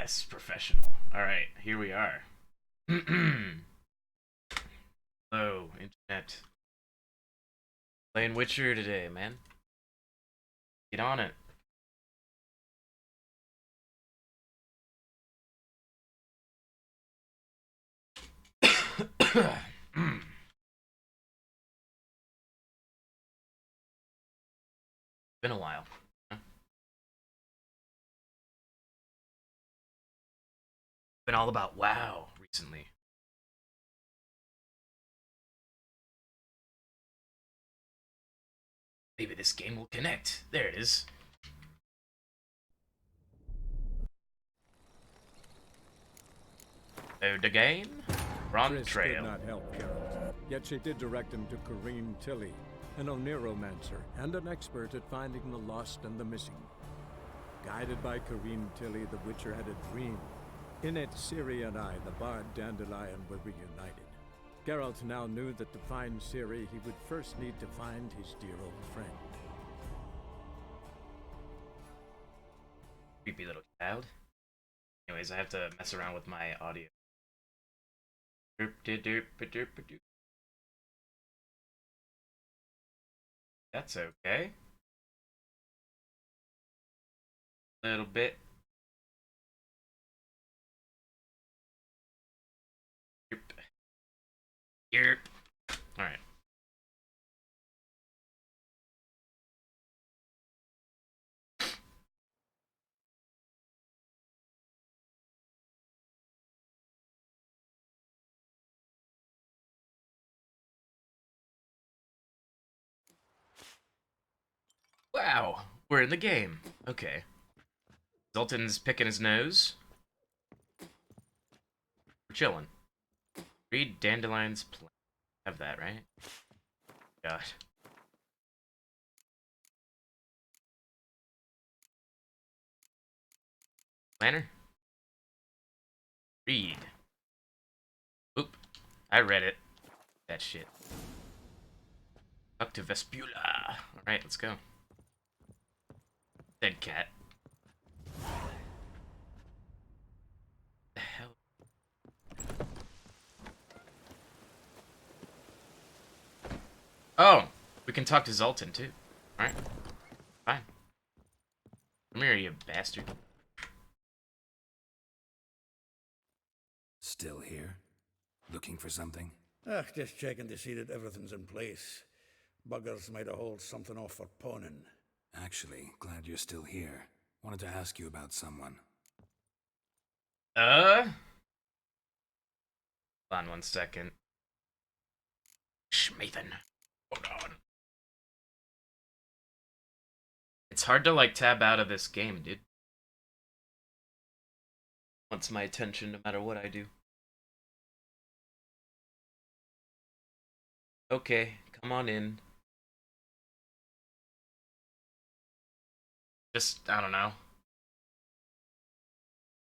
Yes, professional. All right, here we are. Hello, internet. Playing Witcher today, man. Get on it. Been a while. Been all about WoW recently. Maybe this game will connect. There it is. Oh, the game? Front Triss trail. did not help Geralt, yet she did direct him to Corrine Tilly, an Oniromancer and an expert at finding the lost and the missing. Guided by Corrine Tilly, the Witcher had a dream. In it, Ciri and I, the bard Dandelion, were reunited. Geralt now knew that to find Ciri, he would first need to find his dear old friend. Creepy little child. Anyways, I have to mess around with my audio. That's okay. A little bit. Yerp. Alright. Wow, we're in the game. Okay. Zoltan's picking his nose. We're chilling. Read Dandelion's plan. Have that, right? God. Planner? Read. Oop. I read it. That shit. Up to Vespula. Alright, let's go. Dead cat. The hell? Oh! We can talk to Zoltan, too. Alright. Fine. Come here, you bastard. Still here? Looking for something? Just checking to see that everything's in place. Buggers might have hauled something off for pawning. Actually, glad you're still here. Wanted to ask you about someone. Hold on 1 second. Schmathan. Hold on. It's hard to, like, tab out of this game, dude. Wants my attention no matter what I do. Okay, come on in. Just, I don't know.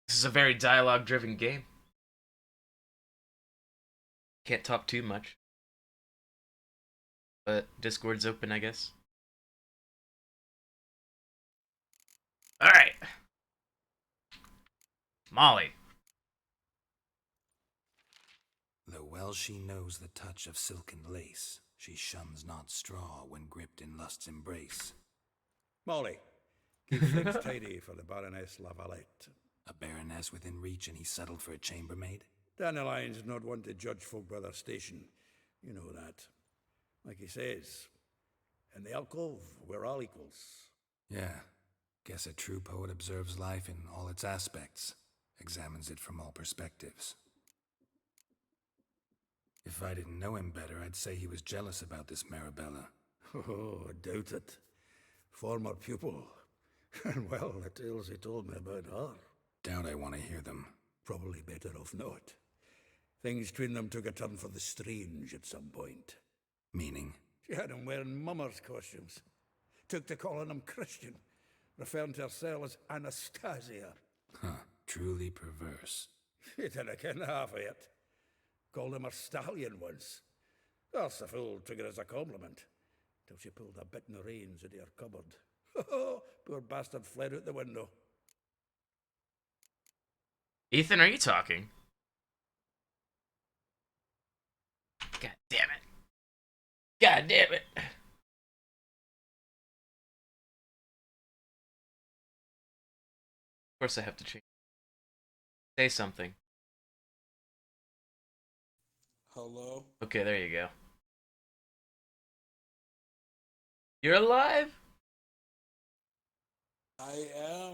This is a very dialogue-driven game. Can't talk too much. But Discord's open, I guess. Alright. Molly. Though well she knows the touch of silken lace, she shuns not straw when gripped in lust's embrace. Molly, keep things tidy for the Baroness Lavalette. A baroness within reach and he settled for a chambermaid? Dandelion's not one to judge folk by their station. You know that. Like he says, in the alcove, we're all equals. Yeah. Guess a true poet observes life in all its aspects, examines it from all perspectives. If I didn't know him better, I'd say he was jealous about this Marabella. Oh, I doubt it. Former pupil. And well, the tales he told me about her. Doubt I want to hear them. Probably better off not. Things between them took a turn for the strange at some point. Meaning? She had him wearing mummers' costumes. Took to calling him Christian, referring to herself as Anastasia. Huh. Truly perverse. He didn't ken half of it. Called him a stallion once. That's the fool took it as a compliment. Till she pulled a bit in the reins into her cupboard. Poor bastard fled out the window. Ethan, are you talking? God damn it. God damn it. Of course I have to change. Say something. Hello? Okay, there you go. You're alive? I am.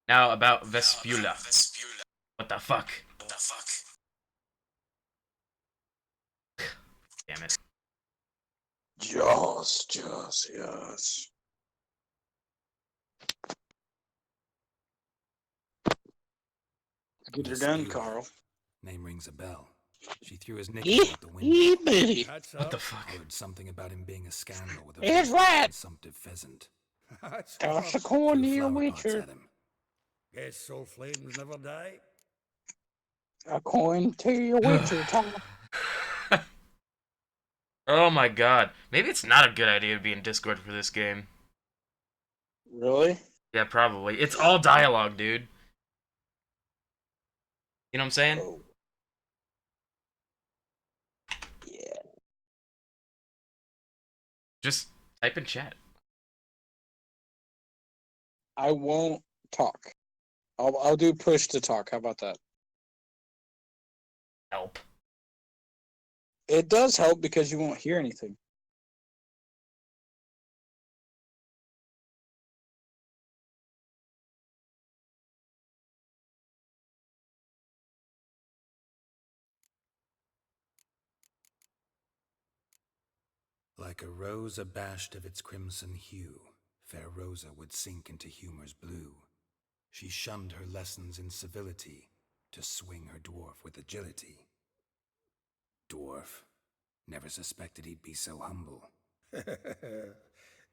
Now about Vespula. What the fuck? Damn it. Yes. Get her Miss done, Ayla. Carl. Name rings a bell. She threw his nickname out the window. Eee, That's What the up. fuck? Heard something about him being a scandal with a It's very right. consumptive pheasant. That's Toss a up. coin Threw to your flower pots witcher. at him. Guess soul flames never die. A coin to your witcher, Tom. Oh my god. Maybe it's not a good idea to be in Discord for this game. Really? Yeah, probably. It's all dialogue, dude. You know what I'm saying? Oh. Yeah. Just type in chat. I won't talk. I'll do push to talk. How about that? Help. It does help because you won't hear anything. Like a rose abashed of its crimson hue, fair Rosa would sink into humor's blue. She shunned her lessons in civility to swing her dwarf with agility. Dwarf. Never suspected he'd be so humble.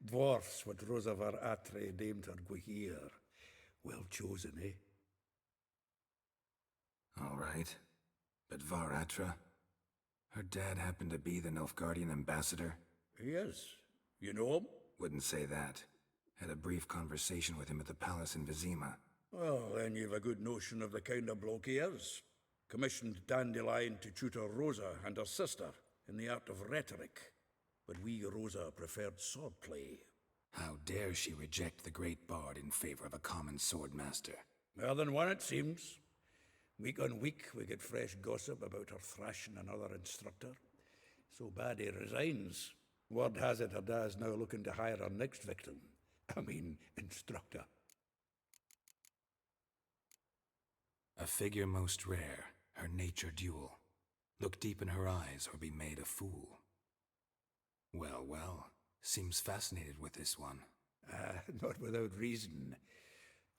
Dwarfs what Rosavar Atre named her Guihir. Well chosen, eh? All right. But Varatra? Her dad happened to be the Nilfgaardian ambassador? Yes. You know him? Wouldn't say that. Had a brief conversation with him at the palace in Vizima. Well, then you've a good notion of the kind of bloke he is. Commissioned Dandelion to tutor Rosa and her sister in the art of rhetoric. But we, Rosa, preferred swordplay. How dare she reject the great bard in favor of a common swordmaster? More than one, it seems. Week on week, we get fresh gossip about her thrashing another instructor. So bad he resigns. Word has it her dad's now looking to hire her next victim. I mean, instructor. A figure most rare, her nature dual. Look deep in her eyes or be made a fool. Well, seems fascinated with this one. Not without reason.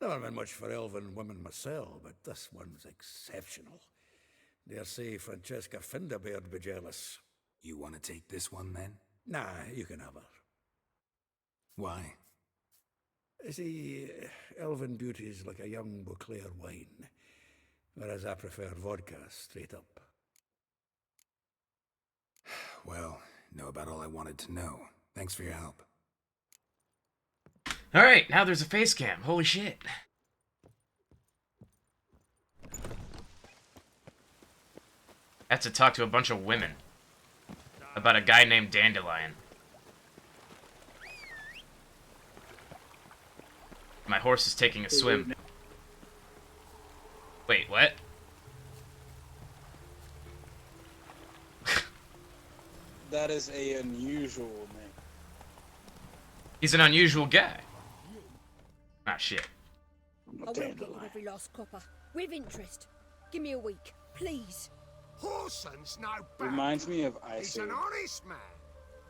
Never been much for elven women myself, but this one's exceptional. Dare say Francesca Finderbeard be jealous. You want to take this one then? Nah, you can have her. Why? See, elven beauty's like a young Beauclair wine, whereas I prefer vodka straight up. Well, know about all I wanted to know. Thanks for your help. Alright, now there's a face cam. Holy shit. I have to talk to a bunch of women about a guy named Dandelion. My horse is taking a swim. Wait, what? That is a unusual name. He's an unusual guy. Ah, shit. I will get in every last copper. With interest. Give me a week, please. Horson's no bad. Reminds me of He's Ice an Age. honest man.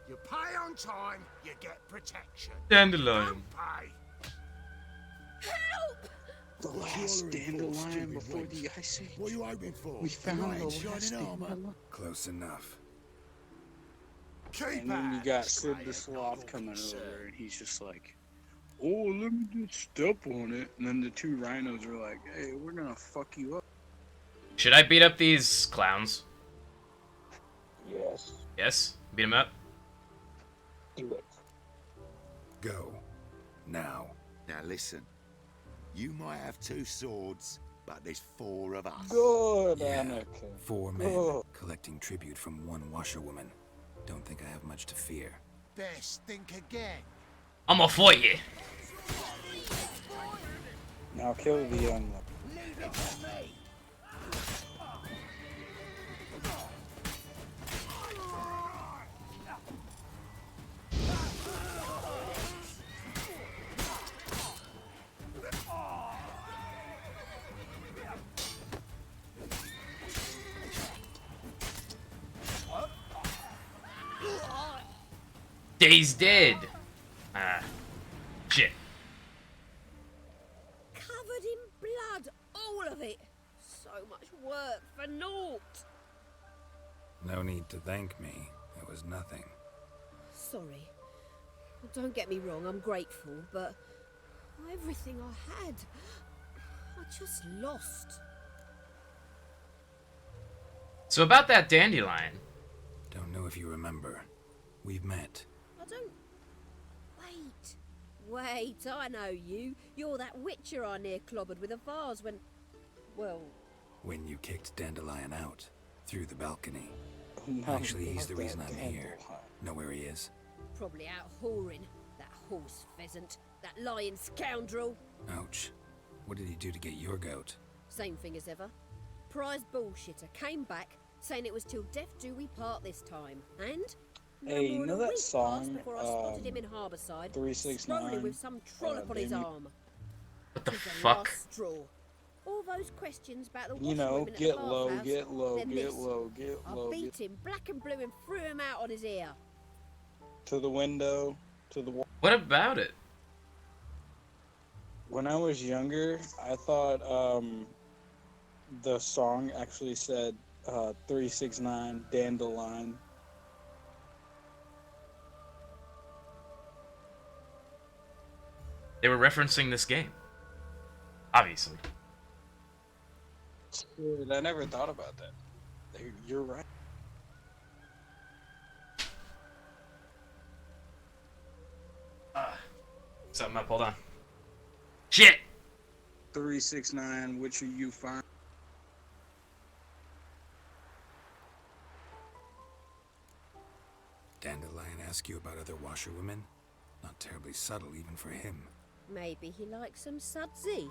You pay on time, you get protection. Dandelion. Don't pay. Help! The last dandelion before the Ice Age. What are you hoping for? We found the Knight in last shining armor. dandelion. Close enough. Keep And then you at got it, Sid Slayer, the Sloth not coming concerned. over, and he's just like, "Oh, let me just step on it." And then the two rhinos are like, "Hey, we're gonna fuck you up." Should I beat up these clowns? Yes. Yes? Beat them up? Do it. Go. Now. Now listen, you might have two swords, but there's 4 of us. Good, Yeah. Anakin. 4 men Oh. collecting tribute from 1 washerwoman. Don't think I have much to fear. Best think again. I'm gonna fight you. Now kill the young one. Leave it to me. He's dead. Ah, shit. Covered in blood, all of it. So much work for naught. No need to thank me. It was nothing. Sorry. Don't get me wrong, I'm grateful, but everything I had, I just lost. So about that dandelion. Don't know if you remember. We've met. I don't... Wait, I know you. You're that witcher I near clobbered with a vase when... Well... When you kicked Dandelion out. Through the balcony. No, Actually, he's the not reason that I'm here. dandelion. Know where he is? Probably out whoring. That horse pheasant. That lying scoundrel. Ouch. What did he do to get your goat? Same thing as ever. Prize bullshitter came back, saying it was till death do we part this time. And... no Hey, more you know than a that week passed song, before I spotted him in Harbourside, 369, strolling with some trollop on his Damien? arm. What the 'Tis the fuck? last straw. All those questions about the You know, washerwomen at get the low, bathhouse, get low, then get this. low, get I low, beat him black and blue and threw him out on his ear. to the window, to the wall. What about it? When I was younger, I thought the song actually said 369 Dandelion. They were referencing this game. Obviously. Dude, I never thought about that. You're right. Something up, hold on. Shit! 369, which are you find? Dandelion ask you about other washerwomen? Not terribly subtle even for him. Maybe he likes some sudsy.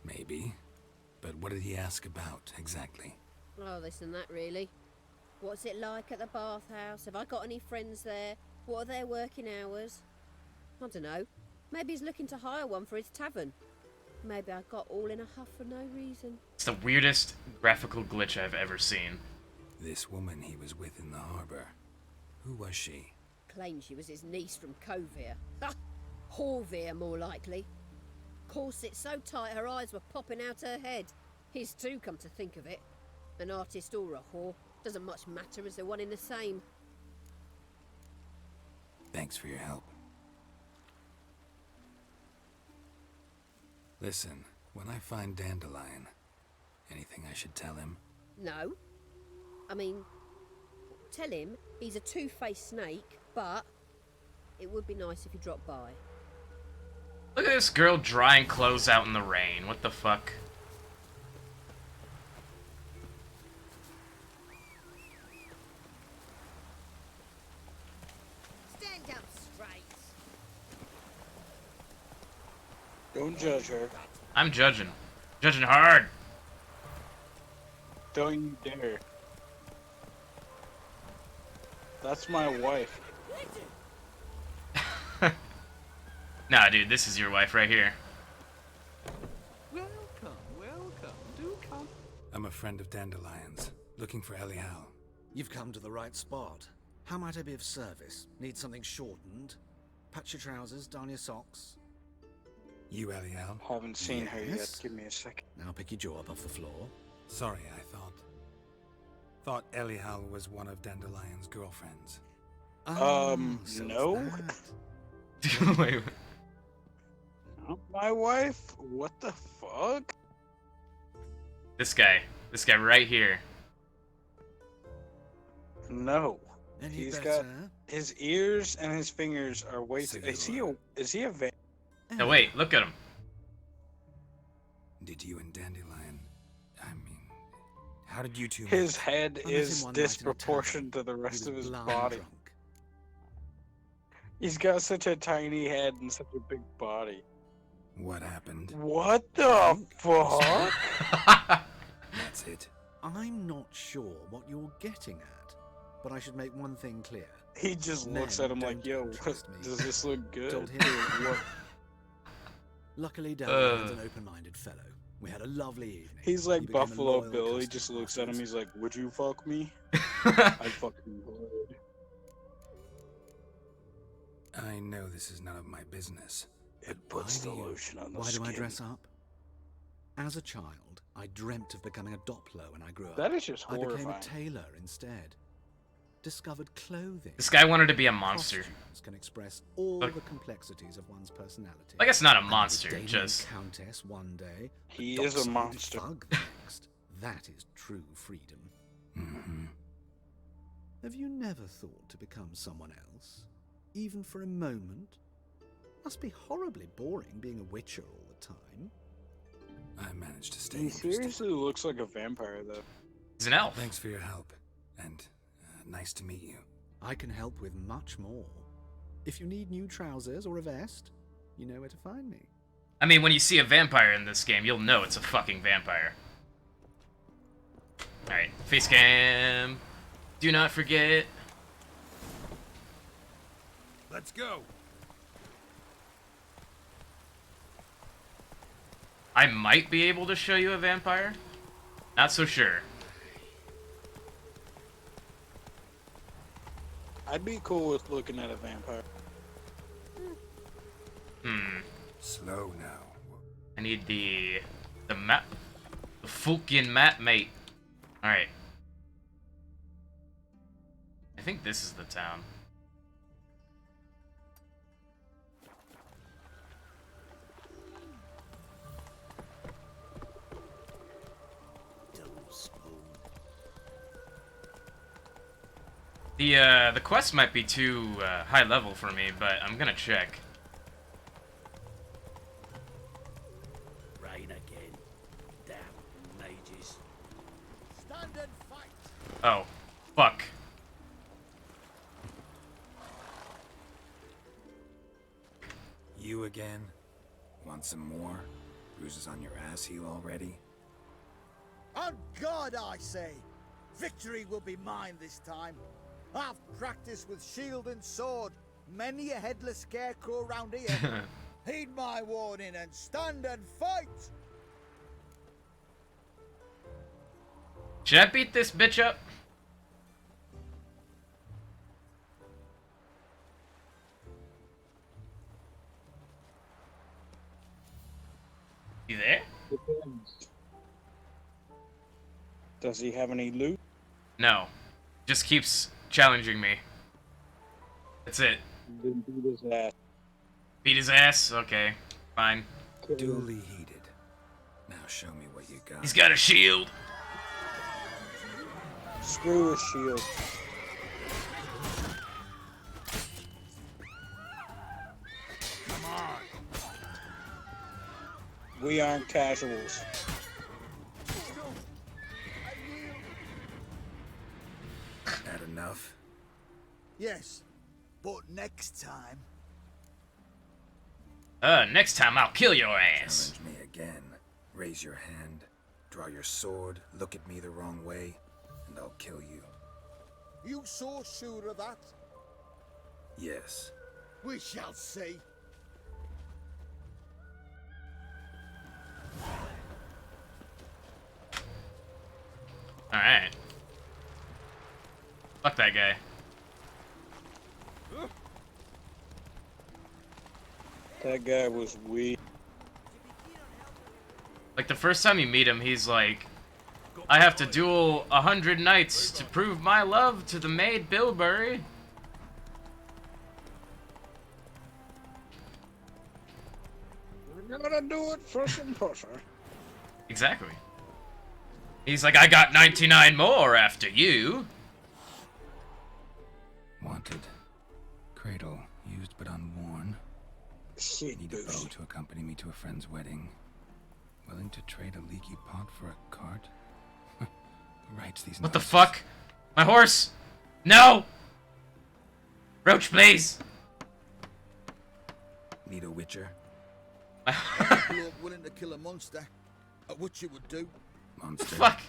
Maybe. But what did he ask about, exactly? Oh, this and that, really. What's it like at the bathhouse? Have I got any friends there? What are their working hours? I don't know. Maybe he's looking to hire one for his tavern. Maybe I got all in a huff for no reason. It's the weirdest graphical glitch I've ever seen. This woman he was with in the harbor. Who was she? Claimed she was his niece from Kovir. Ha! Horvir, more likely. Corset so tight her eyes were popping out her head. His too, come to think of it. An artist or a whore. Doesn't much matter as they're one in the same. Thanks for your help. Listen, when I find Dandelion, anything I should tell him? No. I mean, tell him he's a two-faced snake, but it would be nice if he dropped by. Look at this girl drying clothes out in the rain. What the fuck? Stand up straight. Don't judge her. I'm judging. Judging hard. Don't you dare. That's my wife. Nah, dude, this is your wife right here. Welcome, welcome. Do come. I'm a friend of Dandelion's, looking for Elial. You've come to the right spot. How might I be of service? Need something shortened? Patch your trousers, darn your socks. You, Elial? Haven't seen her yet. Yes? Give me a second. Now pick your jaw up off the floor. Sorry, I thought Elial was one of Dandelion's girlfriends. So it's no. that. Wait, Not my wife? What the fuck? this guy right here. No. Any He's better? got his ears and his fingers are way too. Is he a? Is he a? No, wait, look at him. Did you and Dandelion... I mean... How did you two... His meet? head I met him is one night in a disproportionate to tavern. the rest He of was his blind body. drunk. He's got such a tiny head and such a big body. What happened? What the fuck? That's it. I'm not sure what you're getting at, but I should make one thing clear. He just looks Men at him like, don't yo, trust me. does this look good? Told him. What? Luckily, Dandelion's an open-minded fellow. We had a lovely evening. He's like He became a Buffalo loyal Bill. He customer just looks at him. afterwards. He's like, would you fuck me? I fucking would. I know this is none of my business. It but puts the why do you- lotion on the Why skin. do I dress up? As a child, I dreamt of becoming a Doppler when I grew up. That is just I became a horrifying. tailor instead. Discovered clothing. This guy wanted to be a monster. Costumes can express all Look. the complexities of one's personality. I guess not a I'm the monster, Daemon just... Countess one day. He the is a dockside monster. Thug the next. That is true freedom. Mm-hmm. Have you never thought to become someone else, even for a moment? Must be horribly boring being a witcher all the time. I managed to stay He interested. seriously looks like a vampire, though. He's an elf. Thanks for your help, and nice to meet you. I can help with much more. If you need new trousers or a vest, you know where to find me. I mean, when you see a vampire in this game, you'll know it's a fucking vampire. Alright, face cam. Do not forget. Let's go. I might be able to show you a vampire. Not so sure. I'd be cool with looking at a vampire. Slow now. I need the map, the Fulkian map, mate. All right. I think this is the town. The quest might be too high level for me, but I'm gonna check. Rain again. Damn mages. Stand and fight. Oh, fuck. You again? Want some more? Bruises on your ass heel already? On God, I say, victory will be mine this time. I've practiced with shield and sword, many a headless scarecrow round here. Heed my warning and stand and fight! Should I beat this bitch up? You there? Does he have any loot? No. Just keeps challenging me. That's it. Then beat his ass. Beat his ass? Okay. Fine. Duly heated. Now show me what you got. He's got a shield. Screw his shield. Come on. We aren't casuals. That enough? Yes, but next time. Next time I'll kill your ass. Challenge me again. Raise your hand. Draw your sword. Look at me the wrong way. And I'll kill you. You so sure of that? Yes. We shall see. Alright. Fuck that guy. That guy was weak. Like, the first time you meet him, he's like, I have to duel 100 knights to prove my love to the maid Bilberry. We're gonna do it for some pussy. Exactly. He's like, I got 99 more after you. Wanted. Cradle, used but unworn. Shit, Need a dude. bow to accompany me to a friend's wedding. Willing to trade a leaky pot for a cart? Who writes these What the nonsense? fuck? My horse! No! Roach, please! Need a witcher? Bloke willing to kill a monster. A witcher would do. Monster? Fuck!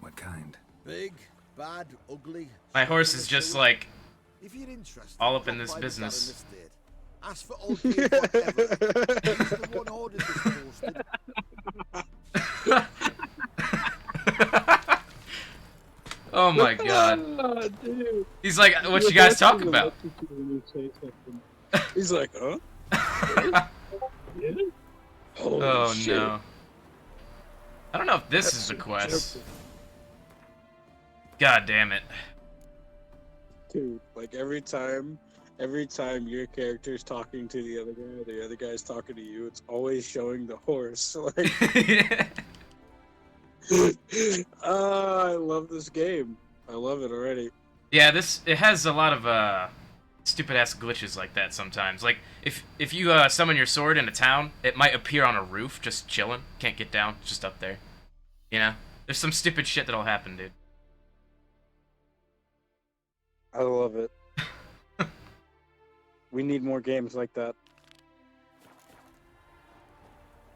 What kind? Big, bad, ugly. My horse is just like If you're interested, all up in drop this by the business. Garden Estate. Ask for old King whatever. He's the one ordered this posted. Oh my god. Oh, dude. He's like, what you guys talking about? He's like, huh? Yeah? Holy Oh shit. no. I don't know if this is a quest. God damn it. Dude, like every time your character's talking to the other guy's talking to you, it's always showing the horse. Like, I love this game. I love it already. Yeah, it has a lot of stupid ass glitches like that sometimes. Like if you summon your sword in a town, it might appear on a roof just chilling. Can't get down, it's just up there. You know? There's some stupid shit that'll happen, dude. I love it. We need more games like that.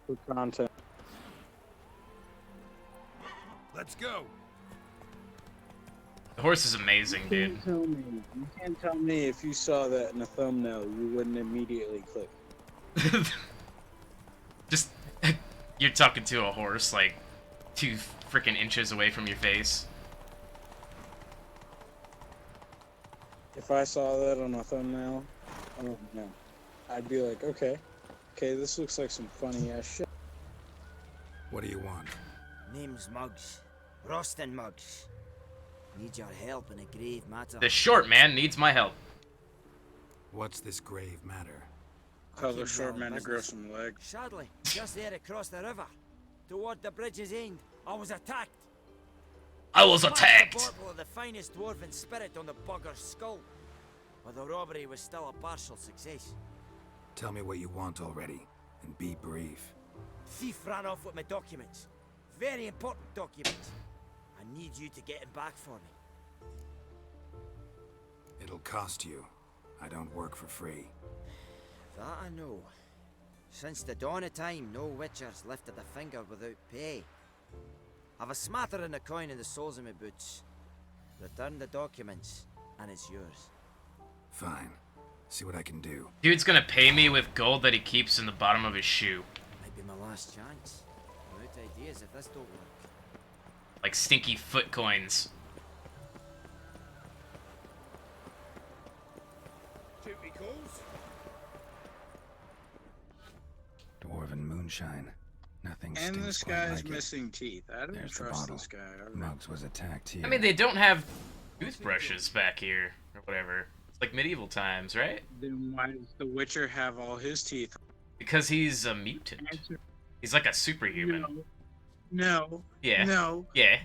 For content. Let's go. The horse is amazing, dude. You can't tell me if you saw that in a thumbnail, you wouldn't immediately click. Just you're talking to a horse like 2 freaking inches away from your face. If I saw that on a thumbnail, oh no, I'd be like, okay, this looks like some funny ass shit. What do you want? Name's Muggs. Rostin Muggs. Need your help in a grave matter. The short man needs my help. What's this grave matter? Tell the Keep short your man to grow business. some legs. Sadly, just there across the river, toward the bridge's end, I was attacked. I was Smashed attacked! A bottle of the finest dwarven spirit on the bugger's skull. But the robbery was still a partial success. Tell me what you want already, and be brief. Thief ran off with my documents. Very important documents. I need you to get him back for me. It'll cost you. I don't work for free. That I know. Since the dawn of time, no witcher's lifted a finger without pay. I've a smattering of coin in the soles of my boots. Return the documents, and it's yours. Fine. See what I can do. Dude's gonna pay me with gold that he keeps in the bottom of his shoe. Might be my last chance. I'm out of ideas if this don't work. Like stinky foot coins. Shoot me calls. Dwarven moonshine. Nothing And stinks this quite guy's like it. missing teeth. I don't There's the trust bottle. this guy. Muggs was attacked here. I mean, they don't have toothbrushes back here, or whatever. It's like medieval times, right? Then why does the Witcher have all his teeth? Because he's a mutant. He's like a superhuman. No. Yeah. No. Yeah.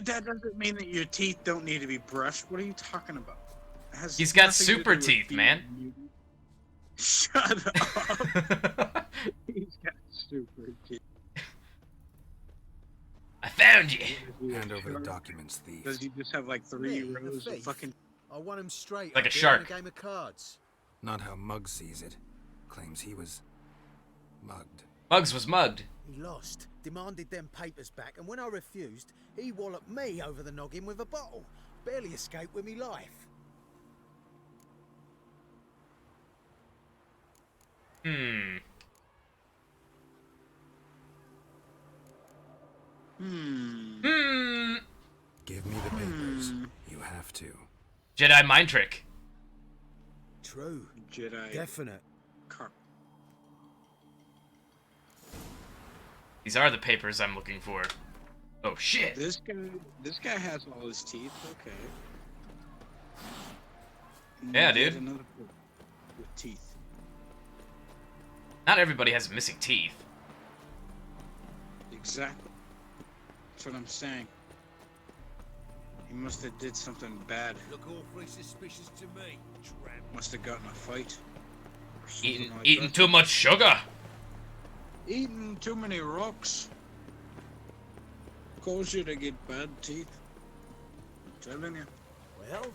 That doesn't mean that your teeth don't need to be brushed. What are you talking about? It has He's got nothing to super do with teeth, being man. a mutant. Shut up. He's got super teeth. I found you. Hand over the documents, thief. Does he just have like 3 Me, the rows of thief? fucking... I want him straight. Like up a there shark. In a game of cards. Not how Muggs sees it. Claims he was mugged. Muggs was mugged. He lost, demanded them papers back, and when I refused, he walloped me over the noggin with a bottle. Barely escaped with me life. Hmm. Hmm. Give me the papers. You have to. Jedi mind trick. True. Jedi... Definite. Car- These are the papers I'm looking for. Oh shit. This guy has all his teeth. Okay. Yeah, Yet dude. another book with teeth. Not everybody has missing teeth. Exactly. That's what I'm saying. He must have did something bad. Look awfully suspicious to me, tramp. Must have gotten a fight. Or something like Eating that. too much sugar. Eating too many rocks. cause you to get bad teeth. I'm telling you. Well,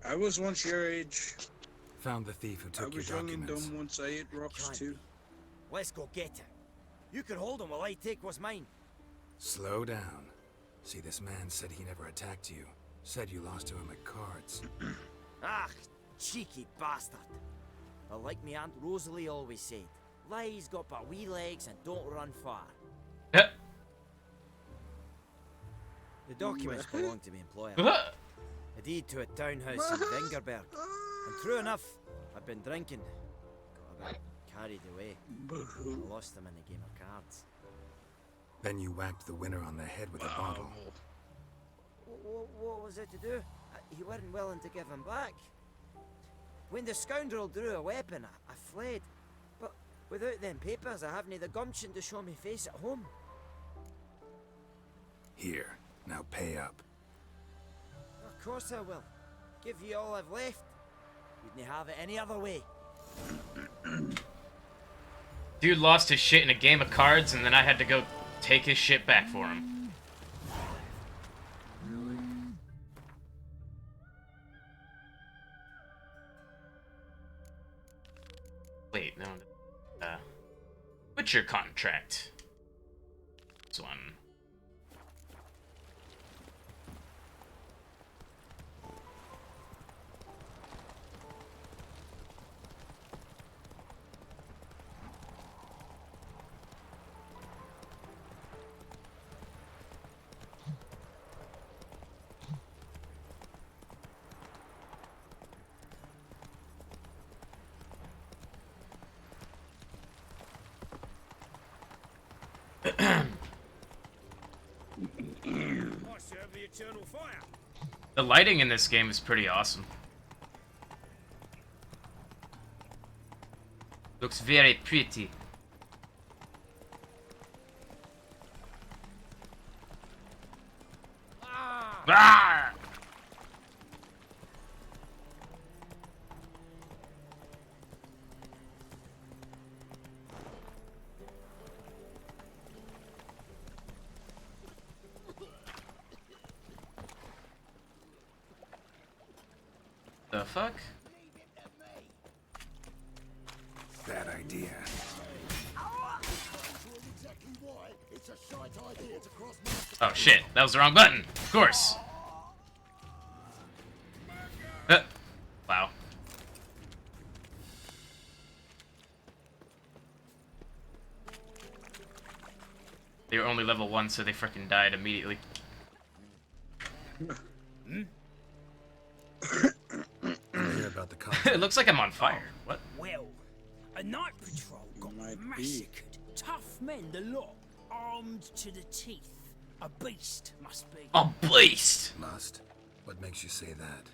I was once your age. Found the thief who I took your was young and documents. dumb once I ate rocks Can't too. be. Let's go get it. You can hold him while I take what's mine. Slow down. See, this man said he never attacked you. Said you lost to him at cards. Ah, cheeky bastard. But like me Aunt Rosalie always said, lies got but wee legs and don't run far. Yep. The documents belong to my employer. A deed to a townhouse in Vingerberg. And true enough, I've been drinking. Got a bit carried away. I lost them in a game of cards. Then you whacked the winner on the head with a bottle. What was it to do? He weren't willing to give him back. When the scoundrel drew a weapon, I fled. But without them papers, I haven't the gumption to show me face at home. Here, now pay up. Of course I will. Give you all I've left. Wouldn't have it any other way. Dude lost his shit in a game of cards, and then I had to go take his shit back for him. Wait, no. Witcher contract. This one. The lighting in this game is pretty awesome. Looks very pretty. Ah! The fuck? Bad idea. Oh shit, that was the wrong button. Of course. Wow. They were only level 1, so they frickin' died immediately. Hear about the It looks like I'm on fire. What? Well, a night patrol got massacred. Tough men, the lot, armed to the teeth. A beast, must be. A beast! Must? What makes you say that?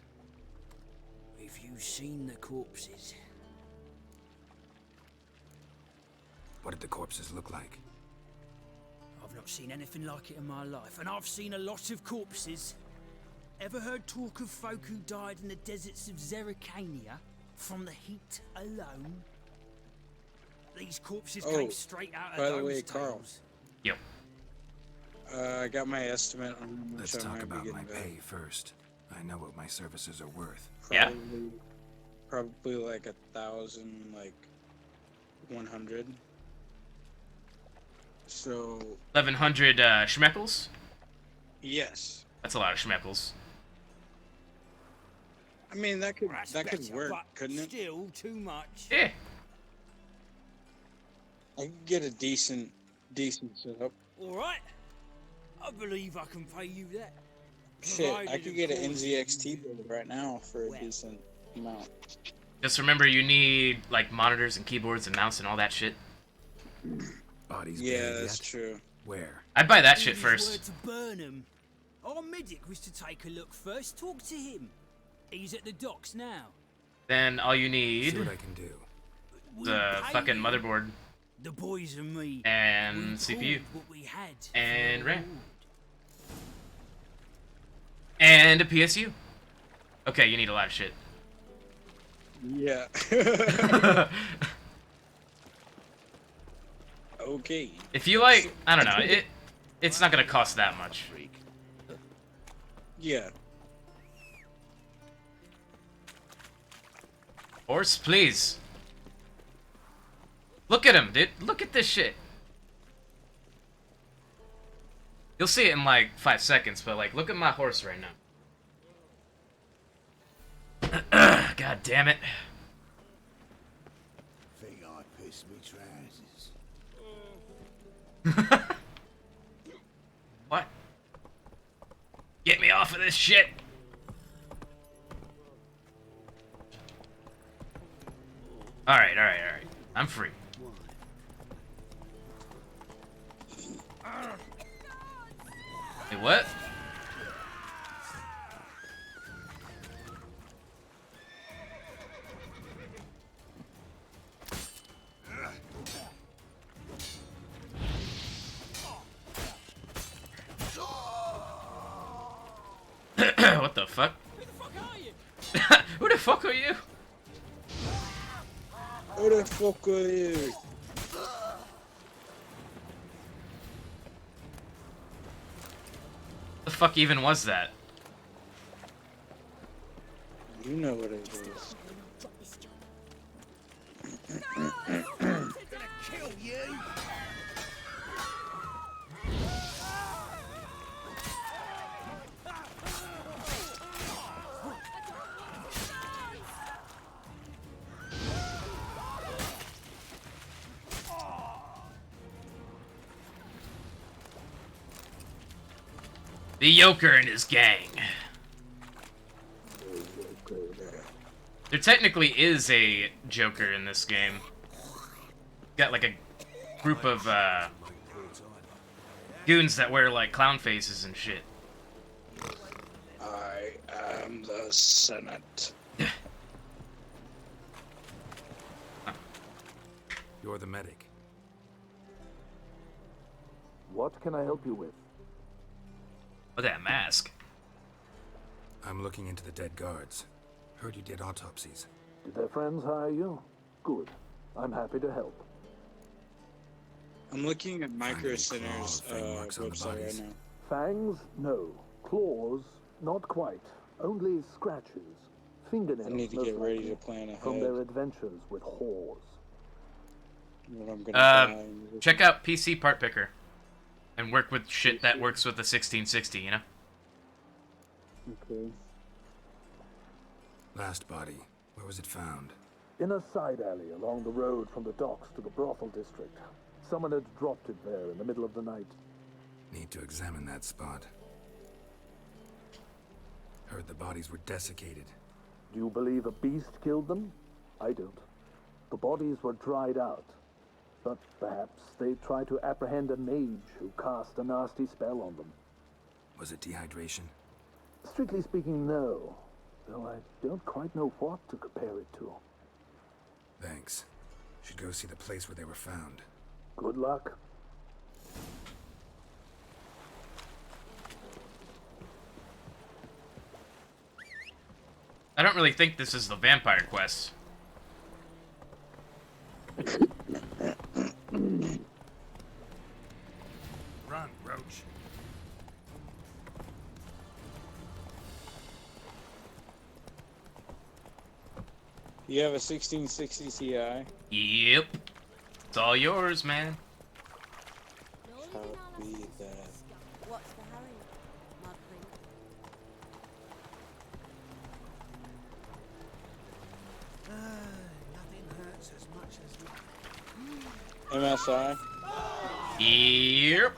Have you seen the corpses? What did the corpses look like? I've not seen anything like it in my life, and I've seen a lot of corpses. Ever heard talk of folk who died in the deserts of Zerrikania from the heat alone? These corpses came straight out of by the those way, Carl. tales. Yep. I got my estimate on how much Let's I talk might about be my getting back. pay first. I know what my services are worth. Yeah. Probably like 1,000, like 100. So 1100 schmeckles? yes, That's a lot of schmeckles. I mean that could That's that could better, work, but couldn't it? Still too much. Yeah. I could get a decent setup. All right. I believe I can pay you that. Shit, I Provided, could of get an course, NZXT build right now for a Well. decent amount. Just remember you need, like, monitors and keyboards and mouse and all that shit. Bodies Yeah, buried that's yet? true. Where? I'd buy that shit His first. word to Burnham. Our medic was to take a look first. Talk to him. He's at the docks now. Then all you See need what I can do. We'll the pay fucking you. motherboard The boys and me. and we CPU pulled what we had and for RAM. reward. and a PSU. Okay, you need a lot of shit. Yeah. Okay. If you like, I don't know, it's not gonna cost that much. Yeah. Horse, please. Look at him, dude. Look at this shit. You'll see it in like 5 seconds, but like, look at my horse right now. God damn it. Think I pissed me trousers. What? Get me off of this shit. Alright. I'm free. Hey, what? What the fuck? Who the fuck are you? Who the fuck are you? The fuck even was that? You know what it is. Kill you! The Joker and his gang. There technically is a Joker in this game. Got like a group of goons that wear like clown faces and shit. I am the Senate. You're the medic. What can I help you with? Look at that mask. I'm looking into the dead guards. Heard you did autopsies. Did their friends hire you? Good. I'm happy to help. I'm looking at Micro Center's website right now. Fangs? No. Claws? Not quite. Only scratches. Fingernails. I need to most get ready likely, to plan ahead. from their adventures with whores. What I'm gonna Check out PC Part Picker. And work with shit that works with the 1660, you know? Okay. Last body. Where was it found? In a side alley along the road from the docks to the brothel district. Someone had dropped it there in the middle of the night. Need to examine that spot. Heard the bodies were desiccated. Do you believe a beast killed them? I don't. The bodies were dried out. But perhaps they tried to apprehend a mage who cast a nasty spell on them. Was it dehydration? Strictly speaking, no. Though I don't quite know what to compare it to. Thanks. Should go see the place where they were found. Good luck. I don't really think this is the vampire quest. Run, Roach. You have a 1660 Ti? Yep. It's all yours, man. Copy that. What's the hurry, Mudbring? Nothing hurts as much as MSI? Yep.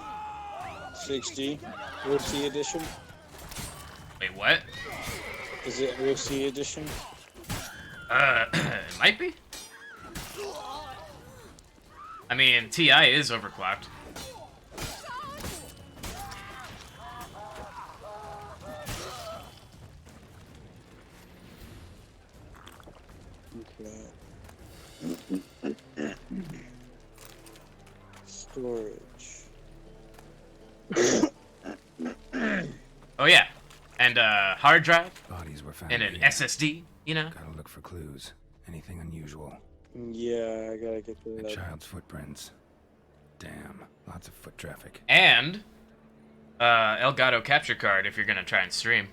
60. OC edition? Wait, what? Is it OC edition? It might be. I mean, TI is overclocked. Okay. Storage. Oh yeah, and hard drive. Bodies were found and an here. SSD. You know. Gotta look for clues. Anything unusual. Yeah, I gotta get to The that. child's footprints. Damn, lots of foot traffic. And Elgato capture card if you're gonna try and stream.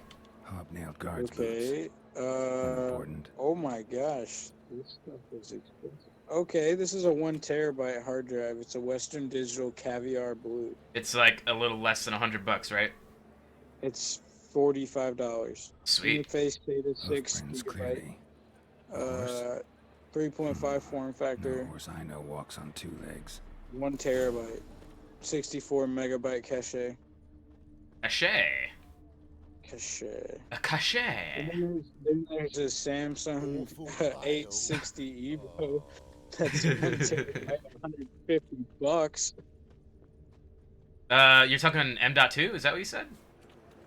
Hobnailed guards Okay. Unimportant. Oh my gosh. This stuff is expensive. Okay, this is a 1 terabyte hard drive. It's a Western Digital Caviar Blue. It's like a little less than $100, right? It's $45. Sweet. Interface data 6 Hoofprints, gigabyte. clearly. 3.5 form No factor. horse I know walks on 2 legs. 1 terabyte. 64 megabyte cache. Cache. Cache. A cache. And then there's a Samsung 860 Evo. That's 1 terabyte, $150. You're talking M.2? Is that what you said?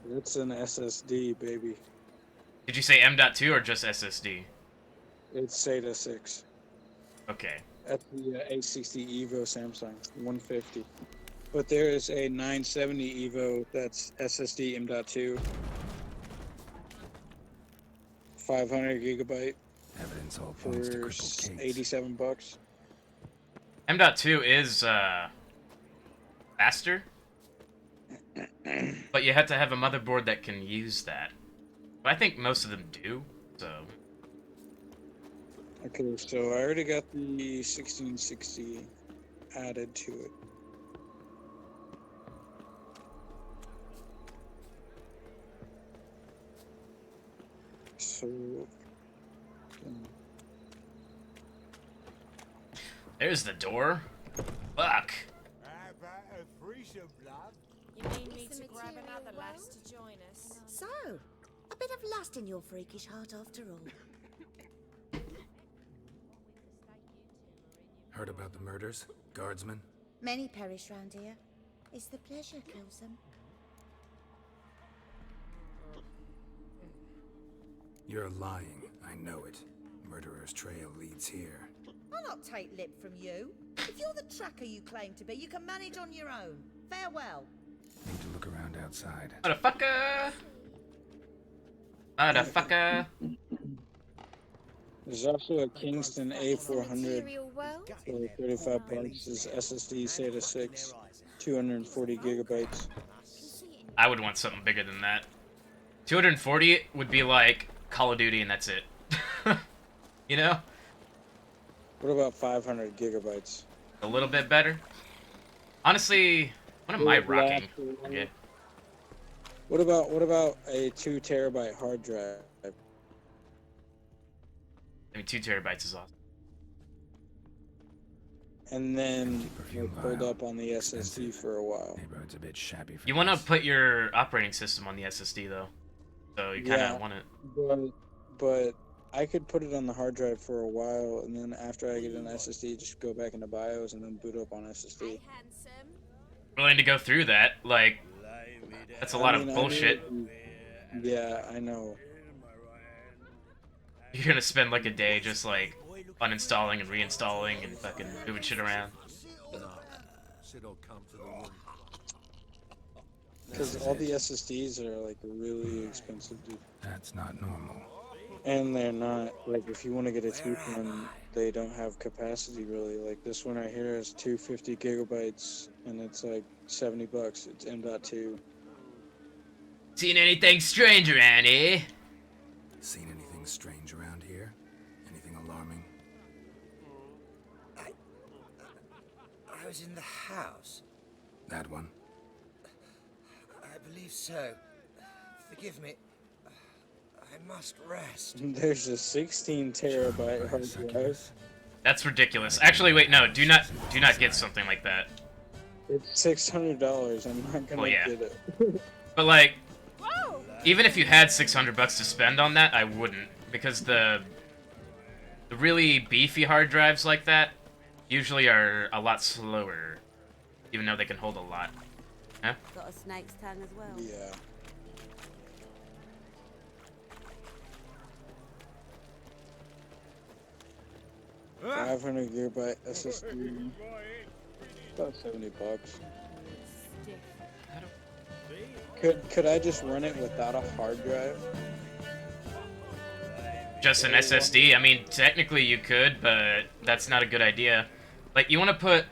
That's an SSD, baby. Did you say M.2 or just SSD? It's SATA 6. Okay. That's the 860 Evo Samsung, 150. But there is a 970 Evo that's SSD M.2, 500 gigabyte Evidence all for points to crippled Kate's. $87. M.2 is faster, but you have to have a motherboard that can use that. But I think most of them do, so. Okay, so I already got the 1660 added to it. So, There's the door. Fuck. You need me to grab another lass to join us? So, a bit of lust in your freakish heart after all. Heard about the murders? Guardsmen? Many perish round here. It's the pleasure kills them. You're lying. I know it. Murderer's trail leads here. I'll not take lip from you. If you're the tracker you claim to be, you can manage on your own. Farewell. Need to look around outside. Motherfucker! Motherfucker! there's also a Kingston A400 for 35 bucks. Is SSD SATA 6, 240 gigabytes. I would want something bigger than that. 240 would be like Call of Duty and that's it. You know? What about 500 gigabytes? A little bit better. Honestly, what am I rocking? Okay. What about a 2 terabyte hard drive? I mean, 2 terabytes is awesome. And then hold up on the SSD for a while. Neighborhood's a bit shabby for You want to put your operating system on the SSD though, so you kind of want it. But I could put it on the hard drive for a while, and then after I get an SSD, just go back into BIOS and then boot up on SSD. Willing to go through that? Like, that's a lot of bullshit. Yeah, I know. You're gonna spend like a day just like uninstalling and reinstalling and fucking moving shit around. Because all the SSDs are like really expensive, dude. That's not normal. And they're not, like, if you want to get a cheap one, they don't have capacity really. Like this one right here is 250 gigabytes and it's like 70 bucks. It's M.2. Seen anything strange around here? Seen anything strange around here? Anything alarming? I was in the house. That one? I believe so. Forgive me. I must rest. There's a 16 terabyte hard drive. That's ridiculous. Actually, wait, no, do not get something like that. It's $600. I'm not gonna Well, yeah. get it. But like, even if you had $600 to spend on that, I wouldn't, because the really beefy hard drives like that usually are a lot slower, even though they can hold a lot. Huh? Got a snake's tongue as well. Yeah. $500 gigabyte SSD. About 70 bucks. Could I just run it without a hard drive? Just an SSD? I mean, technically you could, but that's not a good idea. Like, you want to put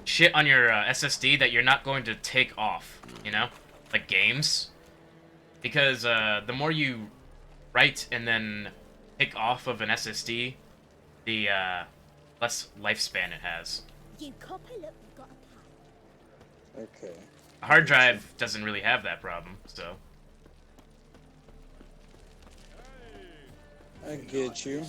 shit on your SSD that you're not going to take off, you know? like games, because the more you write and then take off of an SSD, the less lifespan it has. You copy, look, we've got a Okay. A hard drive doesn't really have that problem, so. I get you.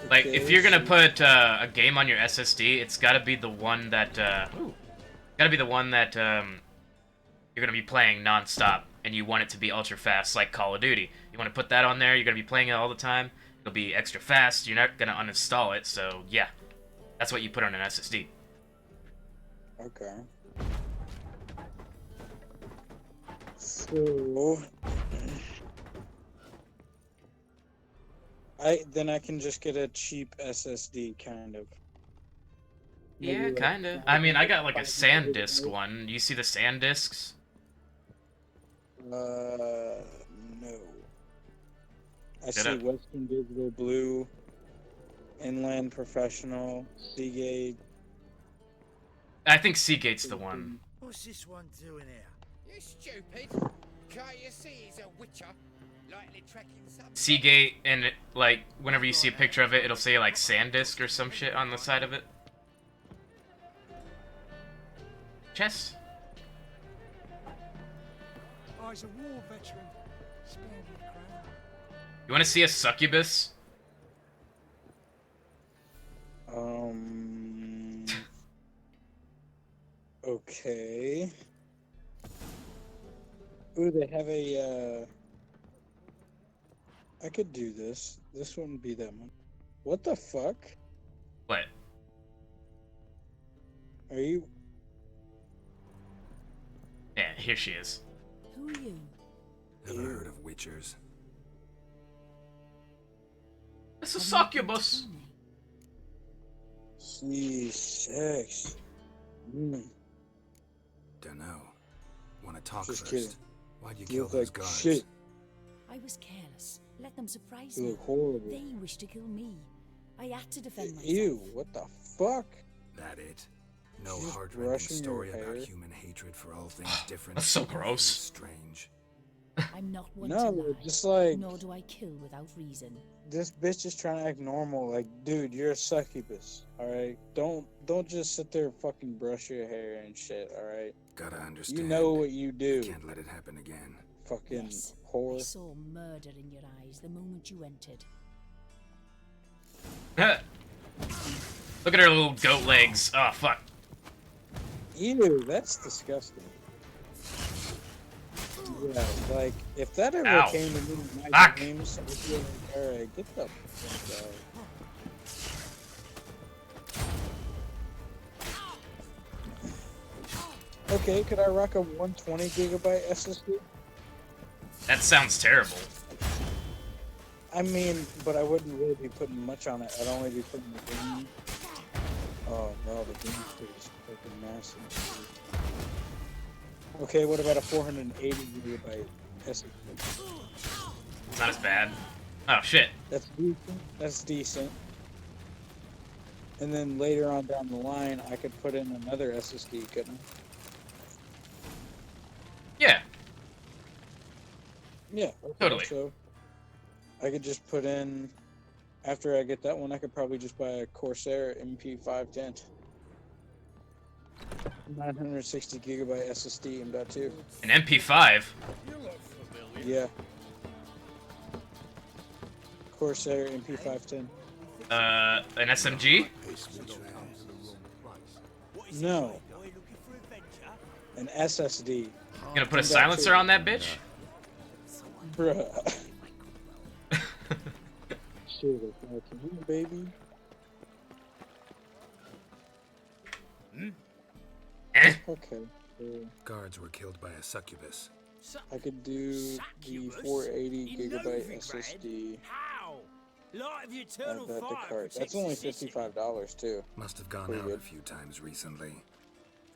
Like, Okay, if you're gonna so- put a game on your SSD, it's gotta be the one that you're gonna be playing non-stop, and you want it to be ultra fast, like Call of Duty. You want to put that on there, you're gonna be playing it all the time. It'll be extra fast. You're not gonna uninstall it, so yeah, that's what you put on an SSD. Okay. So I can just get a cheap SSD kind of. Yeah, Maybe like kinda. I mean, I got like a SanDisk one. You see the SanDisks? No. I Get see up. Western Digital Blue, Inland Professional, Seagate. I think Seagate's the one. What's this one doing here? You stupid. Can't you see he's a witcher? Likely tracking something. Seagate, and it, like, whenever you see a picture of it, it'll say like SanDisk or some shit on the side of it. Chest. Oh, he's a war veteran. Spared me the crown. You want to see a succubus? Okay. Ooh, they have a, I could do this. This wouldn't be that much. What the fuck? What? Are you... Yeah, here she is. Who are you? Never heard of witchers. It's a succubus. C6. Dunno. Wanna talk Just first? kidding. Why'd you You kill look those like guards? shit. I was careless. Let them surprise You me. look horrible. They wished to kill me. I had to defend myself. Ew, what the fuck? That it? No Just heart-rending brushing your story about hair. human hatred for all things different. That's so Really gross. Strange. I'm not one No, to lie. just like... Nor do I kill without reason. This bitch is trying to act normal. Like, dude, you're a succubus, alright? Don't just sit there and fucking brush your hair and shit, alright? Gotta understand. You know what you do. Can't let it happen again. Fucking Yes, I whore. saw murder in your eyes the moment you entered. Look at her little goat legs. Oh, fuck. Ew, that's disgusting. Yeah, like, if that ever Ow. came into my Fuck. games, I would be like, alright, get the fuck out. Okay, could I rock a 120 gigabyte SSD? That sounds terrible. I mean, but I wouldn't really be putting much on it. I'd only be putting the game. Oh no, the game is fucking massive. Okay, what about a 480 gigabyte SSD? It's not as bad. Oh, shit. That's decent. That's decent. And then later on down the line, I could put in another SSD, couldn't I? Yeah. Yeah. Okay, Totally. So I could just put in, after I get that one, I could probably just buy a Corsair MP510. 960 gigabyte SSD M.2. An MP5? Yeah. Corsair MP510. An SMG? No. An SSD. You gonna put a silencer on that bitch? Bruh. Shit, it's like, baby. Okay. So Guards were killed by a succubus. I could do the 480 gigabyte SSD. How? Light of the Add eternal that to fire cart. That's protects only the city. $55 too. Must have gone Pretty out good. a few times recently.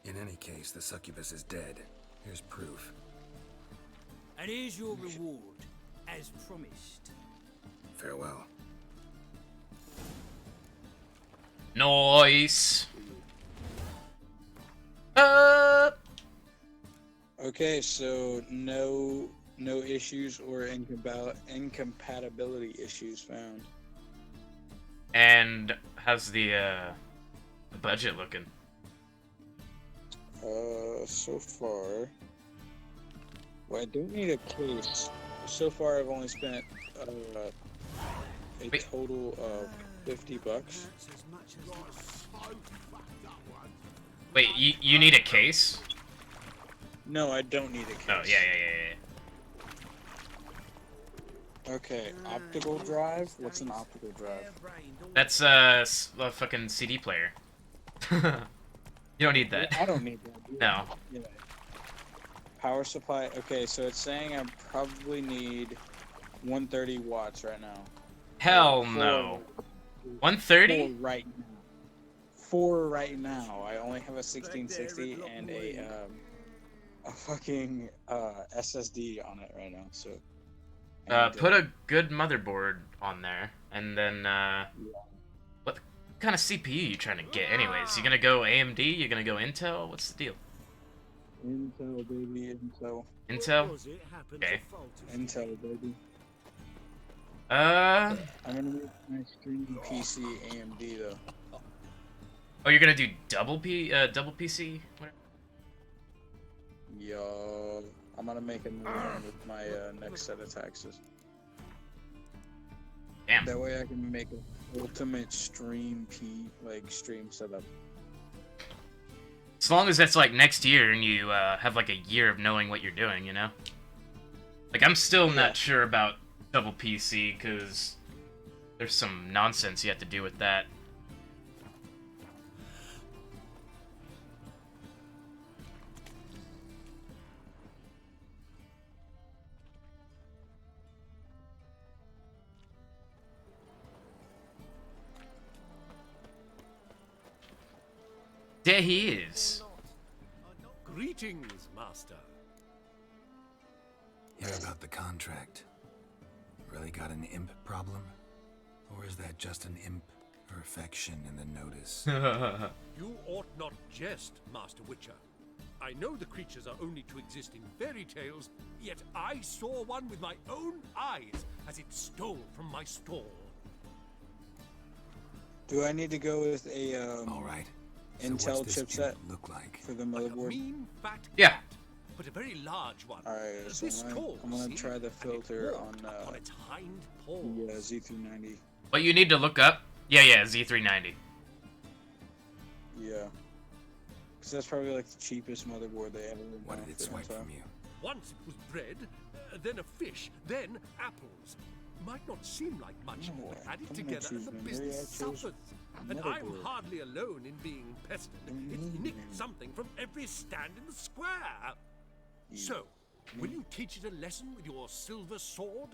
In any case, the succubus is dead. Here's proof. And here's your reward, as promised. Farewell. Nice. Okay, so no issues or incompatibility issues found. And how's the budget looking? So far, well, I don't need a case. So far, I've only spent a total of $50. Wait, you need a case? No, I don't need a case. Oh, yeah. Okay, optical drive? What's an optical drive? That's a fucking CD player. You don't need that. I don't need that. No. Yeah. Power supply. Okay, so it's saying I probably need 130 watts right now. Hell no. 130? Four right now. I only have a 1660 and a fucking SSD on it right now. So. Put a good motherboard on there, and then what kind of CPU you trying to get? Anyways, you gonna go AMD? You gonna go Intel? What's the deal? Intel, baby, Intel. Intel? Okay. Intel, baby. I'm gonna make my streaming PC AMD though. Oh, you're gonna do double PC? Whatever. Yo, I'm gonna make another one with my next set of taxes. Damn. That way I can make an ultimate stream stream setup. As long as that's like next year and you have like a year of knowing what you're doing, you know? Like, I'm still not sure about double PC because there's some nonsense you have to do with that. There he is. Greetings, Master. Hear about the contract. Really got an imp problem? Or is that just an imp perfection in the notice? You ought not jest, Master Witcher. I know the creatures are only to exist in fairy tales, yet I saw one with my own eyes as it stole from my stall. Do I need to go with a All right. Intel what's this chipset imp look like? for the motherboard? Mean fat Yeah. cat, but a very large one. Alright, so This tall, I'm gonna see? try the And it filter walked on its hind paws. the Z390. What you need to look up? Yeah, Z390. Yeah. Because that's probably like the cheapest motherboard they ever would. What did it swipe from you? Once it was bread, then a fish, then apples. Might not seem like much, but added together, the business suffers. And I'm hardly alone in being pestered. It's nicked something from every stand in the square. So, will you teach it a lesson with your silver sword?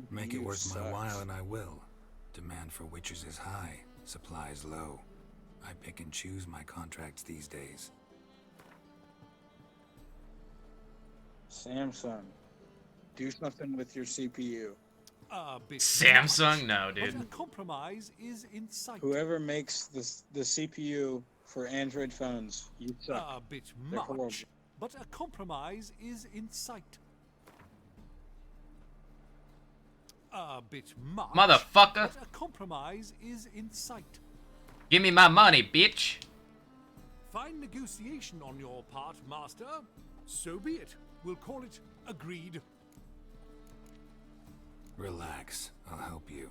Make it worth my while and I will. Demand for witches is high, supplies low. I pick and choose my contracts these days. Samsung. Do something with your CPU. Samsung? No, dude. But a compromise is in sight. Whoever makes the CPU for Android phones, you suck. A bit They're horrible. much, but a compromise is in sight. A bit much. Motherfucker. But a compromise is in sight. Give me my money, bitch. Fine negotiation on your part, Master. So be it. We'll call it agreed. Relax, I'll help you.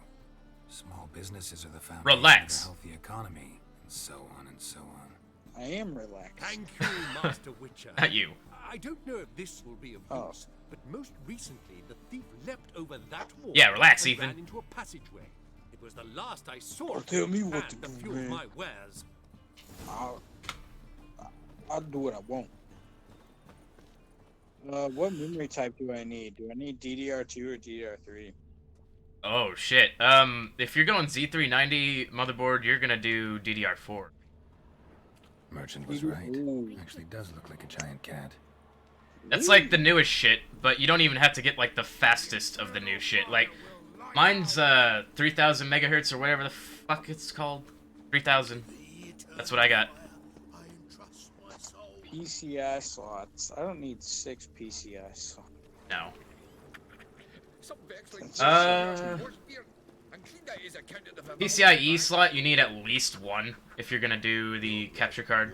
Small businesses are the foundation Relax. of a healthy economy, and so on and so on. I am relaxed. Thank you, Master Witcher. Not you. I don't know if this will be of use, but most recently the thief leapt over that wall. Yeah, relax, and Ethan. ran into a passageway. It was the last I saw of Tell him me what and to a do, few of man. my wares. I'll do what I want. What memory type do I need? Do I need DDR2 or DDR3? Oh shit. If you're going Z390 motherboard, you're gonna do DDR4. Merchant was right. Actually does look like a giant cat. That's like the newest shit, but you don't even have to get like the fastest of the new shit. Like, mine's 3000 megahertz or whatever the fuck it's called. 3000. That's what I got. PCI slots. I don't need 6 PCI slots. No. That's PCIe slot, you need at least 1 if you're gonna do the capture card.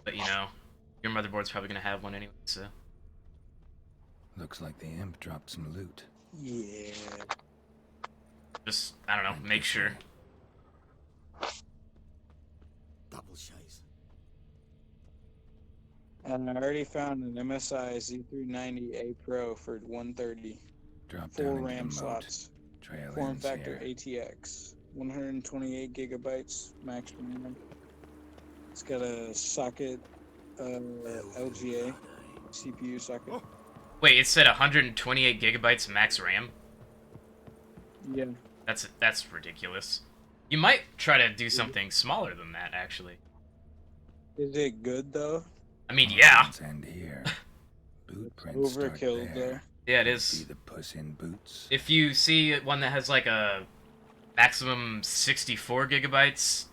But you know, your motherboard's probably gonna have one anyway, so. Looks like the imp dropped some loot. Yeah. Just, I don't know, make sure. Double chase. And I already found an MSI Z390A Pro for 130. Drop 4 down into RAM the slots. moat. Trail Form ends factor here. ATX. 128 gigabytes max RAM. It's got a socket, LGA CPU socket. Wait, it said 128 gigabytes max RAM? Yeah. That's ridiculous. You might try to do something smaller than that, actually. Is it good though? I mean, yeah. End here. Boot prints start Overkill there. Yeah, it See is. the puss in boots. If you see one that has like a maximum 64 gigabytes,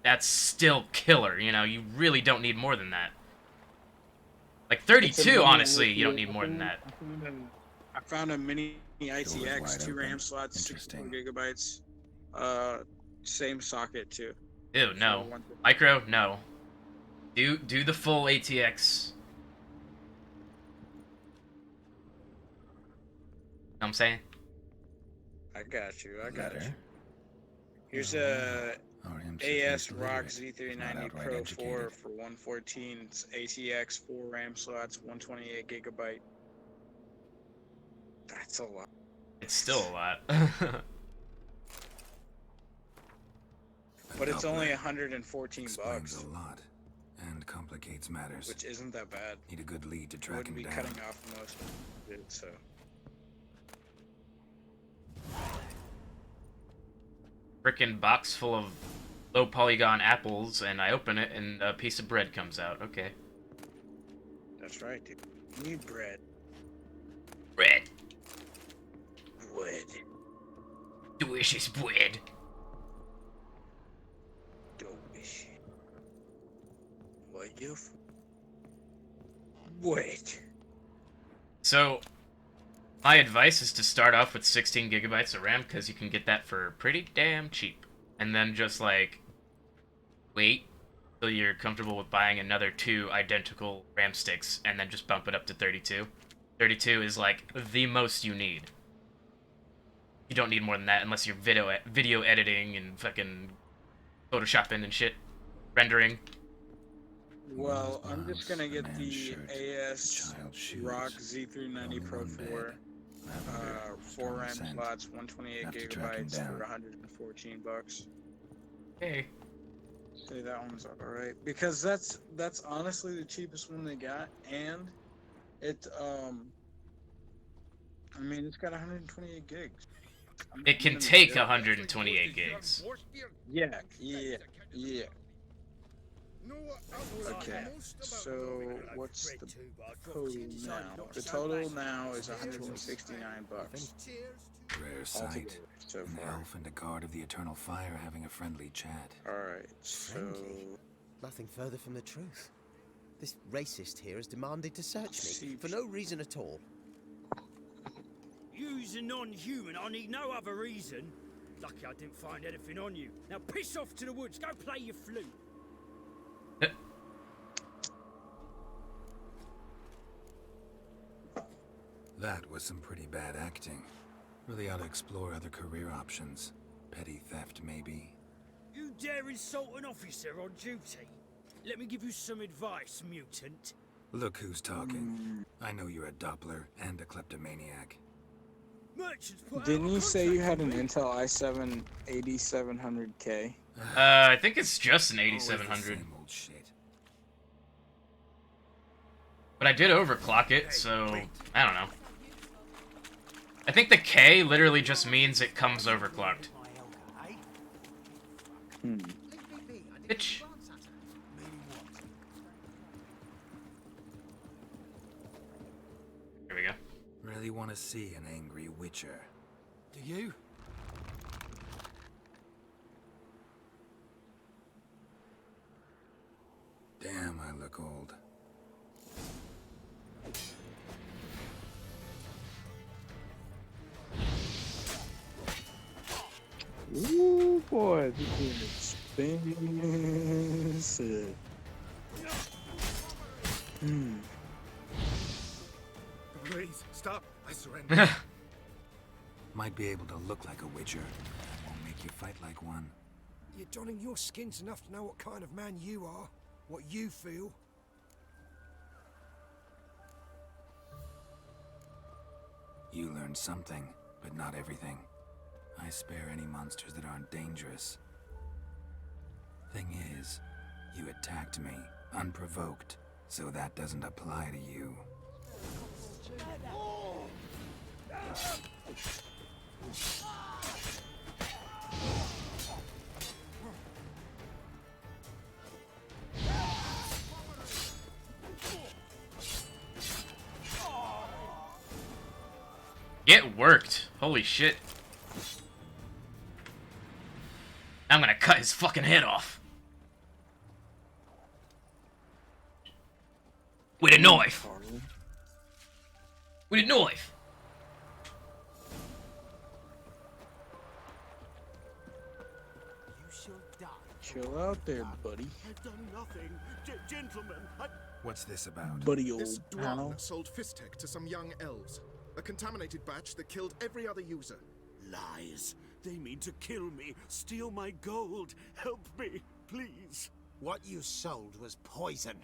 that's still killer, you know? You really don't need more than that. Like 32, honestly, you don't need more than that. I found a mini wide ITX, 2 RAM open. slots, 64 gigabytes. Same socket too. Ew, no. Micro, no. Do the full ATX. Know what I'm saying? I got you. I got you. Letter. Here's a RM AS supposed to Rock literate, not Z390 outright Pro 4 educated. for 114. It's ATX, 4 RAM slots, 128 gigabyte. That's a lot. It's still a lot. But it's Doppler only 114 explains bucks, a lot and complicates matters. which isn't that bad. Need a good lead to track Wouldn't him be down. cutting off most of it, so. Frickin' box full of low polygon apples, and I open it, and a piece of bread comes out. Okay. That's right, dude. You need bread. Bread. Bread. Delicious bread. Delicious. What you? Wait. So, my advice is to start off with 16 gigabytes of RAM, because you can get that for pretty damn cheap. And then just, like, wait till you're comfortable with buying another 2 identical RAM sticks, and then just bump it up to 32. 32 is, like, the most you need. You don't need more than that unless you're video editing and fucking photoshopping and shit. Rendering. Well, I'm just gonna get the AS Rock Z390 Pro 4. 4 RAM slots, 128 gigabytes for 114 bucks. Hey. Say that one's alright. Because that's honestly the cheapest one they got, and it I mean it's got 128 gigs. It can take 128 gigs. Yeah. Okay, so what's the total now? The total now is 169 bucks. Rare sight. Altogether, so An far. elf and a guard of the Eternal Fire having a friendly chat. Alright, so... Nothing further from the truth. This racist here has demanded to search me for no reason at all. You's a non-human, I need no other reason. Lucky I didn't find anything on you. Now piss off to the woods, go play your flute. That was some pretty bad acting. Really ought to explore other career options. Petty theft, maybe. You dare insult an officer on duty? Let me give you some advice, mutant. Look who's talking. I know you're a Doppler and a kleptomaniac. Merchants put out Didn't a you say you had contract an with me. Intel i7 8700K? I think it's just an 8700. But I did overclock it, so I don't know. I think the K literally just means it comes overclocked. Bitch. Here we go. Really want to see an angry witcher. Do you? gold. Ooh, boy, this is expensive. Please, stop. I surrender. Might be able to look like a witcher. That won't make you fight like one. You're donning your skins enough to know what kind of man you are, what you feel. You learned something, but not everything. I spare any monsters that aren't dangerous. Thing is, you attacked me, unprovoked, so that doesn't apply to you. It worked. Holy shit. I'm gonna cut his fucking head off. With a knife. With a knife. Chill out there, buddy. I've done nothing. Gentlemen, What's this about? Buddy old This pal. dwarf sold Fistek to some young elves. A contaminated batch that killed every other user. Lies. They mean to kill me, steal my gold. Help me, please. What you sold was poison.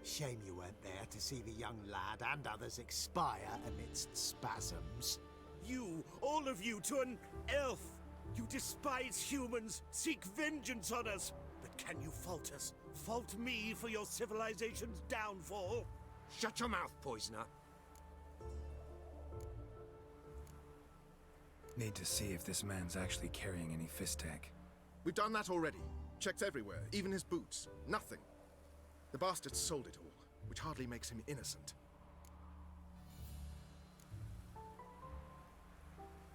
Shame you weren't there to see the young lad and others expire amidst spasms. You, all of you, to an elf. You despise humans, seek vengeance on us. But can you fault us? Fault me for your civilization's downfall? Shut your mouth, poisoner. Need to see if this man's actually carrying any Fistek. We've done that already. Checked everywhere, even his boots. Nothing. The bastard sold it all, which hardly makes him innocent.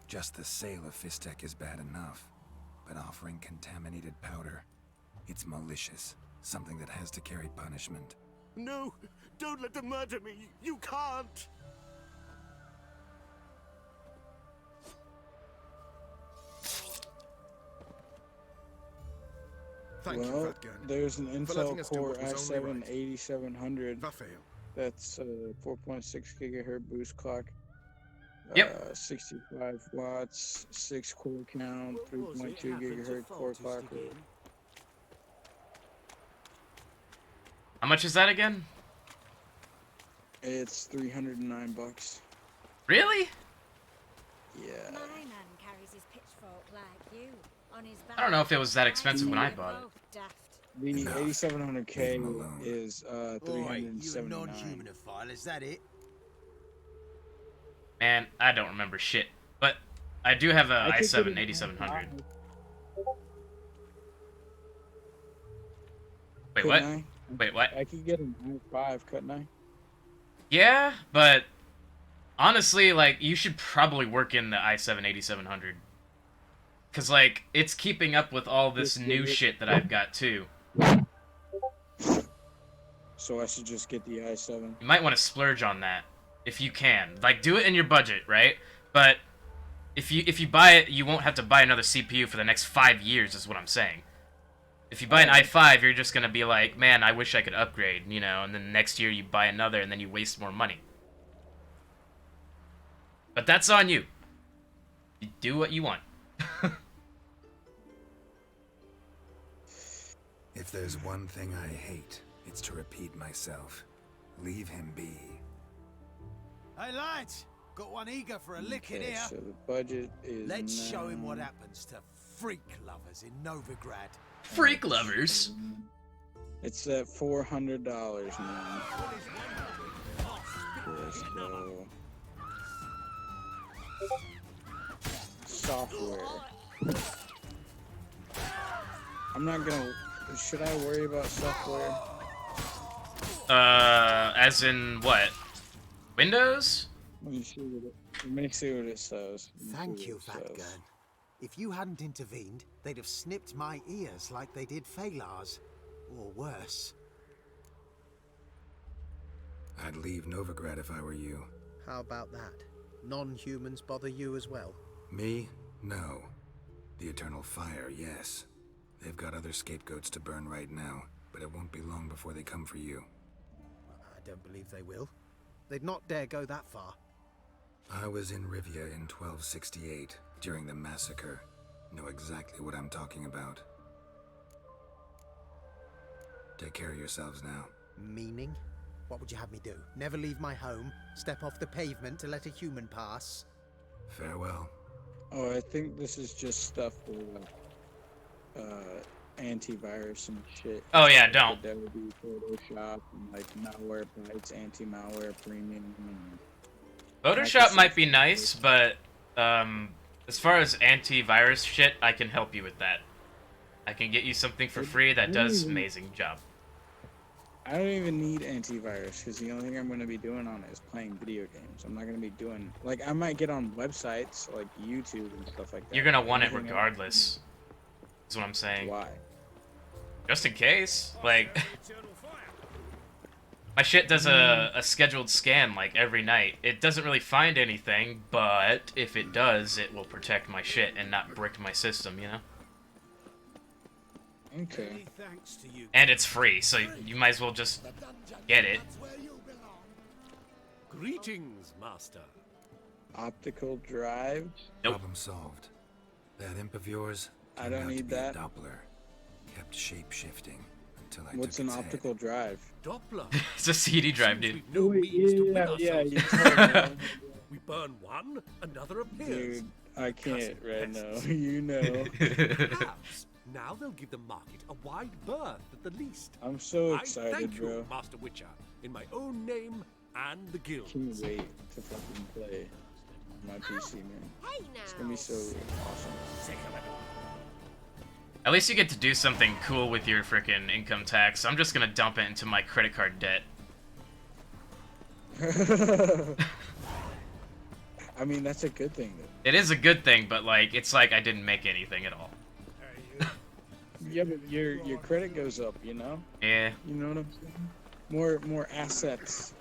Just the sale of Fistek is bad enough, but offering contaminated powder, it's malicious. Something that has to carry punishment. No, don't let them murder me. You can't. Thank you, Well, Fatgun. there's an for letting Intel us do Core what was only i7 right. 8700. Vafael. That's a 4.6 gigahertz boost clock. Yep. 65 watts, 6 core count, 3.2 gigahertz core clock. How much is that again? It's $309. Really? Yeah. My man carries his pitchfork like you on his back. I don't know if it was that expensive when I bought it. Daft. The 8700K is Boy, you a 379. non-humanophile, is that it? Man, I don't remember shit. But I do have a I could i7 get an 8700. Wait, Couldn't what? I? Wait, what? I could get an i5, couldn't I? Yeah, but honestly, like, you should probably work in the i7 8700. Cause, like, it's keeping up with all this new shit that I've got, too. So I should just get the i7. You might want to splurge on that, if you can. Like, do it in your budget, right? But if you buy it, you won't have to buy another CPU for the next 5 years, is what I'm saying. If you buy an i5, you're just gonna be like, man, I wish I could upgrade, you know, and then next year you buy another, and then you waste more money. But that's on you. You do what you want. If there's one thing I hate, it's to repeat myself. Leave him be. Hey lads, got one eager for a lick in Okay, here. so the budget is Let's show him what now- happens to freak lovers in Novigrad. Freak lovers. It's at $400 now. Let's go. Software. I'm not gonna. Should I worry about software? As in what? Windows? Let me see what it says. Let me see Thank what you, it says. Fatgun. If you hadn't intervened, they'd have snipped my ears like they did Phalar's. Or worse. I'd leave Novigrad if I were you. How about that? Non-humans bother you as well? Me? No. The Eternal Fire, yes. They've got other scapegoats to burn right now, but it won't be long before they come for you. I don't believe they will. They'd not dare go that far. I was in Rivia in 1268, during the massacre. Know exactly what I'm talking about. Take care of yourselves now. Meaning? What would you have me do? Never leave my home? Step off the pavement to let a human pass? Farewell. Oh, I think this is just stuff for antivirus and shit. Oh yeah, don't. That would be Photoshop and like malware bytes, anti-malware premium. And Photoshop might be nice, but as far as antivirus shit, I can help you with that. I can get you something for free that does amazing job. I don't even need antivirus because the only thing I'm going to be doing on it is playing video games. I'm not going to be doing like I might get on websites like YouTube and stuff like that. You're gonna want it regardless. Is what I'm saying. Why? Just in case, like. My shit does a scheduled scan, like, every night. It doesn't really find anything, but if it does, it will protect my shit and not brick my system, you know? Okay. And it's free, so you might as well just get it. Greetings, Master. Optical drive? Nope. Problem solved. That imp of yours I don't need that. Doppler. Kept shape-shifting until I What's took an its optical drive? Doppler. It's a CD drive, dude. No means to win ourselves. you told me. We burn one, another appears. Dude, I can't right now. You know. Perhaps now they'll give the market a wide berth at the least. I'm so I excited, thank bro. you, Master Witcher, in my own name and the guild. Can't wait to fucking play my PC, man. It's gonna be so awesome. At least you get to do something cool with your frickin' income tax. I'm just gonna dump it into my credit card debt. I mean, that's a good thing, though. It is a good thing, but like, it's like I didn't make anything at all. Yeah, but your credit goes up, you know? Yeah. You know what I'm saying? More assets.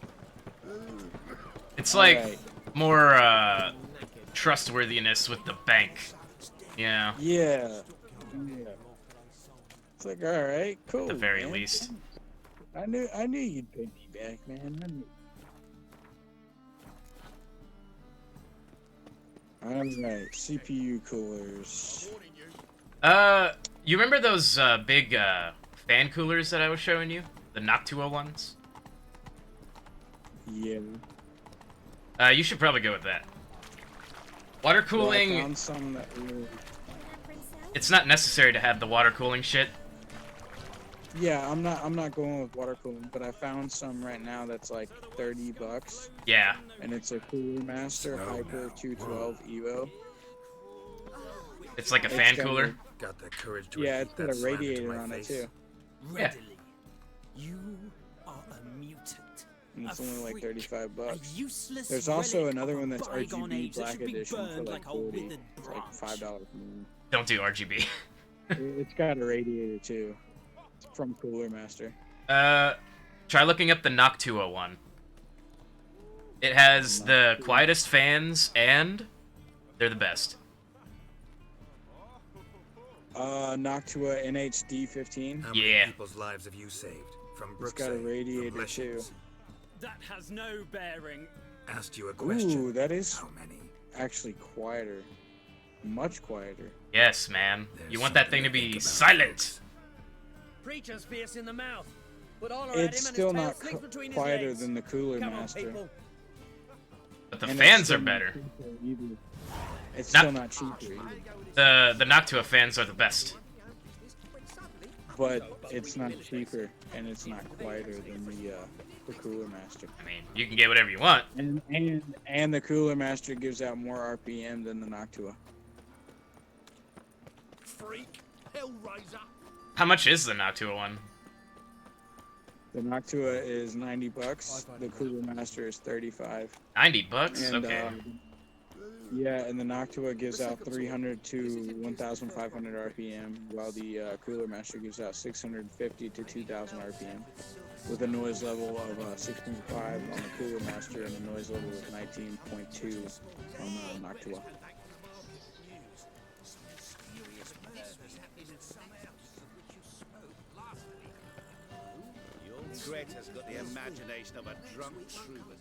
It's like Alright. more trustworthiness with the bank. Yeah. Yeah. It's like, all right, cool. At the very man. least. I knew you'd pay me back, man. I knew. All right, CPU coolers. You remember those big fan coolers that I was showing you? The Noctua ones? Yeah. You should probably go with that. Water cooling. Well, I found some that were... It's not necessary to have the water cooling shit. Yeah, I'm not going with water cooling, but I found some right now that's like $30. Yeah. And it's a Cooler Master Hyper 212 Evo. It's like a fan cooler. Got the courage to Yeah, repeat it's got that a slam into radiator my on it face? too. Readily. You are a mutant. And it's A only like freak, $35. a useless There's also relic another of a one that's bygone RGB age that Black should be Edition for burned like like a 40. withered It's like $5 more. Don't do RGB. It's got a radiator too. It's from Cooler Master. Try looking up the Noctua one. It has the quietest fans and they're the best. Noctua NHD 15. How many people's lives have you saved? From It's Brookside, got a from radiator too. Blessings? That has no bearing. Asked you a question. Ooh, that is How many? actually quieter. Much quieter. Yes, man. You want that thing to be silent. Preacher's fierce in the mouth. But all It's still not quieter than the Cooler Master. But the And fans it's are still better. not cheaper either. It's Not- still not cheaper either. The Noctua fans are the best. But it's not cheaper and it's not quieter than the Cooler Master. I mean, you can get whatever you want. And the Cooler Master gives out more RPM than the Noctua. Freak, Hellraiser. How much is the Noctua one? The Noctua is $90. The Cooler Master is $35. $90? And, Okay. Yeah, and the Noctua gives out 300 to 1,500 RPM, while the Cooler Master gives out 650 to 2,000 RPM. with a noise level of 6.5 on the Cooler Master and a noise level of 19.2 on the Noctua. The old Greta's got the imagination of a drunk troubadour.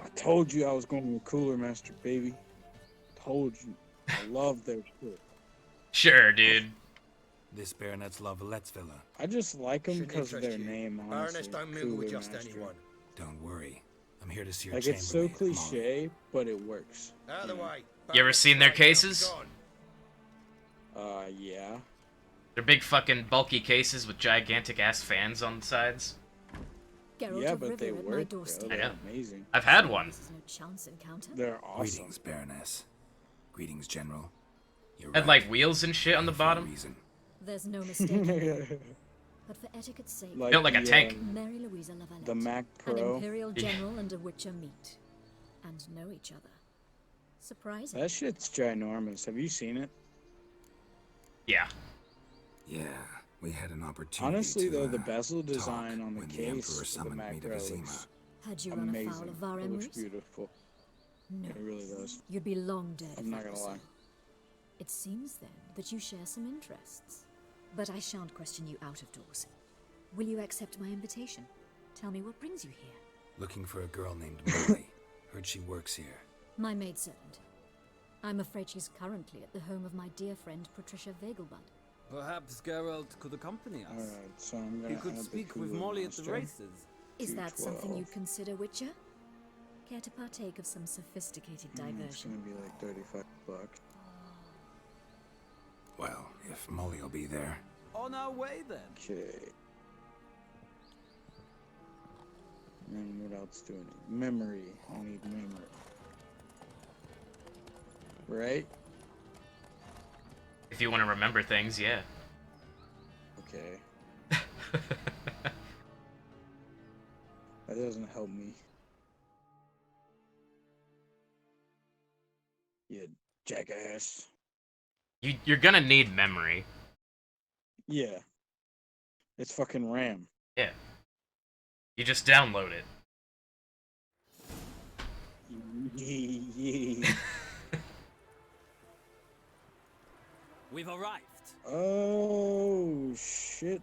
I told you I was going to a Cooler Master, baby. Told you. I love their shit. Sure, dude. This baronet's La Vallette's villa. I just like them Shouldn't because of their interest you. name, honestly. Baroness don't mingle with Cooler just Master. anyone. Don't worry. I'm here to see your Like, it's so chambermaid, Molly. cliche, but it works. Out of the way. You ever seen their cases? Yeah. They're big fucking bulky cases with gigantic ass fans on the sides. Geralt Yeah, of but they Rivia at my work, bro. doorstep. I know. They're amazing. I've had one. This is no chance encounter. They're awesome. Greetings, Baroness. Greetings, General. You're Had right. like wheels and shit on the For a bottom. reason. There's no mistake. But for etiquette's sake, Built like a tank. Mary Louisa Lavalette, the Mac an Pro. Imperial General and a Witcher meet, and know each other. Surprising. That shit's ginormous. Have you seen it? Yeah. Yeah, we had an opportunity Honestly, to, though, the bezel talk design on the when the case Emperor of the summoned Mac me to Pro Vizima. looks Had you run amazing. afoul of Var It looks Emrys? beautiful. No. It really does. You'd be long dead. I'm if not that gonna were lie. so. It seems then that you share some interests. But I shan't question you out of doors. Will you accept my invitation? Tell me what brings you here. Looking for a girl named Molly. Heard she works here. My maidservant. I'm afraid she's currently at the home of my dear friend Patricia Vegelbud. Perhaps Geralt could accompany us. Alright, so I'm gonna He could add the speak with Cooler Molly at the Master. races. Is that something 212. you'd consider, Witcher? Care to partake of some sophisticated It's diversion? gonna be like 35 bucks. Well, if Molly will be there. On our way then. Okay. And what else do I need? Memory. I need memory. Right? If you want to remember things, yeah. Okay. That doesn't help me. You jackass. You're gonna need memory. Yeah. It's fucking RAM. Yeah. You just download it. We've arrived. Oh shit.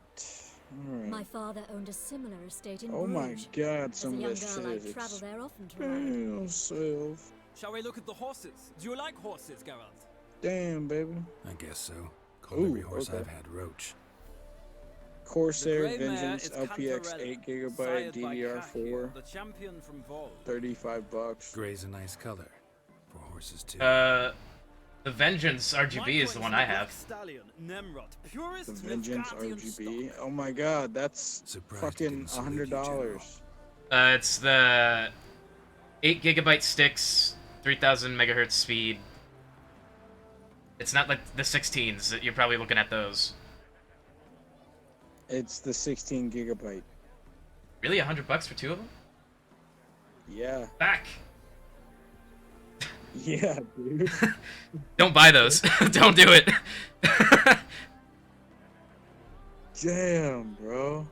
Alright. My father owned a similar estate in Oh my Bruges. god, As some a of young this girl, shit I'd is travel there often to ride. expensive. Shall we look at the horses? Do you like horses, Geralt? Damn, baby. I guess so. Call every Ooh, horse okay. I've had Roach. Corsair The grey mare Vengeance is LPX Cantarella, 8 GB sired by DDR4, Cahill, the champion from Vol. $35. Gray's a nice color. For horses, too. The Vengeance RGB is the one I have. Stallion, Nemrod, purest The Vengeance Nilfgaardian RGB. Oh my god, that's Surprised fucking $100. It's the 8 GB sticks, 3000 megahertz speed. It's not like the 16s. You're probably looking at those. It's the 16 gigabyte. Really, $100 for two of them? Yeah. Back. Yeah, dude. Don't buy those. Don't do it. Damn, bro.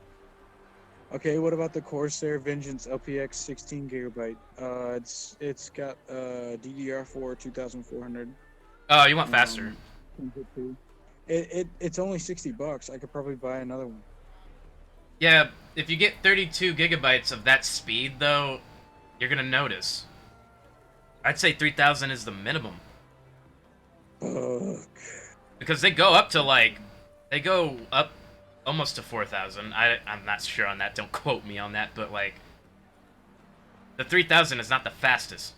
Okay, what about the Corsair Vengeance LPX 16 gigabyte? It's got DDR4 2400. Oh, you want faster? It's only $60. I could probably buy another one. Yeah, if you get 32 gigabytes of that speed, though, you're gonna notice. I'd say 3000 is the minimum. Fuck. Because they go up to they go up almost to 4000. I'm not sure on that. Don't quote me on that, but like, the 3000 is not the fastest.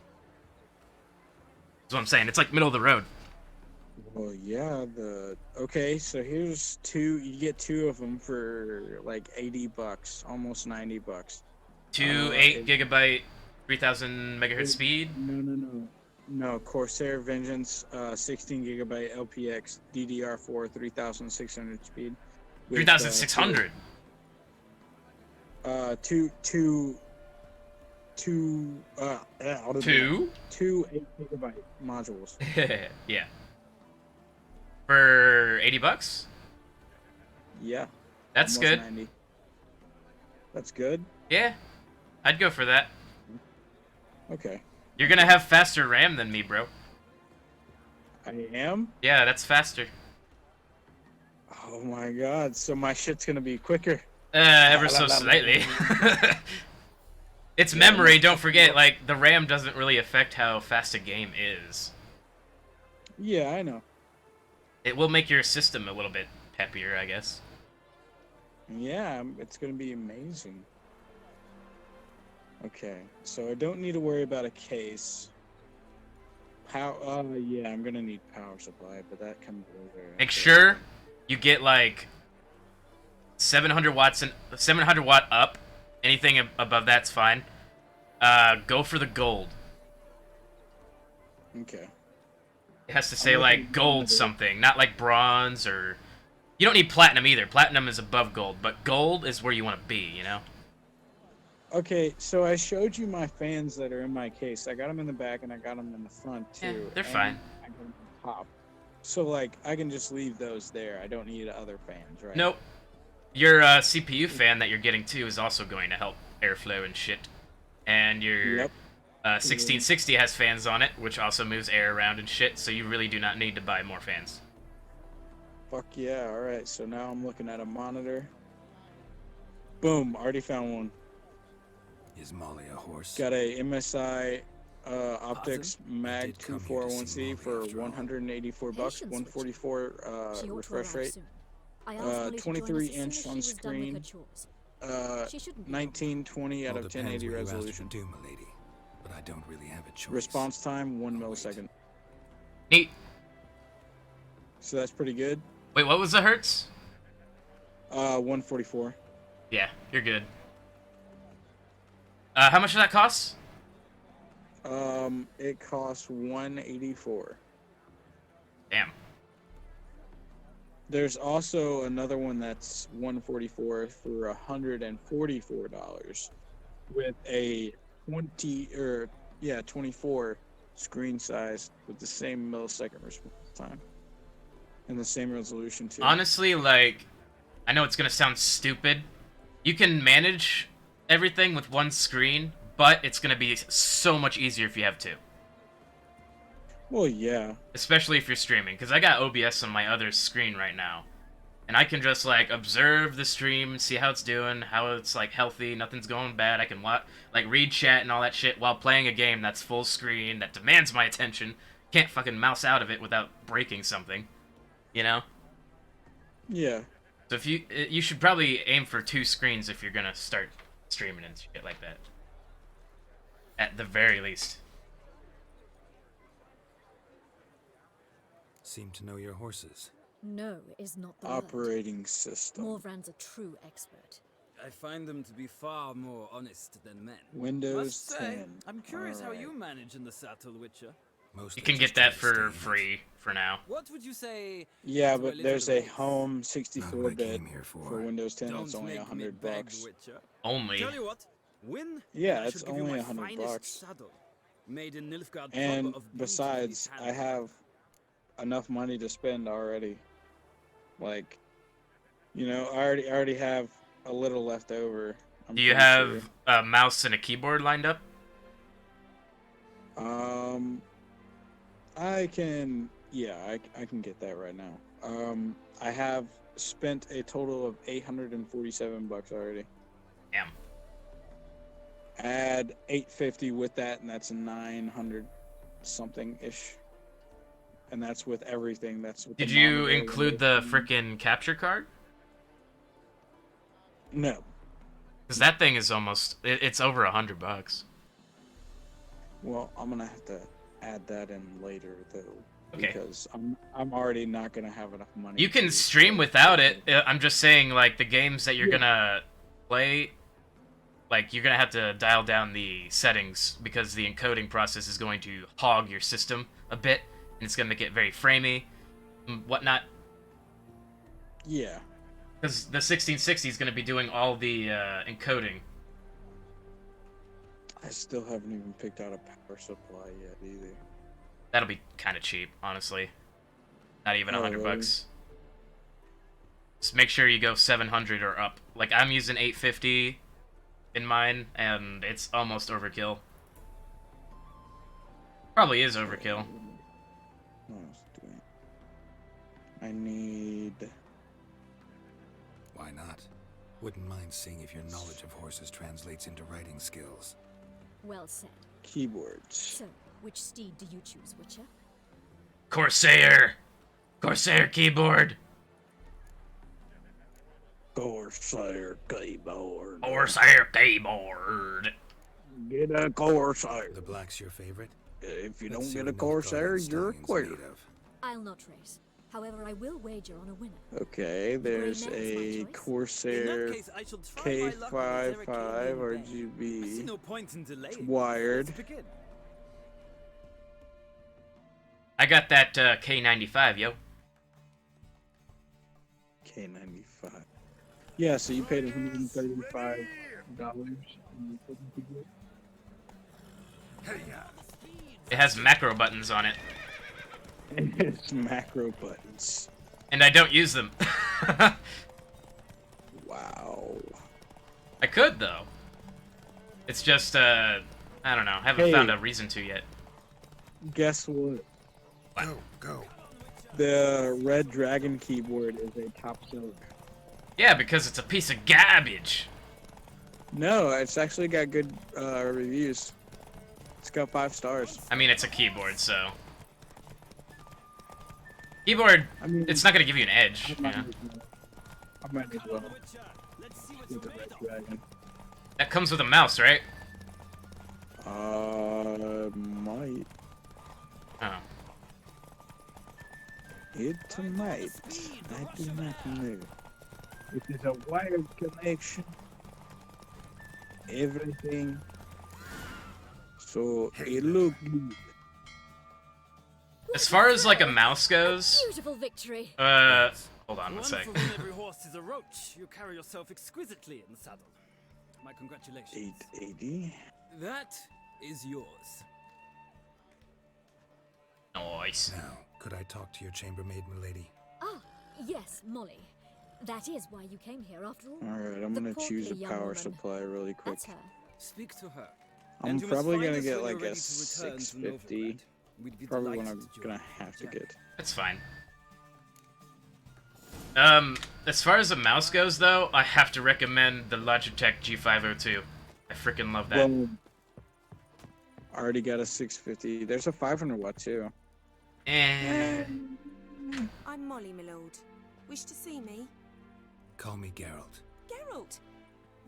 That's what I'm saying. It's like middle of the road. Well, yeah, okay, so here's two, you get two of them for like $80, almost $90. Two 8 gigabyte, 3000 megahertz speed? No, Corsair Vengeance, 16 gigabyte LPX, DDR4, 3600 speed. with, 3600? Two 8 gigabyte modules. Yeah. For $80? Yeah. That's Almost good. 90. That's good? Yeah, I'd go for that. Okay. You're gonna have faster RAM than me, bro. I am? Yeah, that's faster. Oh my god, so my shit's gonna be quicker. Ever so slightly. It's memory, don't forget, like, the RAM doesn't really affect how fast a game is. Yeah, I know. It will make your system a little bit peppier, I guess. Yeah, it's gonna be amazing. Okay, so I don't need to worry about a case. Yeah, I'm gonna need power supply, but that comes later. Make sure you get, like, 700 watts and 700 watt up. Anything above that's fine. Go for the gold. Okay. It has to say, like, gold something, not like bronze or... You don't need platinum either. Platinum is above gold, but gold is where you want to be, you know? Okay, so I showed you my fans that are in my case. I got them in the back and I got them in the front too. Yeah, they're and fine. I got 'em on top. So like, I can just leave those there. I don't need other fans, right? Nope. Your CPU fan that you're getting too is also going to help airflow and shit. And your 1660 has fans on it, which also moves air around and shit, so you really do not need to buy more fans. Fuck yeah, alright, so now I'm looking at a monitor. Boom, already found one. Is Molly a horse? Got a MSI Optics Mag 241C for 184 bucks, 144 refresh rate, 23 inch on screen, 1920 out of 1080 resolution. Do, milady, but I don't really have a choice. Response time 1 millisecond. Neat. So that's pretty good. Wait, what was the hertz? 144. Yeah, you're good. How much does that cost? It costs 184. Damn. There's also another one that's 144 for $144 with a 24 screen size with the same millisecond response time and the same resolution too. Honestly, like, I know it's gonna sound stupid. You can manage everything with one screen, but it's gonna be so much easier if you have two. Well, yeah. Especially if you're streaming, because I got OBS on my other screen right now. And I can just, like, observe the stream, see how it's doing, how it's, like, healthy, nothing's going bad. I can, like, read chat and all that shit while playing a game that's full screen, that demands my attention. Can't fucking mouse out of it without breaking something. You know? Yeah. So if you should probably aim for 2 screens if you're gonna start streaming and shit like that. At the very least. Seem to know your horses. No is not the Operating system. Morvran's a true expert. I find them to be far more honest than men. Windows Must say, 10. I'm curious how Alright. you manage in the Saddle Witcher. You can get that for free for now. What would you say? Yeah, to but little there's a race? home 64-bit for Windows 10. Don't It's only make me $100 beg, bucks. Witcher. Only. Tell you what, win. Yeah, and I it's shall give you only my $100 finest bucks. saddle, made in Nilfgaard proper And of beauty besides, I talent. have enough money to spend already. Like, you know, I already have a little left over. I'm Do you pretty have sure. a mouse and a keyboard lined up? I can, yeah, I can get that right now. I have spent a total of 847 bucks already. Damn. Add 850 with that, and that's 900 something ish. And that's with everything. That's with Did the you monitor, include the frickin' capture card? No. Because that thing is almost, it's over $100 bucks. Well, I'm gonna have to add that in later though, Okay. because I'm already not gonna have enough money. You can stream without it. I'm just saying, like, the games that you're gonna play, like, you're gonna have to dial down the settings because the encoding process is going to hog your system a bit, and it's gonna make it very framey and whatnot. Yeah. Because the 1660 is gonna be doing all the encoding. I still haven't even picked out a power supply yet either. That'll be kind of cheap, honestly. Not even Oh, $100 really? bucks. Just make sure you go 700 or up. Like, I'm using 850 in mine, and it's almost overkill. Probably is overkill. I need... Why not? Wouldn't mind seeing if your knowledge of horses translates into riding skills. Well said. Keyboards. So, which steed do you choose, Witcher? Corsair! Corsair keyboard! Corsair keyboard. Corsair keyboard! Get a Corsair. The black's your favorite? If you Let's don't see get what a Corsair, North you're a Stallions quitter. made of. I'll not race. However, I will wager on a winner. Okay, there's a Corsair K55 RGB. No point in delaying. It's wired. Let's begin. I got that K95, yo. K95. Yeah, so you paid $135. It has macro buttons on it. It's macro buttons. And I don't use them. Wow. I could, though. It's just, I don't know. Haven't found a reason to yet. Guess what? Go. The Red Dragon keyboard is a top seller. Yeah, because it's a piece of garbage. No, it's actually got good reviews. It's got 5 stars. I mean, it's a keyboard, so... Keyboard, I mean, it's not going to give you an edge. I might as well. Get the Red Dragon. That comes with a mouse, right? Might. Oh. It might. I do not know. It is a wired connection. Everything. So it look good. As far as, like, a mouse goes... Beautiful victory. Hold on one sec. For when every horse is a roach, you carry yourself exquisitely in the saddle. My congratulations. 880. That is yours. Nice. Now, could I talk to your chambermaid, milady? Ah, yes, Molly. That is why you came here after all. Alright, I'm gonna choose a power supply really quick. That's her. Speak to her. I'm probably gonna get like a 650. Probably what I'm gonna have to get. That's fine. As far as the mouse goes, though, I have to recommend the Logitech G502. I freaking love that. Well, I already got a 650. There's a 500 watt too. I'm Molly, my lord. Wish to see me? Call me Geralt. Geralt!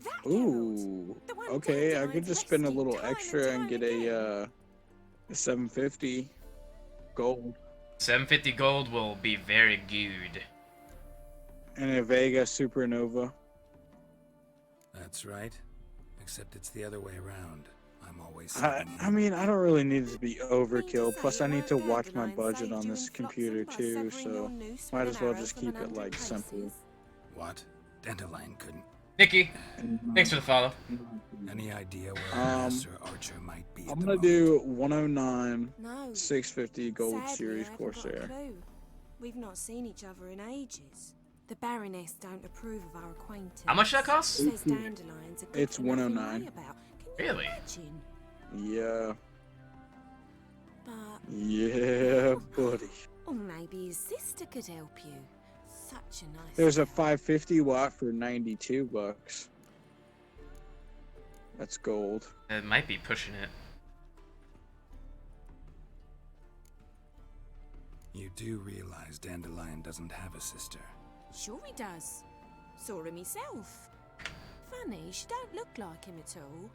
That Ooh. The one Okay, I Dandelion's could just spend a rescued little time and extra and time get a 750 gold. 750 gold will be very good. And a Vega Supernova. That's right. Except it's the other way around. I'm always I mean, I don't really need it to be overkill. Plus, I need to watch my budget on this computer too, so might as well just keep it like simple. What? Dandelion couldn't. Nikki, thanks for the follow. Any idea where Master Archer might be? I'm gonna do 109, No. 650 gold Sadly, series I haven't got a Corsair. clue. We've not seen each other in ages. The Baroness don't approve of our acquaintance. How much that costs? Says dandelions are good It's for nothing to 109. worry about. Can you Really? imagine? Yeah. But Yeah, buddy. or maybe his sister could help you. Such a nice. There's a 550 watt for 92 bucks. That's gold. It might be pushing it. You do realize Dandelion doesn't have a sister. Sure he does. Saw him myself. Funny, she don't look like him at all.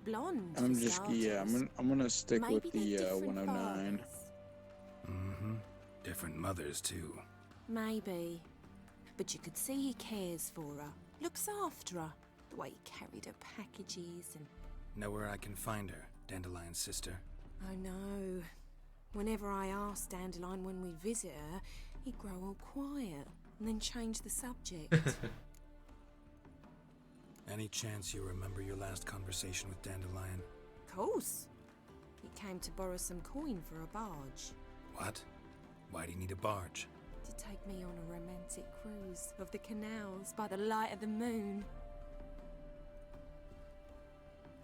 Blonde. I'm for just starters. I'm gonna stick Maybe with the they're different 109. Mm-hmm. Different mothers too. Maybe. But you could see he cares for her. Looks after her. The way he carried her packages and... Know where I can find her, Dandelion's sister? I know. Whenever I ask Dandelion when we visit her, he'd grow all quiet and then change the subject. Any chance you remember your last conversation with Dandelion? Course. He came to borrow some coin for a barge. What? Why do you need a barge? To take me on a romantic cruise of the canals by the light of the moon.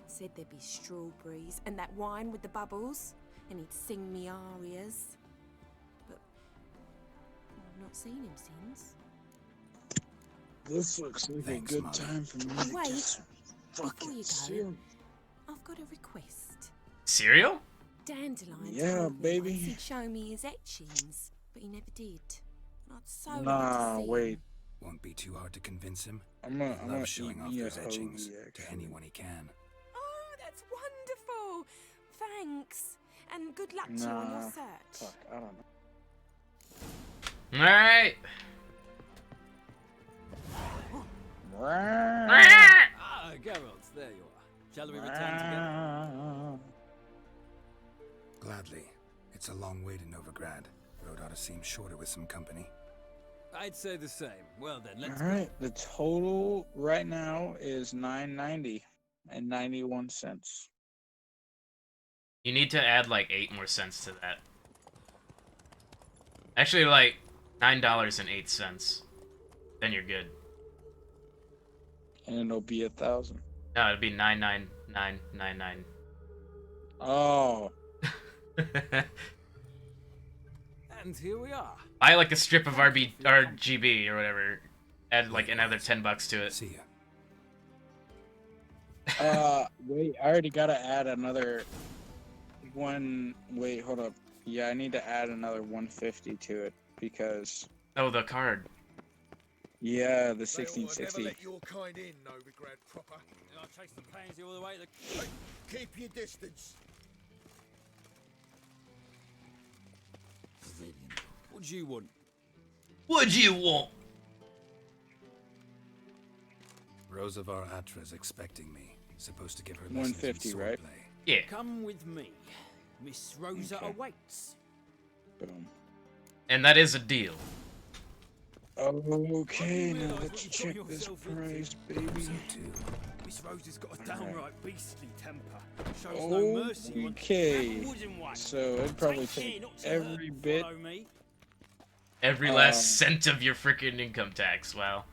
Said there'd be strawberries and that wine with the bubbles, and he'd sing me arias. But I've not seen him since. This looks like Thanks, a good Mother. time for me to Wait, get some before fucking you go, cereal. I've got a request. Cereal? Dandelion Yeah, told me baby. once he'd show me his etchings, but he never did. And I'd so like Nah, to see wait. him. Won't be too hard to convince him. I'm He gonna loves showing eat off me a those etchings hoagie, to actually. anyone he can. Oh, that's wonderful. Thanks. And good luck to you on Nah, your search. fuck, I don't know. Alright. Ah, Geralt, there you are. Shall we return together? Gladly. It's a long way to Novigrad. Road ought to seem shorter with some company. I'd say the same. Well then, let's All right, the total right now is $9.90 and 91 cents. You need to add like 8 more cents to that. Actually, like $9.08. Then you're good. And it'll be 1,000. No, it'd be 99999. Oh. And here we are. Buy like a strip of RGB or whatever. Add like another $10 to it. See ya. Wait, I already gotta add another one. Wait, hold up. Yeah, I need to add another 150 to it because. Oh, the card. Yeah, the Never 1660. let your kind in, Novigrad proper. I'll chase the pansy all the way to Hey, keep your distance. What do you want? What'd you want? Rosavar Atra's expecting me. Supposed to give her lessons 150, in right? swordplay. Yeah. Come with me. Miss Rosa Okay. awaits. Boom. And that is a deal. Okay, now realise let's what you check got this yourself into? price, baby. Miss Rosa's got a Alright. downright beastly temper. Shows no mercy. Okay, That wooden one. so it'd probably Take care take not to hurt. every bit, Follow me. Every last cent of your freaking income tax. Wow.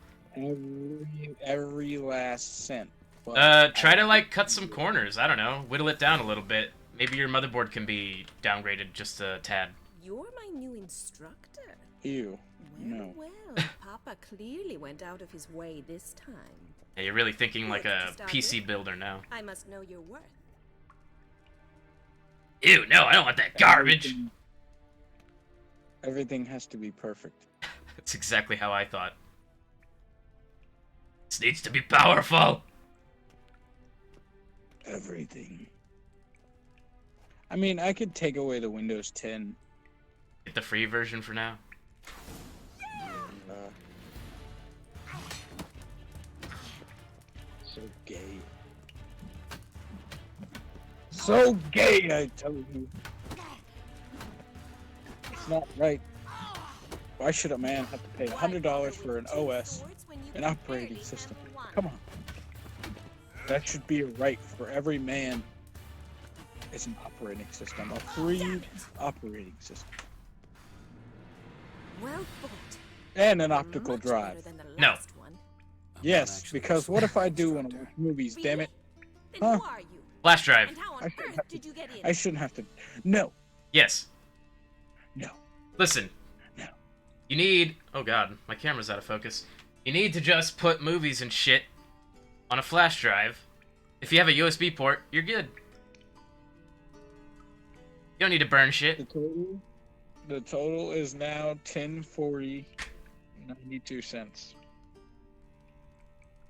every last cent. But Try to like cut some corners. I don't know. Whittle it down a little bit. Maybe your motherboard can be downgraded just a tad. You're my new instructor. Ew. No. Well, Papa clearly went out of his way this time. Yeah, you're really thinking like Look, a to start PC with, builder now. I must know your worth. Ew, no, I don't want that garbage. Everything has to be perfect. That's exactly how I thought. This needs to be powerful. Everything. I mean, I could take away the Windows 10. Get the free version for now. So gay. So gay, I tell you. It's not right. Why should a man have to pay $100 for an OS, an operating system? Come on. That should be a right for every man. It's an operating system, a free operating system. Well fought. And an optical drive. No. Yes, because what if I do want to watch movies, damn it? Then Huh? who are you? Flash drive. And how on I shouldn't earth have did you get in? I shouldn't have to. No. Yes. No. Listen. No. You need... Oh god, my camera's out of focus. You need to just put movies and shit on a flash drive. If you have a USB port, you're good. You don't need to burn shit. The total is now $10.40.92.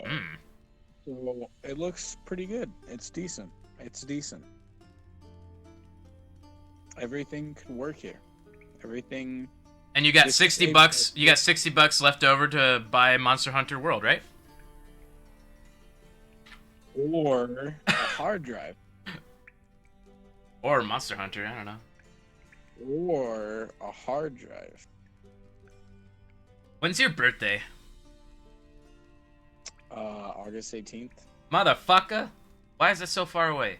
Hmm. So it looks pretty good. It's decent. It's decent. Everything could work here. Everything. And you got Just 60 save- bucks. You got 60 bucks left over to buy Monster Hunter World, right? Or a hard drive. Or Monster Hunter, I don't know. Or a hard drive. When's your birthday? August 18th. Motherfucker. Why is it so far away?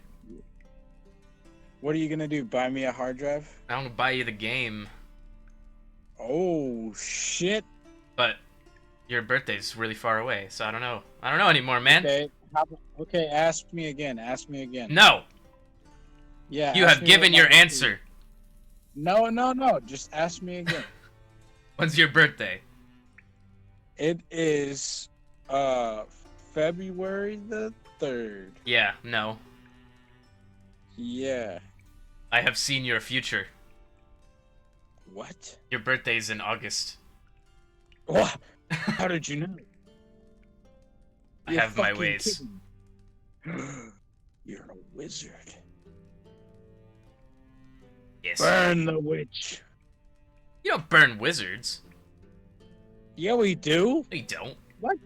What are you gonna do? Buy me a hard drive? I'm gonna buy you the game. Oh, Oh shit! But your birthday's really far away, so I don't know. I don't know anymore, man. Okay. Okay. Ask me again. Ask me again. No. Yeah. You ask have me given what your my birthday answer. is. No. Just ask me again. When's your birthday? It is February the 3rd. Yeah, no. Yeah. I have seen your future. What? Your birthday's in August. What? How did you know? I have my ways. You're a wizard. Yes. Burn the witch. You don't burn wizards. Yeah, we do. We don't. What?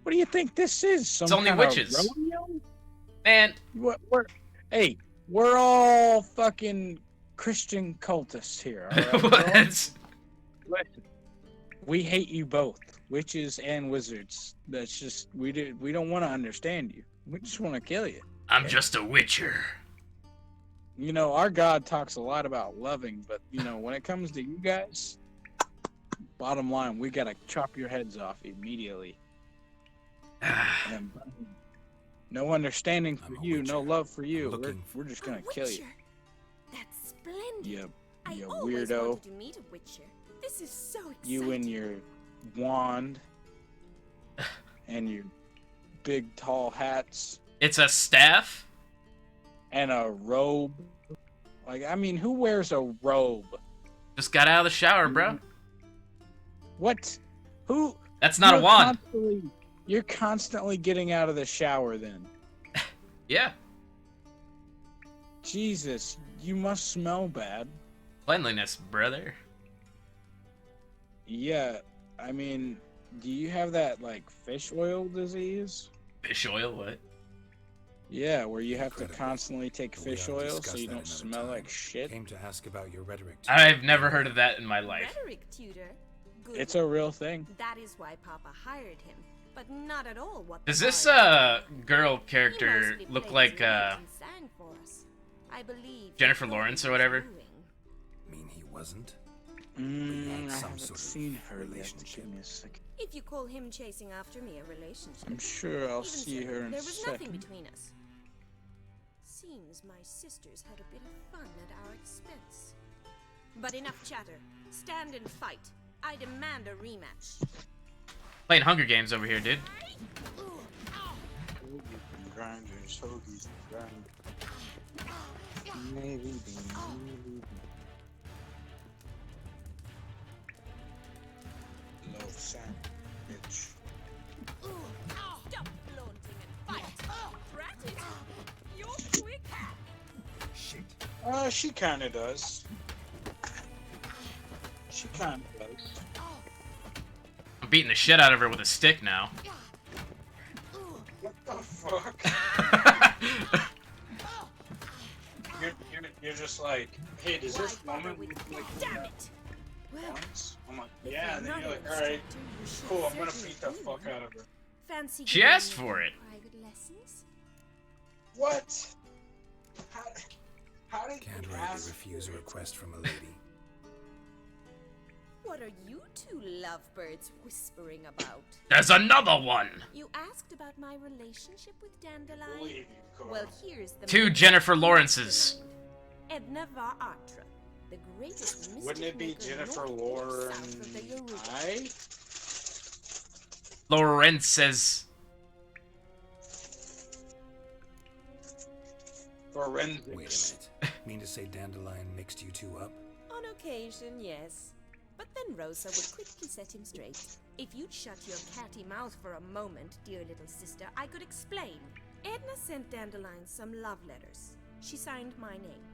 What do you think this is? It's only kind of witches. rodeo? Man. Hey, we're all fucking Christian cultists here. All right? What? Listen, we hate you both, witches and wizards. That's just we don't want to understand you. We just want to kill you. I'm just a witcher. You know, our God talks a lot about loving, but you know, when it comes to you guys, bottom line, we gotta chop your heads off immediately. And no understanding for you, no love for you. We're just gonna kill you. That's splendid. You I always weirdo. wanted to meet a witcher. This is so exciting. You and your wand and your big tall hats. It's a staff? And a robe. Like, I mean, who wears a robe? Just got out of the shower, bro. What? Who? That's not a wand. You're constantly getting out of the shower then. Yeah. Jesus, you must smell bad. Cleanliness, brother. Yeah, I mean, do you have that, like, fish oil disease? Fish oil? What? Yeah, where you have to constantly take fish We ought to oil discuss so you that don't another smell time. like shit. Came to ask about your rhetoric. I've never heard of that in my life. Rhetoric tutor. Good It's a real thing. That is why Papa hired him, but not at all what. Does the this bard girl He character mostly look plays like and sang for us. I believe Jennifer Lawrence or whatever? Mean he wasn't? I some haven't sort of seen her relationship. Give me a second. If you call him chasing after me a relationship, I'm sure I'll even see so, her in a there was nothing second. between us. Seems my sisters had a bit of fun at our expense. But enough chatter. Stand and fight. I demand a rematch. Playing Hunger Games over here, dude. Grinders, hoagies, grind. Maybe. Low sandwich. Stop flaunting and fight. Brat it. You're quick. Shit. She kinda does. She kinda does. I'm beating the shit out of her with a stick now. What the fuck? you're just like, hey, does this woman look like Damn it! Well, once? I'm like, yeah, and then you're like, alright, cool, I'm gonna beat the fuck out of her. fancy She giving asked me for it. private lessons? What? How did Can't you rightly ask? refuse a request from a lady. What are you two lovebirds whispering about? There's another one! You asked about my relationship with Dandelion? Believe you, Carl. Well, here's the Two Jennifer Lawrences. Edna Var Atra, the greatest mystic Wouldn't it be maker Jennifer north or Lauren? south of the Yoruba. I? Lawrences. Forensics. Wait a minute. Mean to say Dandelion mixed you two up? On occasion, yes. But then Rosa would quickly set him straight. If you'd shut your catty mouth for a moment, dear little sister, I could explain. Edna sent Dandelion some love letters. She signed my name.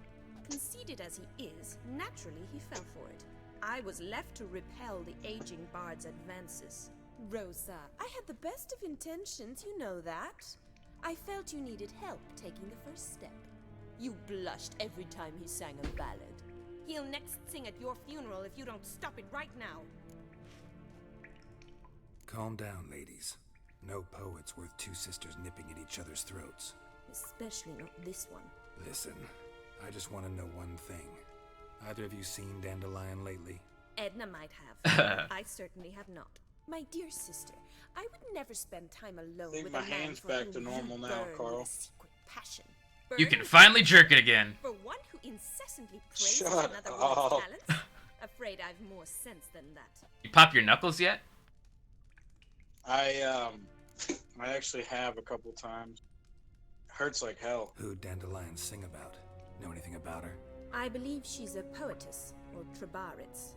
Conceited as he is, naturally he fell for it. I was left to repel the aging bard's advances. Rosa, I had the best of intentions, you know that. I felt you needed help taking the first step. You blushed every time he sang a ballad. He'll next sing at your funeral if you don't stop it right now. Calm down, ladies. No poet's worth two sisters nipping at each other's throats. Especially not this one. Listen, I just want to know one thing. Either of you seen Dandelion lately? Edna might have. I certainly have not. My dear sister, I would never spend time alone Leave with my a man hands for back whom to normal you now, burn with Carl. a secret passion. You Burn can with finally passion jerk it again. For one who incessantly praises Shut another up. woman's talents? Afraid I've more sense than that. You pop your knuckles yet? I actually have a couple times. Hurts like hell. Who'd Dandelion sing about? Know anything about her? I believe she's a poetess, or Trebaritz.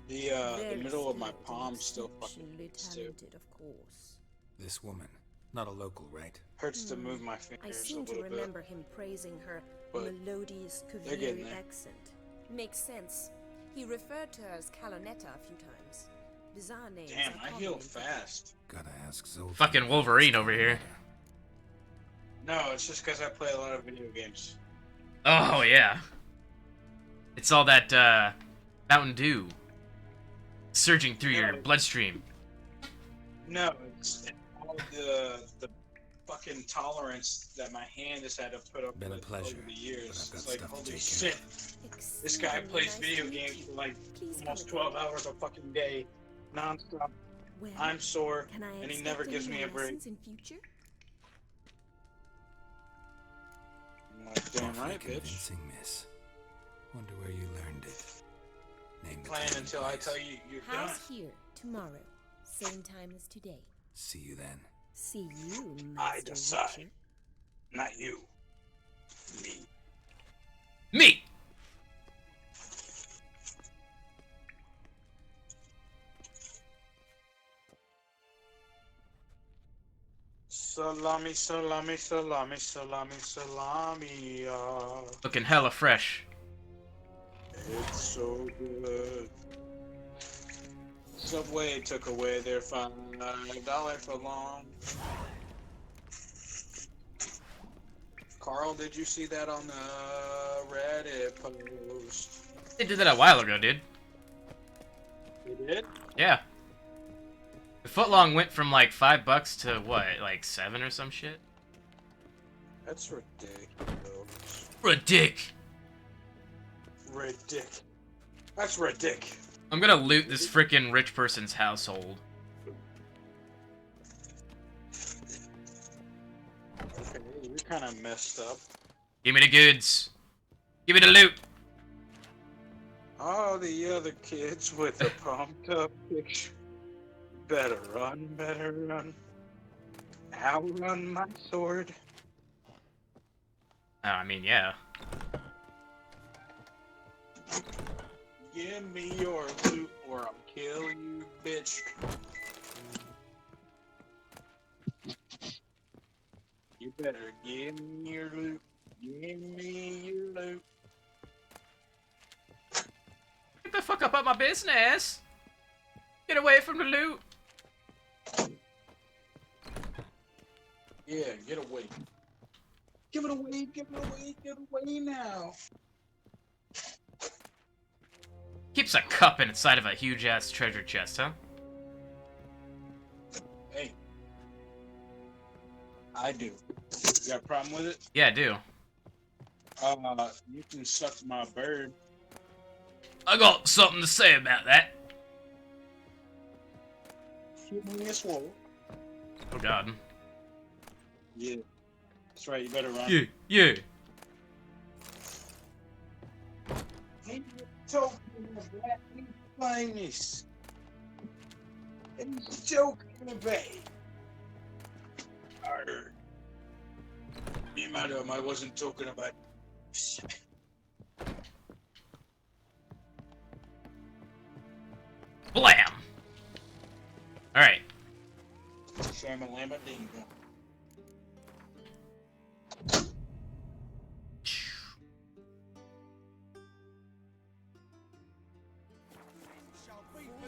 The middle of my skilled palm and still fucking exceptionally hurts too. talented, of course. This woman. Not a local, right? Hurts to move my fingers I a seem to little bit. remember him praising her But melodious they're getting Kaviri there. accent. Makes sense. He referred to her as Calonetta a few times. Bizarre names. Damn, are I common heal in fast. Gotta ask Zoltan. Fucking Wolverine over here. No, it's just because I play a lot of video games. Oh, yeah. It's all that, Mountain Dew surging through your bloodstream. No, it's all the fucking tolerance that my hand has had to put up Been a with pleasure, over the years. but I've got It's like, stuff to holy take shit. care This guy plays video games for like almost 12 hours a fucking day, non-stop. Well, I'm sore, can I and he expect never any gives me a more break. lessons in future? I'm like, damn Awfully right, bitch. convincing, miss. Wonder where you learned it. Name the Playing time until and I place. tell you you're done. House here, tomorrow. Same time as today. See you then. See you, I Master decide. Witcher. Not you. Me. Me! Salami, salami, salami, salami, salami. Looking hella fresh. It's so good. Subway took away their $5 for long. Carl, did you see that on the Reddit post? They did that a while ago, dude. You did? Yeah. The footlong went from like $5 to what, like 7 or some shit? That's ridiculous. Ridic. Ridic. That's ridic. I'm gonna loot this freaking rich person's household. Okay, you're kind of messed up. Give me the goods. Give me the loot. All the other kids with the pumped up picture. Better run, better run. Outrun my sword. Oh, I mean, yeah. Give me your loot or I'll kill you, bitch. You better give me your loot. Give me your loot. Get the fuck up out my business. Get away from the loot. Yeah, get away. Give it away, give it away, give it away now. Keeps a cup inside of a huge ass treasure chest, huh? Hey. I do. You got a problem with it? Yeah, I do. You can suck my bird. I got something to say about that. Give me a sword. Oh god. Yeah. That's right, you better run. Yeah, yeah. Ain't you talking about me famous? Ain't joking about. Arr. Me, madam, I wasn't talking about. Blam! Alright. Shamalama ding dong.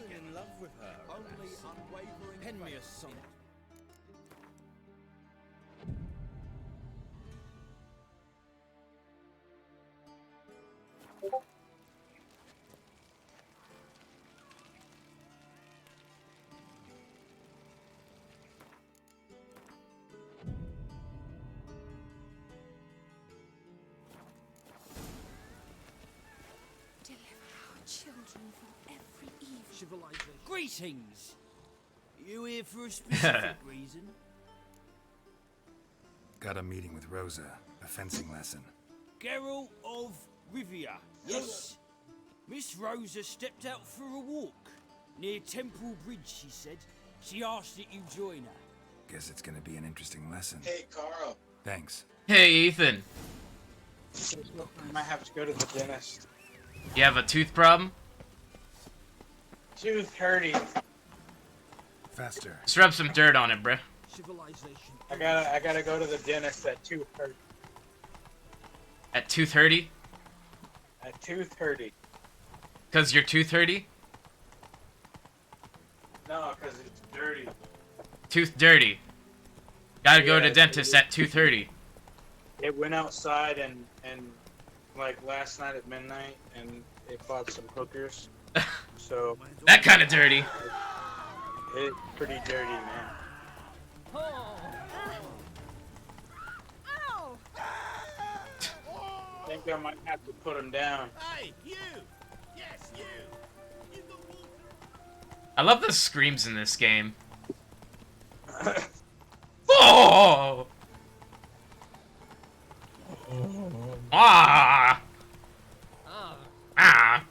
In love with her. Only unwavering. Pen me a sonnet. Deliver our children from every civilization. Greetings. You here for a specific reason? Got a meeting with Rosa. A fencing lesson. Geralt of Rivia. Yes. Miss Rosa stepped out for a walk. Near Temple Bridge, she said. She asked that you join her. Guess it's gonna be an interesting lesson. Hey, Carl. Thanks. Hey, Ethan. I might have to go to the dentist. You have a tooth problem? Tooth hurting. Faster. Just rub some dirt on it, bruh. Civilization. I gotta go to the dentist at 2:30. At 2:30? At 2:30. Cause your tooth hurty? No, cause it's dirty. Tooth dirty. Gotta go Yeah, to dentist at 2:30. It went outside and like last night at midnight, and it bought some hookers. So That kind of dirty. it's pretty dirty, man. I think I might have to put him down. Hey, you! Yes, you! You got water? I love the screams in this game. Oh! Ah! Ah!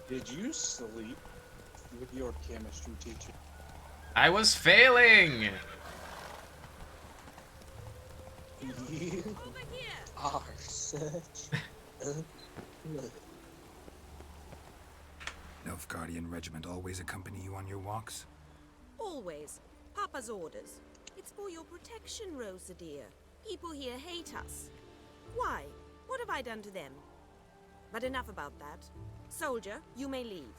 Did you sleep with your chemistry teacher? I was failing! You are such a look. Nilfgaardian regiment always accompany you on your walks? Always. Papa's orders. It's for your protection, Rosa dear. People here hate us. Why? What have I done to them? But enough about that. Soldier, you may leave.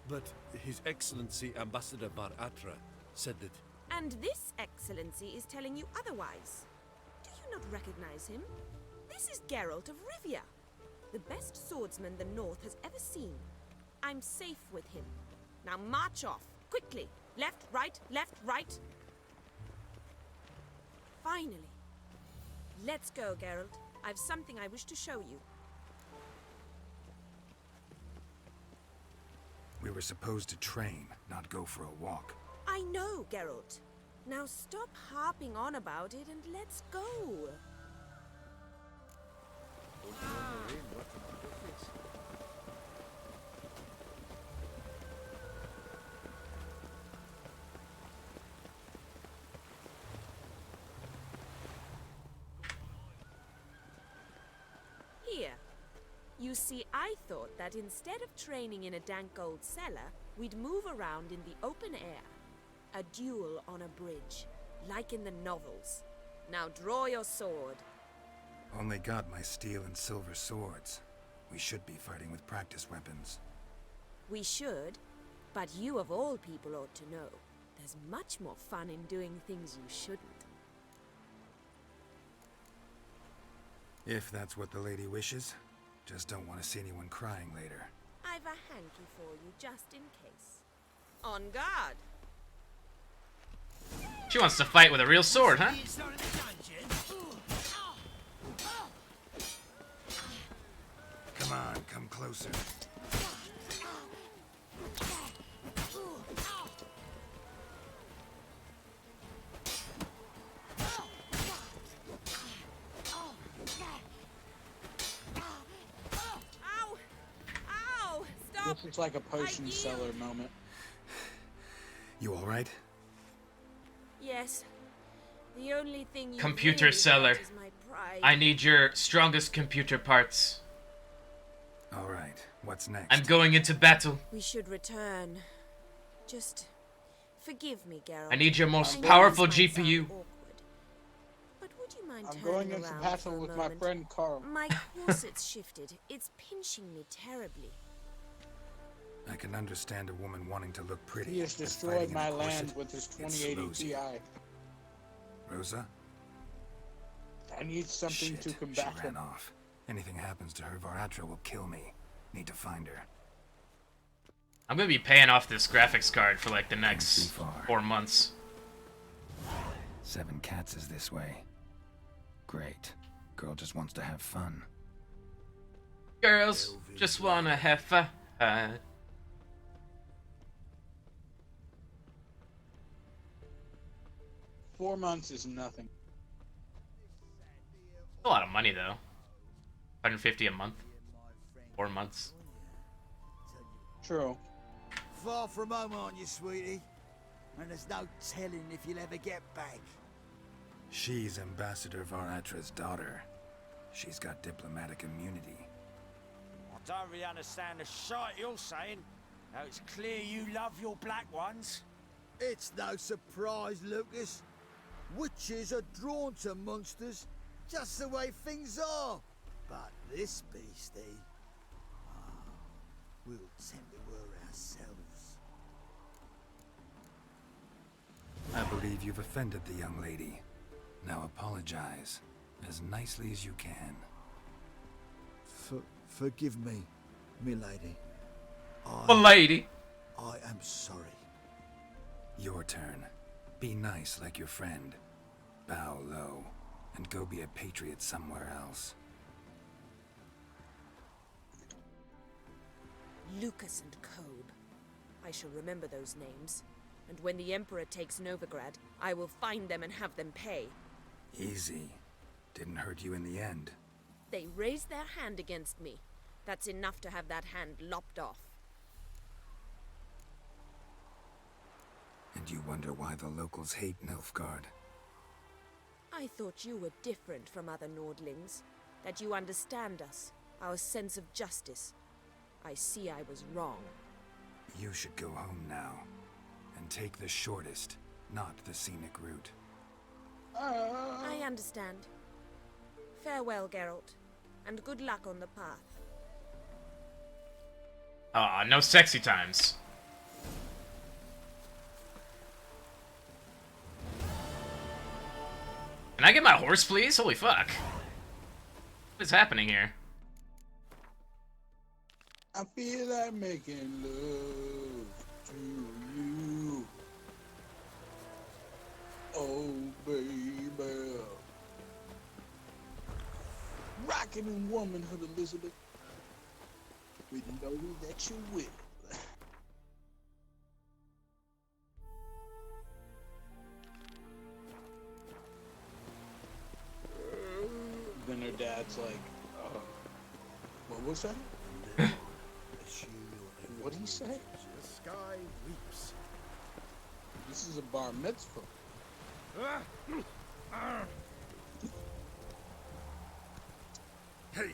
But His Excellency Ambassador Bar Atra said that... And this excellency is telling you otherwise. Do you not recognize him? This is Geralt of Rivia, the best swordsman the North has ever seen. I'm safe with him. Now march off, quickly. Left, right, left, right. Finally. Let's go, Geralt. I've something I wish to show you. We were supposed to train, not go for a walk. I know, Geralt. Now stop harping on about it and let's go. Here. You see, I thought that instead of training in a dank old cellar, we'd move around in the open air. A duel on a bridge, like in the novels. Now draw your sword. Only got my steel and silver swords. We should be fighting with practice weapons. We should, but you of all people ought to know. There's much more fun in doing things you shouldn't. If that's what the lady wishes. Just don't want to see anyone crying later. I've a hanky for you, just in case. On guard! She wants to fight with a real sword, huh? Come on, come closer. This is like a potion seller moment. You alright? Yes. The only thing you Computer really seller. want is my pride. I need your strongest computer parts. Alright, what's next? I'm going into battle. We should return. Just forgive me, Geralt. I need your most I know powerful this might sound GPU. awkward, but would you mind I'm turning going into around battle for a with my moment? friend Carl. My corset's shifted. It's pinching me terribly. I can understand a woman wanting to look pretty. He has but destroyed fighting in my a corset, land with his it 2080 slows you. Ti. Rosa? I need something Shit, to combat she ran him. off. Anything happens to her, Varatra will kill me. Need to find her. I'm gonna be paying off this graphics card for like the next 4 months. 7 cats is this way. Great. Girl just wants to have fun. Girls just wanna have fun. 4 months is nothing. A lot of money though. 150 a month. 4 months. True. Far from home, aren't you, sweetie? And there's no telling if you'll ever get back. She's Ambassador Varatra's daughter. She's got diplomatic immunity. I don't really understand the shite you're saying. Now it's clear you love your black ones. It's no surprise, Lucas. Witches are drawn to monsters, just the way things are. But this beastie, we'll tend to her ourselves. I believe you've offended the young lady. Now apologize, as nicely as you can. Forgive me, milady. Milady. I am sorry. Your turn. Be nice like your friend. Bow low, and go be a patriot somewhere else. Lucas and Kobe. I shall remember those names. And when the Emperor takes Novigrad, I will find them and have them pay. Easy. Didn't hurt you in the end. They raised their hand against me. That's enough to have that hand lopped off. And you wonder why the locals hate Nilfgaard. I thought you were different from other Nordlings. That you understand us, our sense of justice. I see I was wrong. You should go home now. And take the shortest, not the scenic route. I understand. Farewell, Geralt. And good luck on the path. Aw, no sexy times. Can I get my horse, please? Holy fuck. What is happening here? I feel like making love to you. Oh, baby. Rockin' in womanhood, Elizabeth. We know that you will. Then her dad's like, what was that? What did he say? The sky weeps. This is a bar mitzvah. Hey,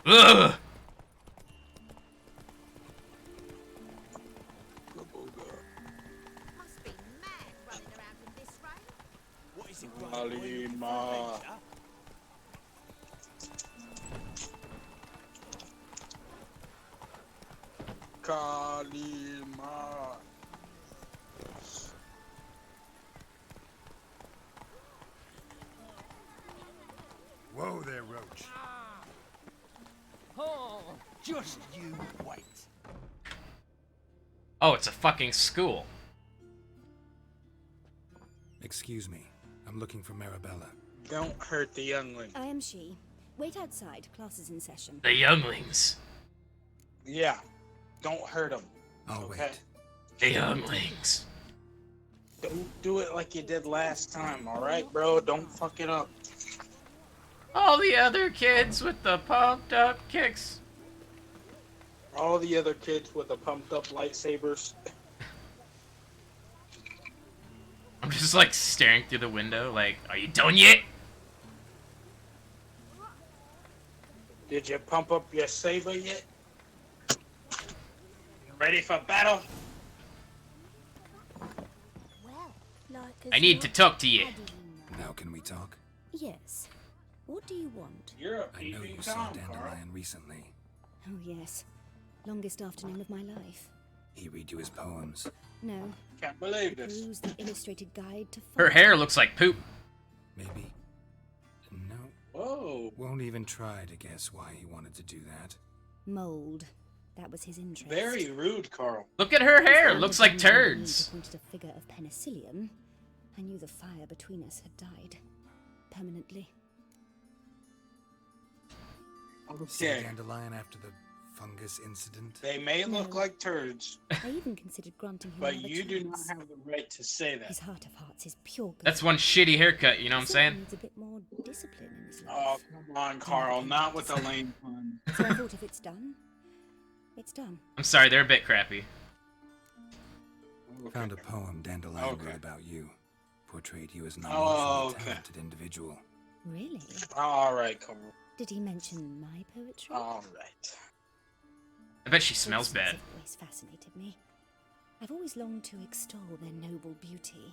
Ugh! Must be mad running around in this rain. What is it, Halima. Kalima. Whoa there, Roach. Oh, just you wait. Oh, it's a fucking school. Excuse me. I'm looking for Marabella. Don't hurt the youngling. I am she. Wait outside. Class is in session. The younglings. Yeah. Don't hurt him. I'll okay? wait. The younglings. Don't do it like you did last time, alright, bro? Don't fuck it up. All the other kids with the pumped up kicks. All the other kids with the pumped up lightsabers. I'm just like staring through the window, like, are you done yet? Did you pump up your saber yet? Ready for battle? I need to talk to you. Now can we talk? Yes. What do you want? You're a I know you saw Dandelion recently. Oh, yes. Longest afternoon of my life. He read you his poems. No. Can't believe this. Peruse the illustrated guide to Her hair looks like poop. Maybe. No, Whoa. Won't even try to guess why he wanted to do that. Mold. That was his interest. Very rude, Carl. Look at her hair. Looks like turds. Pointed a figure of penicillium. I knew the fire between us had died. Permanently. Okay. Dandelion after the fungus incident. They may look like turds, I even considered granting him but another you do not chance. have the right to say that. His heart of hearts is pure good. That's one shitty haircut, you know what I'm saying? Needs a bit more discipline in his life. Oh, come on, Carl. Not with the lame pun. So I thought if it's done, it's done. I'm sorry, they're a bit crappy. Found a poem Dandelion wrote about you. Portrayed you as an Oh, unusually talented individual. Really? All right, Carl. Did he mention my poetry? All right. I bet she smells bad. Have always fascinated me. I've always longed to extol their noble beauty.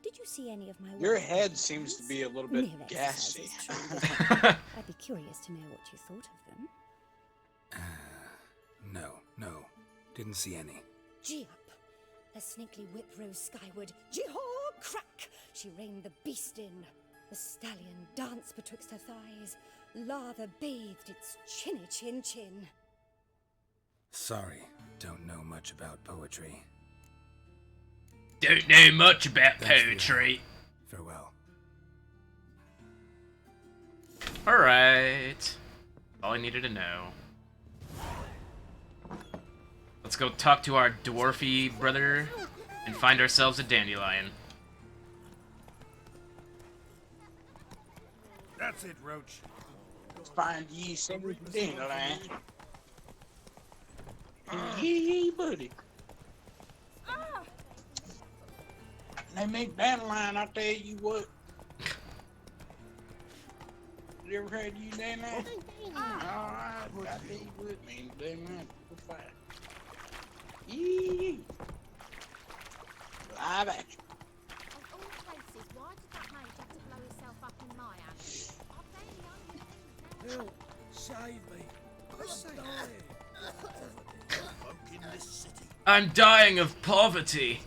Did you see any of my work? Your head seems to be a little bit Mere gassy. exercise is true. I'd be curious to know what you thought of them. No. Didn't see any. Gee up! A snakely whip rose skyward. Jee-haw! Crack! She reined the beast in. The stallion danced betwixt her thighs. Lather bathed its chinny chin. Sorry, don't know much about poetry. Don't know much about That's the poetry. Farewell. Alright. All I needed to know. Let's go talk to our dwarfy brother and find ourselves a dandelion. That's it, Roach. Find ye some dandelion. Yee, buddy. They make dandelion, I tell you what. You ever had you dandelion? Alright, I tell you what, man, dandelion, good fight. Yee. Live action. Of all places, why did that mage have to blow himself up in my house? Help! Save me! I'm dying! I'm in this city. I'm dying of poverty.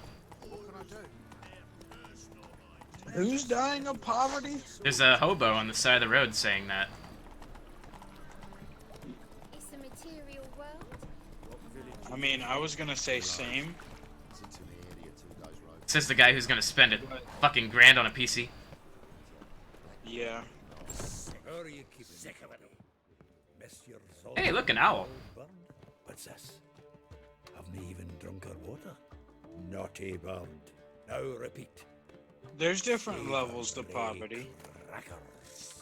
Who's dying of poverty? There's a hobo on the side of the road saying that. It's a material world. I mean, I was gonna say same. Says the guy who's gonna spend a fucking grand on a PC. Yeah. How are you keeping sick of it? Miss your soul. Hey, look, an owl. What's this? Haven't even drunk our water. Naughty bird. Now repeat. There's different levels to poverty. Crackers.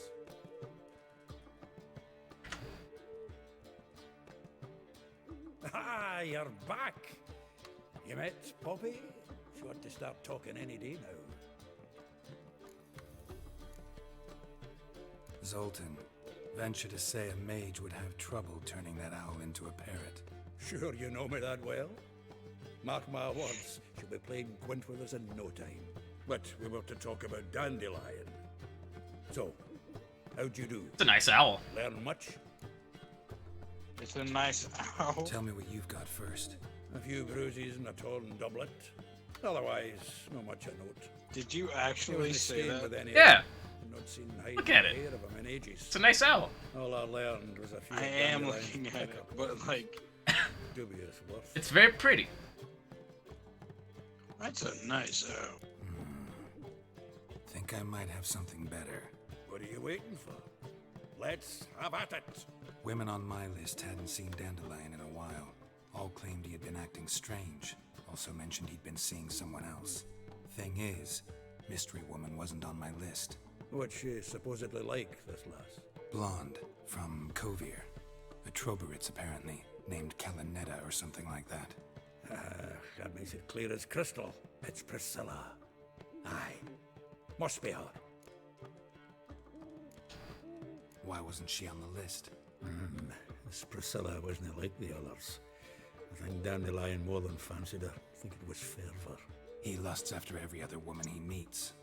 Ah, you're back. You met Poppy? She ought to start talking any day now. Zoltan, venture to say a mage would have trouble turning that owl into a parrot. Sure you know me that well? Mark my words, she'll be playing quint with us in no time. But we were to talk about Dandelion. So, how'd you do? It's a nice owl. Learn much? It's a nice owl. Tell me what you've got first. A few bruises and a torn doublet. Otherwise, not much a note. Did you actually say that? With any Yeah. Not seen Look at it. hair of him in ages. It's a nice owl. All I learned was a few I am dandelions looking at pick it, up. but like, Dubious worth. It's very pretty. that's a nice owl. Think I might have something better. What are you waiting for? Let's have at it. Women on my list hadn't seen Dandelion in a while. All claimed he had been acting strange. Also mentioned he'd been seeing someone else. Thing is, Mystery Woman wasn't on my list. What's she supposedly like, this lass? Blonde, from Kovir. A Troberitz, apparently, named Kalanetta or something like that. That makes it clear as crystal. It's Priscilla. Aye. Must be her. Why wasn't she on the list? This Priscilla wasn't like the others. I think Dandelion more than fancied her. I think it was fervour. He lusts after every other woman he meets.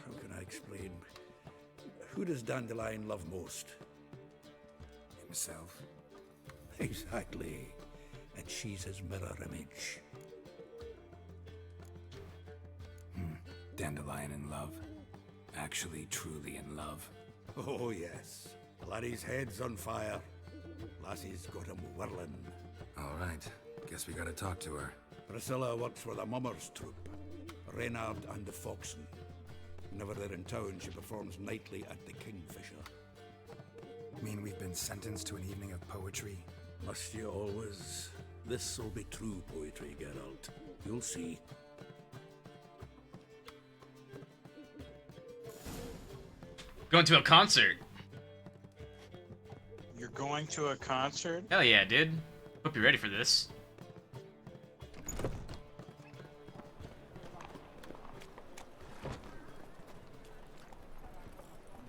How can I explain? Who does Dandelion love most? Himself. Exactly. And she's his mirror image. Dandelion in love. Actually, truly in love. Oh, yes. Laddie's head's on fire. Lassie's got him whirling. All right. Guess we gotta talk to her. Priscilla works for the Mummers troupe. Reynard and the Foxen. Whenever they're in town, she performs nightly at the Kingfisher. Mean we've been sentenced to an evening of poetry? Must you always? This'll be true poetry, Geralt. You'll see. Going to a concert. You're going to a concert? Hell yeah, dude. Hope you're ready for this.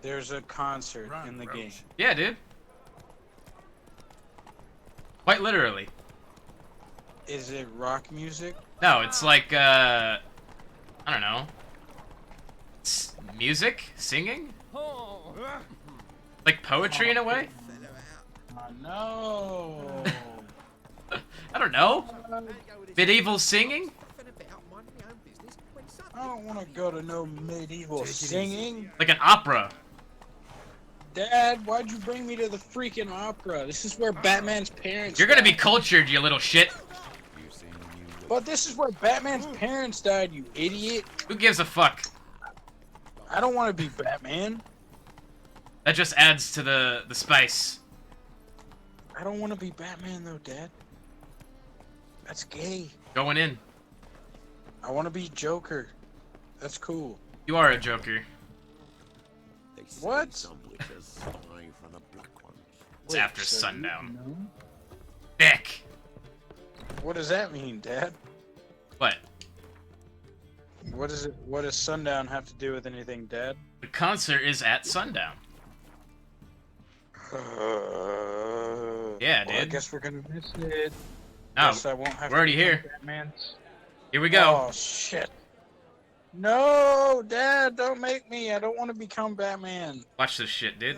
There's a concert in the game. Yeah, dude. Quite literally. Is it rock music? No, it's like, I don't know. It's music? Singing? Like poetry in a way? No. I don't know. Medieval singing? I don't want to go to no medieval singing. Like an opera. Dad, why'd you bring me to the freaking opera? This is where Batman's parents You're gonna be died. cultured, you little shit. But this is where Batman's parents died, you idiot. Who gives a fuck? I don't want to be Batman. That just adds to the spice. I don't want to be Batman though, Dad. That's gay. Going in. I want to be Joker. That's cool. You are a Joker. What? It's after sundown. Nick! What does that mean, Dad? What? What is it? What does sundown have to do with anything, Dad? The concert is at sundown. Yeah, dude. Well, I guess we're gonna miss it. No, Guess I won't have we're already to here. become Batman's. Here we go. Oh shit! No, Dad, don't make me. I don't want to become Batman. Watch this shit, dude.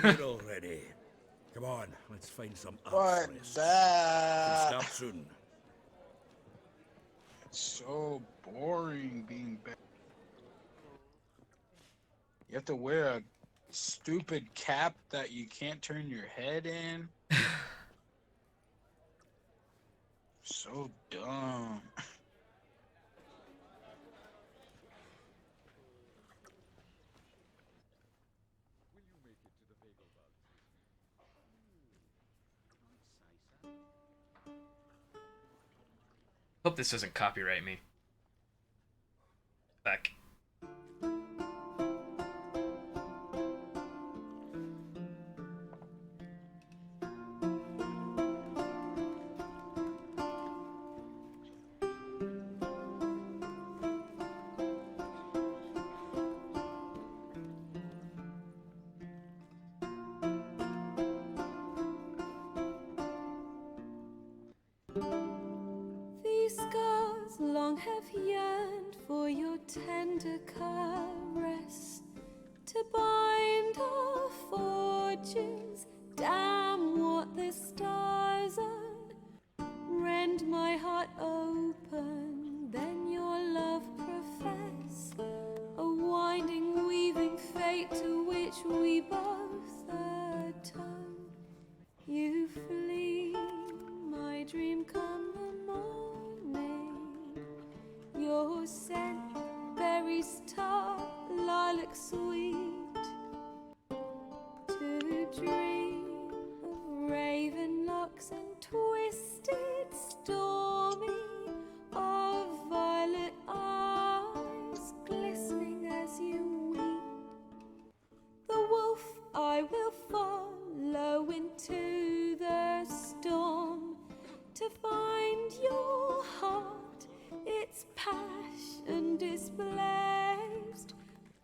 You're all ready. Come on, let's find some But arthritis. that Can start soon. it's so boring being Batman. You have to wear a stupid cap that you can't turn your head in. So dumb. Hope this doesn't copyright me. Back. These scars long have yearned for your tender caress, to bind our fortunes. Damn what the stars are. Rend my heart open, then your love profess. A winding, weaving fate to which we both atone. You flee, my dream come the morning. Your scent, berries tart, lilac sweet. To dream of raven locks and twisted, stormy, of violet eyes glistening as you weep. The wolf I will follow into the storm to find your heart, its passion displaced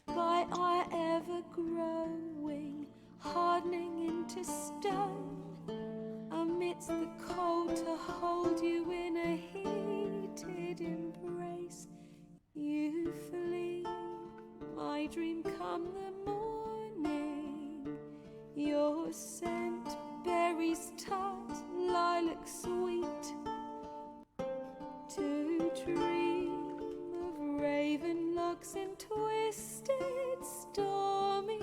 by our ever-growing, hardening into stone. Amidst the cold to hold you in a heated embrace. You flee, my dream come the morning. Your scent, berries tart, lilac sweet. To dream of raven locks and twisted, stormy,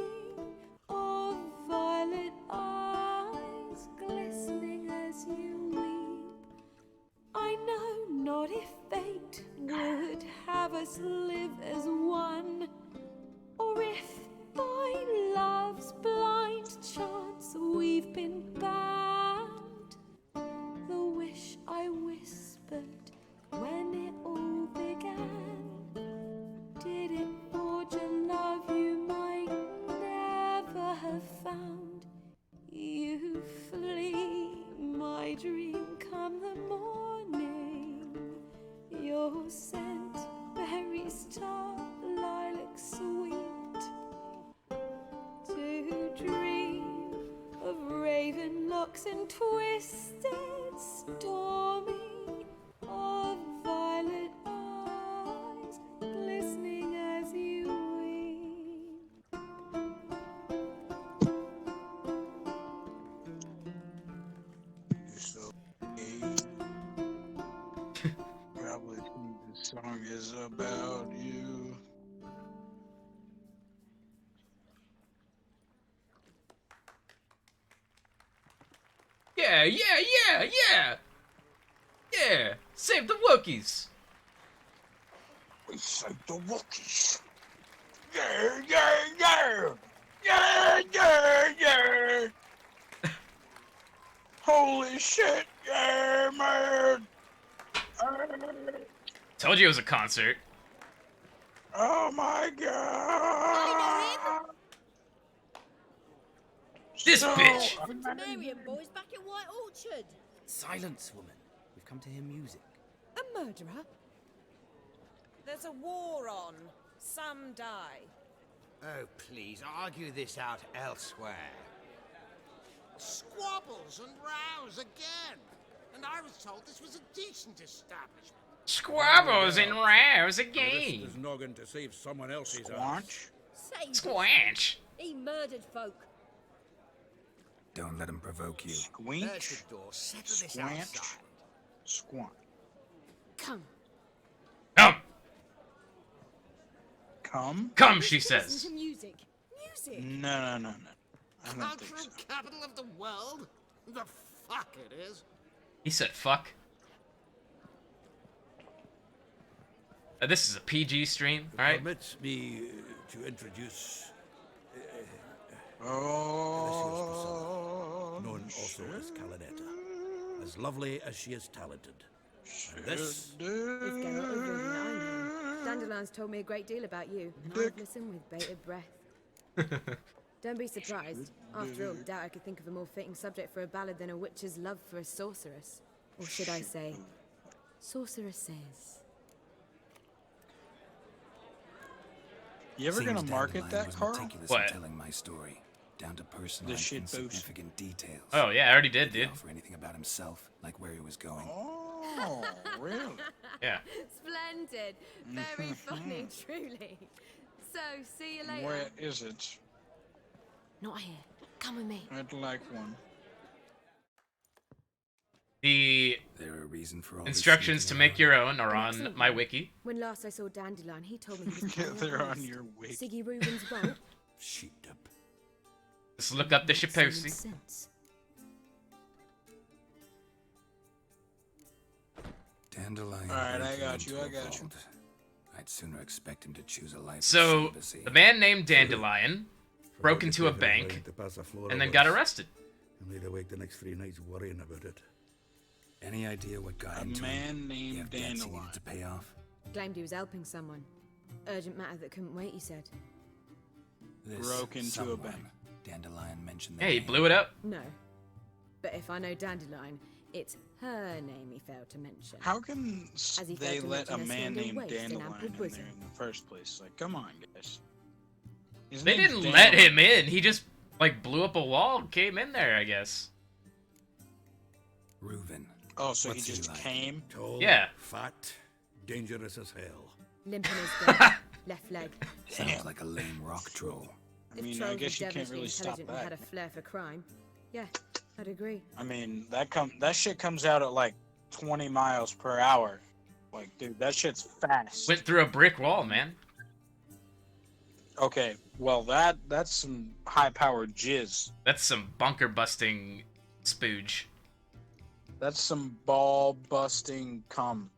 locks and twisted, stormy, of violet eyes, glistening as you weep. So, probably think this song is about you. Yeah, yeah, yeah, yeah! Yeah! Save the Wookiees! We saved the Wookiees. Yeah, yeah, yeah! Yeah, yeah, yeah! Holy shit, yeah, man! Told you it was a concert. Oh my god! This bitch! From Temerian boys back at White Orchard. Silence, woman. We've come to hear music. A murderer? There's a war on. Some die. Oh, please, argue this out elsewhere. Squabbles and rows again. And I was told this was a decent establishment. Squabbles and rows This again! is noggin to save someone else's Squanch? Save Squanch! He murdered folk. Don't let him provoke you. Squeak? There's the door. Settle this Squanch? outside. Squanch. Come. Come! Come? Come, she Listen says. to music. Music. No. I don't think Cultural so. capital of the world? The fuck it is. He said fuck. This is a PG stream, alright? Permit me to introduce Oh, known also as Calinetta. As lovely as she is talented. And this You've got over the line. Dandelion's told me a great deal about you, and I've listened with bated breath. Don't be surprised. After all, doubt I could think of a more fitting subject for a ballad than a witch's love for a sorceress. Or should I say, sorceresses. You ever gonna market that, Carl? What? In telling my story, down to personal This and shit boost. insignificant details. Oh, yeah, I already did, Did he dude. offer anything about himself, like where he was going? Oh, really? Yeah. Splendid. Very funny, truly. So, see you later. Where is it? Not here. Come with me. I'd like one. The There a reason for all instructions to make your own are on Excellent. my wiki. When last I saw Dandelion, he told me he was Yeah, playing they're a on host. your wiki. Siggy Rubens wrote. sheeped up. Just look up the Seen him Shiposi. since. Dandelion. Alright, I breaking got you, into I a got you. vault. I'd sooner expect him to choose a life of So, celibacy. the man named Dandelion broke into a bank and then got arrested. And laid awake the next 3 nights worrying about it. Any idea what got A into man him? named The debts he Dandelion. needed to pay off. Claimed he was helping someone. Urgent matter that couldn't wait, he said. This Broke into a someone, bank. Dandelion mentioned. Hey, he blew it up. No. But if I know Dandelion, it's her name he failed to mention. How can As he they failed to let a mention her man slender named waist and Dandelion ample in there bosom. in the first place? Like, come on, guys. His They name's didn't let Dandelion. him in. He just, like, blew up a wall and came in there, I guess. Reuven. Oh, so What's he he just like? came? Tall, Yeah. fat, dangerous as hell. Limp in his bed, left leg. Sounds like a lame rock troll. I If mean, trolls I were guess you can't devilishly really stop intelligent and had a that. flair for crime, yeah, I'd agree. I mean, that shit comes out at like 20 miles per hour. Like, dude, that shit's fast. Went through a brick wall, man. Okay, well that's some high-powered jizz. That's some bunker busting spooge. That's some ball-busting cum.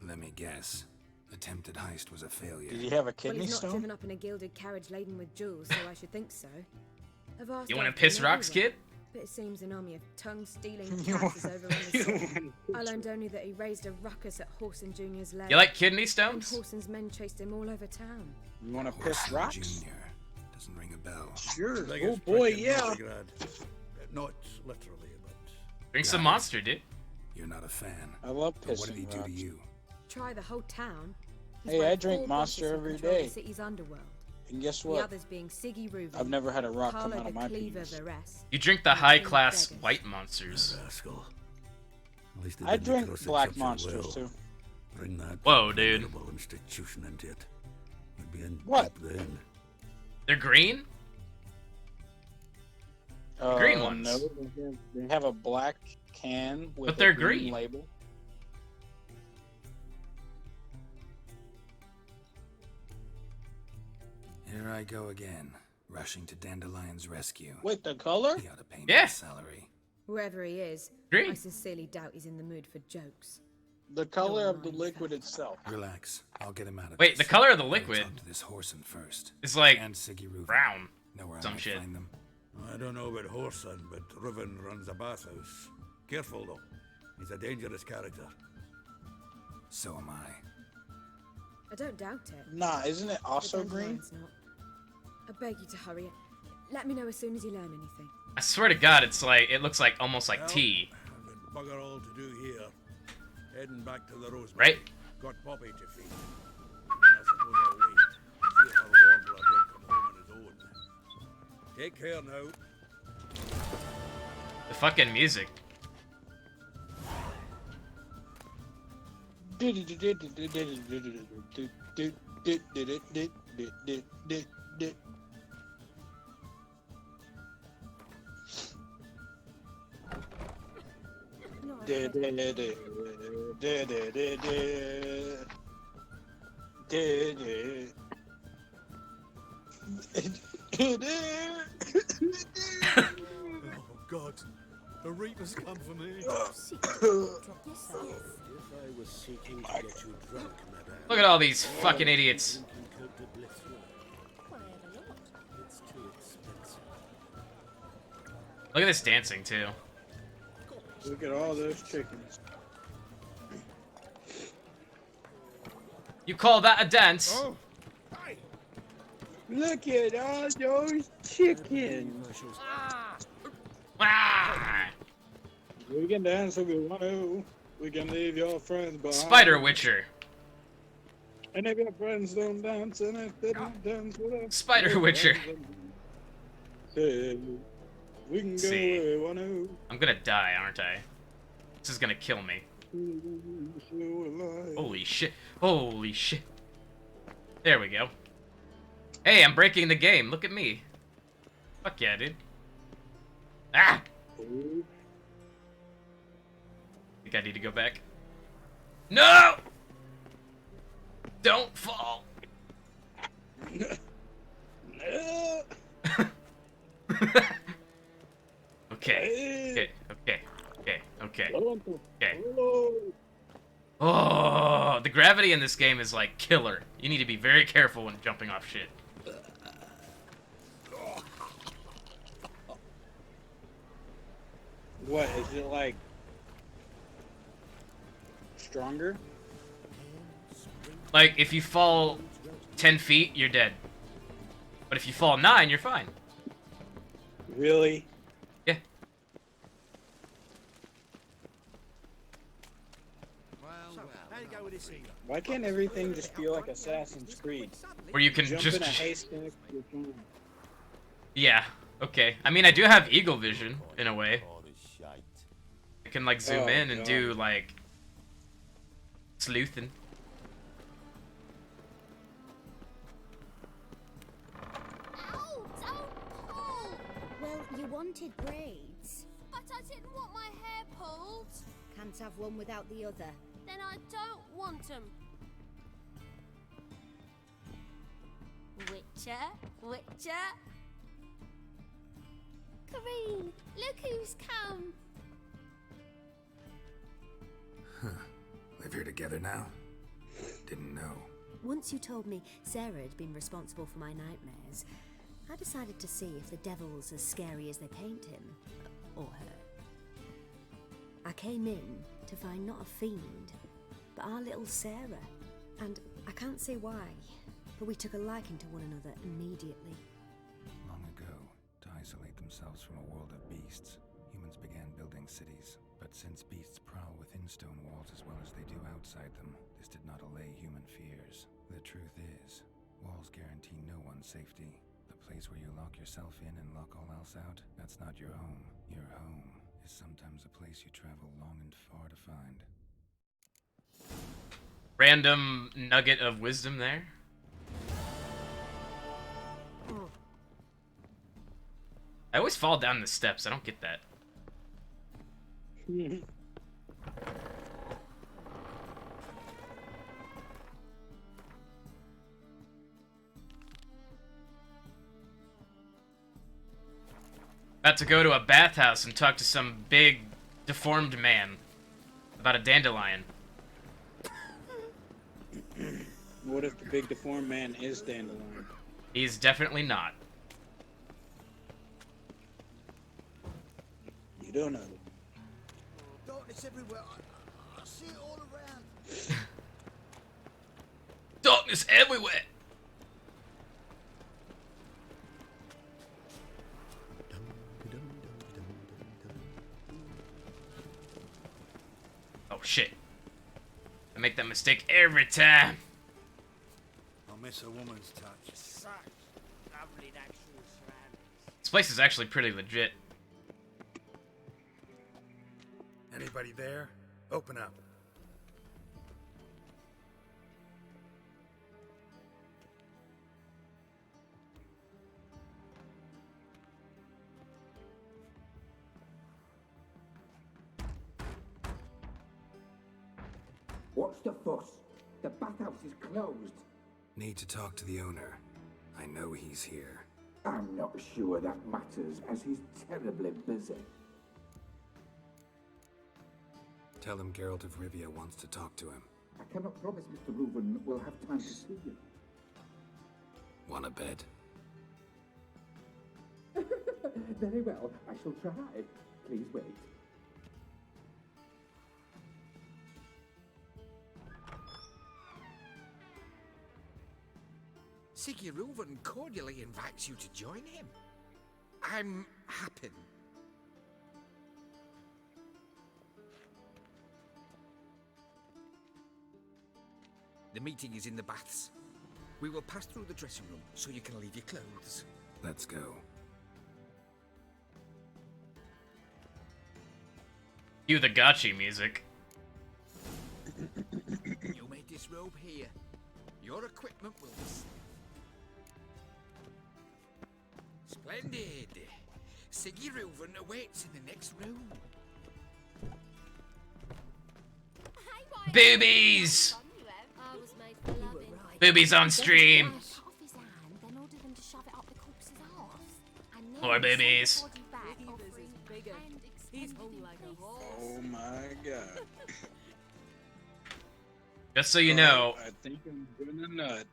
Let me guess. Attempted heist was a failure. Did he have a Well, kidney he's not stone? driven up in a gilded carriage laden with jewels, so I should think so. I've asked You wanna after piss him rocks, everywhere, kid? But it seems an army of tongue-stealing You- cats is over on the you city. I learned only that he raised a ruckus at Horson Jr.'s lair. You like kidney And stones? Horson's men chased him all over town. You want to piss Horson rocks? Jr. Doesn't ring a bell. Sure. Like Oh it's boy, frickin' yeah. Novigrad. Not literally, but Drink some Got it. monster, dude. You're not a fan. I love But what did he pissing do to rocks. you? Try the whole town. He's Hey, one I of drink 4 Monster bosses who every control day. The city's underworld. And guess The what? others being Siggy Reuven, I've never had a rock come Carlo out of the my Cleaver penis. Varese. You drink the high-class white monsters. Rascal. At least they I didn't drink close it black such a monsters well. too. Bring that Whoa, dude. formidable institution into it. We'd be in What? deep then. They're green? The green ones. No, they have a black can with But they're a green green. label. Here I go again, rushing to Dandelion's rescue. Wait, the color? He ought to pay me Yeah. a salary. Whoever he is, Green. I sincerely doubt he's in the mood for jokes. The color of the liquid itself. Relax, I'll get him out of Wait, this. the color of the I'll liquid talk to this Whoreson first. is like And Siggy Reuven. brown. Know where I Some might shit. find them? I don't know about Whoreson, but Reuven runs a bathhouse. Careful though. He's a dangerous character. So am I. I don't doubt it. Nah, isn't it also The green? Dandelion's not. I beg you to hurry. Let me know as soon as you learn anything. I swear to God, it's like it looks like almost like Well, tea. I've got bugger all to do here. Heading back to the Rosemary. Right? Got Poppy to feed. And I suppose I'll wait. See if our warbler don't come home on his own. Take care now. The fucking music. Oh God, the Reapers come for me. If I was seeking to get you drunk, madame. Look at all these fucking idiots. It's too expensive. Look at this dancing too. Look at all those chickens. You call that a dance? Oh. Look at all those chickens. Ah! We can dance if we want to. We can leave your friends behind. Spider Witcher. And if your friends don't dance, and if they don't dance with us, Spider Witcher. Say, we can go See. where we want to. I'm gonna die, aren't I? This is gonna kill me. Holy shit. Holy shit. There we go. Hey, I'm breaking the game. Look at me. Fuck yeah, dude. Ah! Think I need to go back. No! Don't fall. Okay. Okay. Oh, the gravity in this game is like killer. You need to be very careful when jumping off shit. What, is it like stronger? Like, if you fall 10 feet, you're dead. But if you fall 9, you're fine. Really? Yeah. Why can't everything just feel like Assassin's Creed? Where you can Jump just... in a haystack, you're fine. Yeah, okay. I mean, I do have eagle vision, in a way. I can, like, zoom Oh, in and God. do, like... sleuthing. Well, you wanted braids. But I didn't want my hair pulled. Can't have one without the other. Then I don't want them. Witcher, Witcher. Kareen, look who's come. Live here together now? Didn't know. Once you told me Sarah had been responsible for my nightmares, I decided to see if the devil's as scary as they paint him. Or her. I came in to find not a fiend, but our little Sarah. And I can't say why, but we took a liking to one another immediately. Long ago, to isolate themselves from a world of beasts, humans began building cities. But since beasts prowl within stone walls as well as they do outside them, this did not allay human fears. The truth is, walls guarantee no one's safety. The place where you lock yourself in and lock all else out, that's not your home. Your home is sometimes a place you travel long and far to find. Random nugget of wisdom there. I always fall down the steps. I don't get that. About to go to a bathhouse and talk to some big, deformed man about a dandelion. What if the big deformed man is Dandelion? He's definitely not. You don't know. Darkness everywhere. I see it all around. Darkness everywhere! Oh shit. I make that mistake every time. I'll miss a woman's touch. Such lovely natural surroundings. This place is actually pretty legit. Anybody there? Open up. What's the fuss? The bathhouse is closed. Need to talk to the owner. I know he's here. I'm not sure that matters, as he's terribly busy. Tell him Geralt of Rivia wants to talk to him. I cannot promise Mr. Reuven will have time to see you. Want a bed? Very well, I shall try. Please wait. Siggy Reuven cordially invites you to join him. I'm happy. The meeting is in the baths. We will pass through the dressing room so you can leave your clothes. Let's go. Cue the gotchi music. You may disrobe here. Your equipment will be safe. Splendid. Siggy Reuven awaits in the next room. Boobies! Boobies on stream. More boobies. Oh my god. Just so you know. I think I'm doing a nut.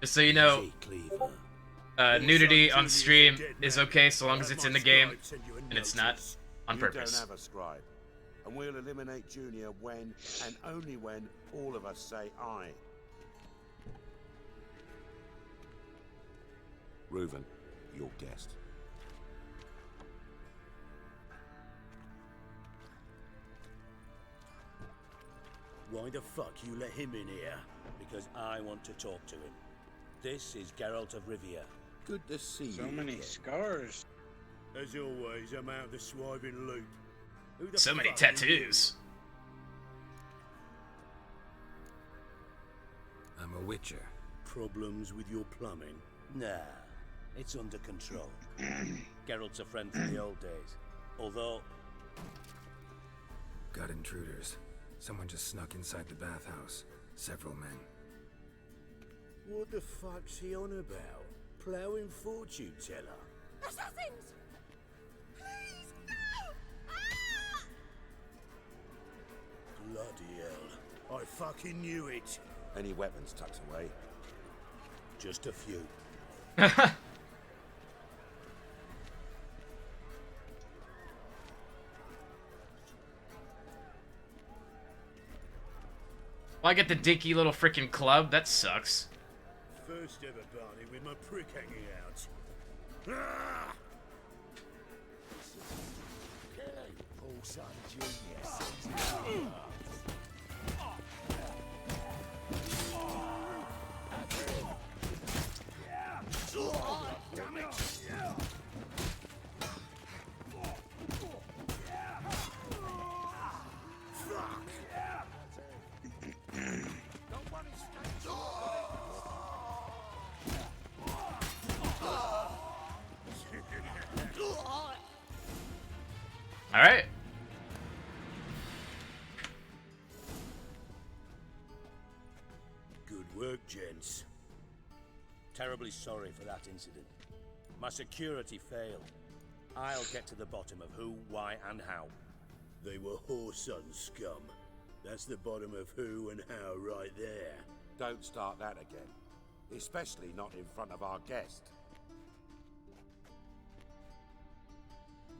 Just so you know. Nudity on stream is okay so long as it's in the game, and it's not on purpose. You don't have a scribe, and we'll eliminate Junior when, and only when, all of us say aye. Reuven, your guest. Why the fuck you let him in here? Because I want to talk to him. This is Geralt of Rivia. Good to see you. So many scars. As always, I'm out of the swiving loop. Who the So many fuck are you? tattoos. I'm a witcher. Problems with your plumbing? Nah, it's under control. Geralt's a friend from the old days. Although... Got intruders. Someone just snuck inside the bathhouse. Several men. What the fuck's he on about? Ploughing fortune teller? Assassins! Please, no! Bloody hell. I fucking knew it. Any weapons tucked away? Just a few. Well, I get the dinky little freaking club. That sucks. First ever Barney with my prick hanging out. Ah! Paul Son Jr. All right. Good work, gents. Terribly sorry for that incident. My security failed. I'll get to the bottom of who, why, and how. They were Whoreson scum. That's the bottom of who and how right there. Don't start that again. Especially not in front of our guest.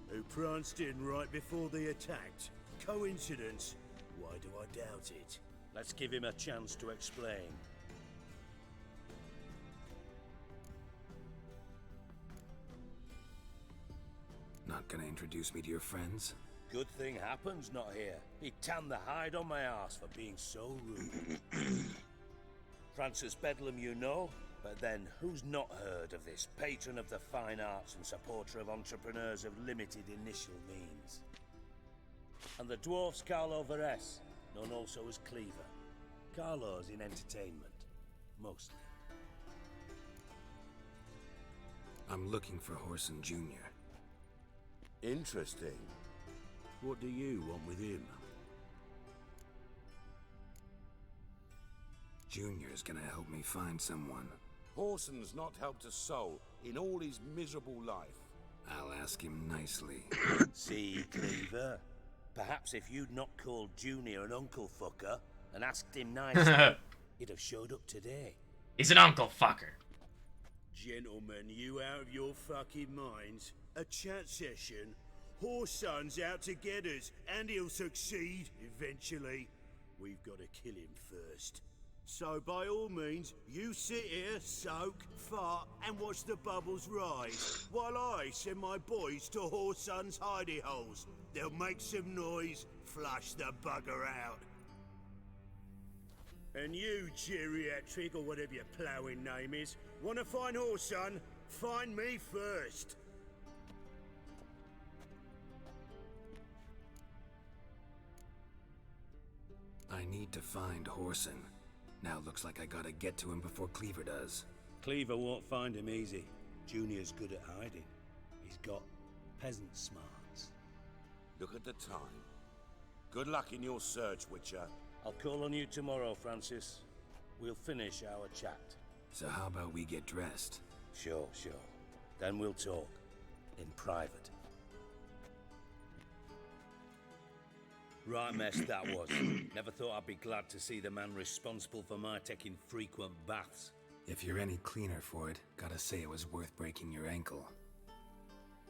Who pranced in right before they attacked. Coincidence? Why do I doubt it? Let's give him a chance to explain. Not gonna introduce me to your friends? Good thing Happen's not here. He'd tan the hide on my arse for being so rude. Francis Bedlam you know, but then who's not heard of this patron of the fine arts and supporter of entrepreneurs of limited initial means? And the dwarf's Carlo Veres, known also as Cleaver. Carlo's in entertainment, mostly. I'm looking for Whoreson Jr. Interesting. What do you want with him? Junior's gonna help me find someone. Whoreson's not helped a soul in all his miserable life. I'll ask him nicely. See, Cleaver? Perhaps if you'd not called Junior an uncle fucker and asked him nicely, he'd have showed up today. He's an uncle fucker. Gentlemen, you out of your fucking minds? A chat session? Whoreson's out to get us, and he'll succeed eventually. We've got to kill him first. So by all means, you sit here, soak, fart, and watch the bubbles rise, while I send my boys to Whoreson's hidey holes. They'll make some noise, flush the bugger out. And you, geriatric, or whatever your ploughing name is, want to find Whoreson? Find me first. I need to find Whoreson. Now looks like I gotta get to him before Cleaver does. Cleaver won't find him easy. Junior's good at hiding. He's got peasant smarts. Look at the time. Good luck in your search, Witcher. I'll call on you tomorrow, Francis. We'll finish our chat. So how about we get dressed? Sure. Then we'll talk. In private. Right mess that was. Never thought I'd be glad to see the man responsible for my taking frequent baths. If you're any cleaner for it, gotta say it was worth breaking your ankle.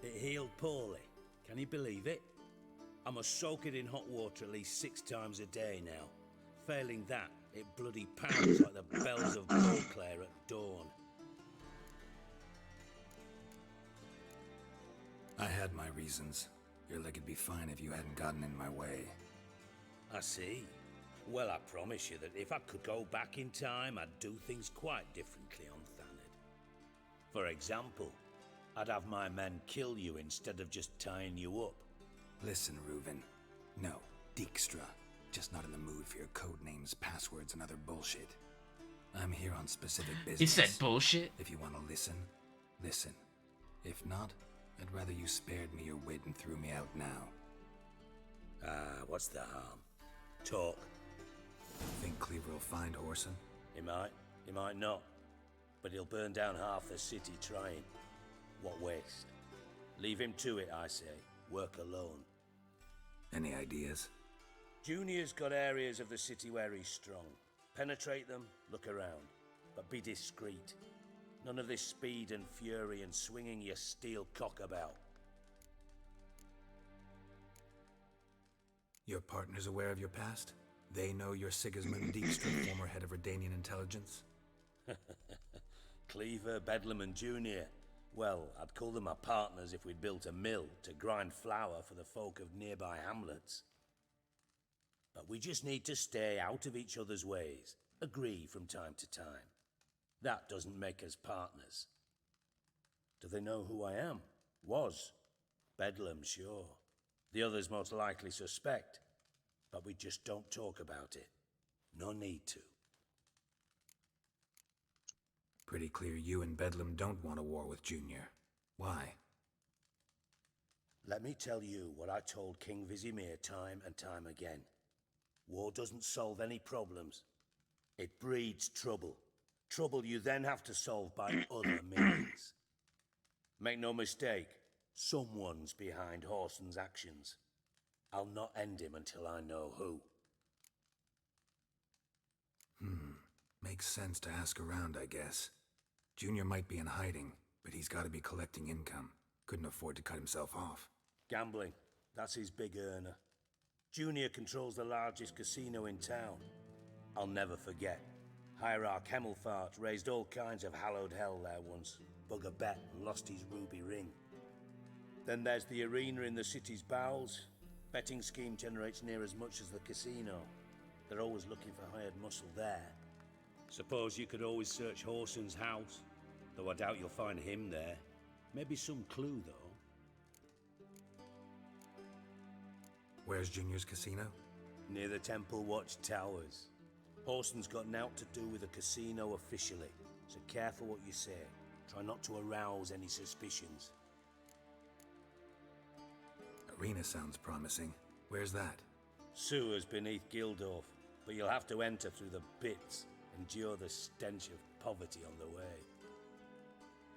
It healed poorly. Can you believe it? I must soak it in hot water at least 6 times a day now. Failing that, it bloody pounds like the bells of Beauclair at dawn. I had my reasons. Your leg would be fine if you hadn't gotten in my way. I see. Well, I promise you that if I could go back in time, I'd do things quite differently on Thanedd. For example, I'd have my men kill you instead of just tying you up. Listen, Reuven. No, Dijkstra. Just not in the mood for your code names, passwords, and other bullshit. I'm here on specific business. He said bullshit? If you want to listen, listen. If not, I'd rather you spared me your wit and threw me out now. What's the harm? Talk. Think Cleaver will find Whoreson? He might not. But he'll burn down half the city trying. What waste? Leave him to it, I say. Work alone. Any ideas? Junior's got areas of the city where he's strong. Penetrate them, look around. But be discreet. None of this speed and fury and swinging your steel cock about. Your partner's aware of your past? They know you're Sigismund Dijkstra, former head of Redanian intelligence? Cleaver, Bedlam and Junior. Well, I'd call them my partners if we'd built a mill to grind flour for the folk of nearby hamlets. But we just need to stay out of each other's ways. Agree from time to time. That doesn't make us partners. Do they know who I am? Was. Bedlam, sure. The others most likely suspect. But we just don't talk about it. No need to. Pretty clear you and Bedlam don't want a war with Junior. Why? Let me tell you what I told King Vizimir time and time again. War doesn't solve any problems. It breeds trouble. Trouble you then have to solve by other means. Make no mistake, someone's behind Whoreson's actions. I'll not end him until I know who. Makes sense to ask around, I guess. Junior might be in hiding, but he's got to be collecting income. Couldn't afford to cut himself off. Gambling, that's his big earner. Junior controls the largest casino in town. I'll never forget. Hierarch Hemmelfart raised all kinds of hallowed hell there once. Bug a bet and lost his ruby ring. Then there's the arena in the city's bowels. Betting scheme generates near as much as the casino. They're always looking for hired muscle there. Suppose you could always search Whoreson's house, though I doubt you'll find him there. Maybe some clue, though. Where's Junior's casino? Near the Temple Watch Towers. Whoreson's got naught to do with the casino officially, so careful what you say. Try not to arouse any suspicions. Arena sounds promising. Where's that? Sewers beneath Gildorf, but you'll have to enter through the pits, endure the stench of poverty on the way.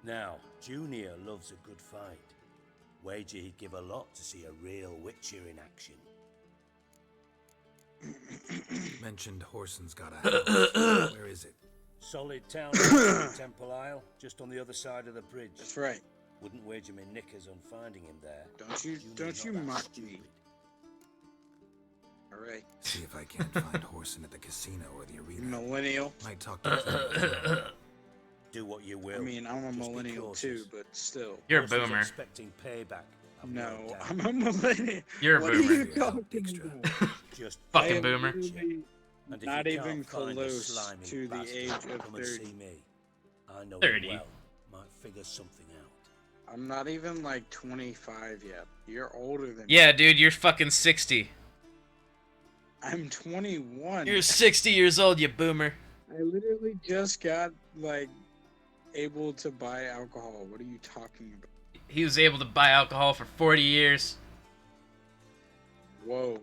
Now, Junior loves a good fight. Wager he'd give a lot to see a real Witcher in action. Mentioned Whoreson's got a house. Where is it? Solid town, Temple Isle, just on the other side of the bridge. That's right. Wouldn't wager me knickers on finding him there. Don't you mock me. All right. See if I can't find Whoreson at the casino or the arena. Millennial. Might talk to him. Do what you will. I mean, I'm a millennial too, but still. You're a boomer. Expecting payback. No, I'm a millennial. You're a what boomer. Are you talking about? Just fucking boomer. Not even close to the age of 30. I know 30. Well. Might figure something out. I'm not even like 25 yet. You're older than Yeah, me. dude, you're fucking 60. I'm 21. You're 60 years old, you boomer. I literally just got like able to buy alcohol. What are you talking about? He was able to buy alcohol for 40 years. Whoa.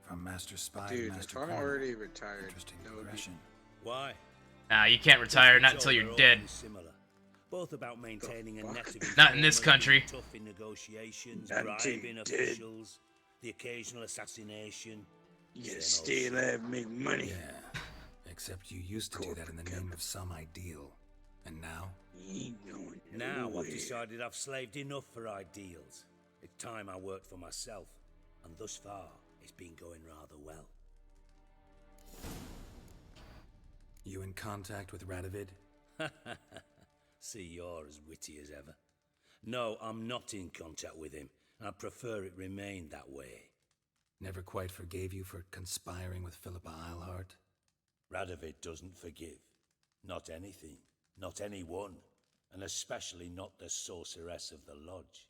From Master Spy Dude, to Master if I'm Criminal. already retired, Interesting that would be... progression. Why? Nah, you can't retire, not until you're dead. Similar. Both about maintaining a net of Not in this country. Tough in negotiations, Not bribing dead. officials, the occasional assassination. You gotta stay alive, make money. Yeah. Except you used to do that in the name of some ideal. And now? Now I've decided I've slaved enough for ideals. It's time I worked for myself, and thus far it's been going rather well. You in contact with Radovid? See, you're as witty as ever. No, I'm not in contact with him. I prefer it remain that way. Never quite forgave you for conspiring with Philippa Eilhart? Radovid doesn't forgive. Not anything. Not anyone. And especially not the sorceress of the lodge.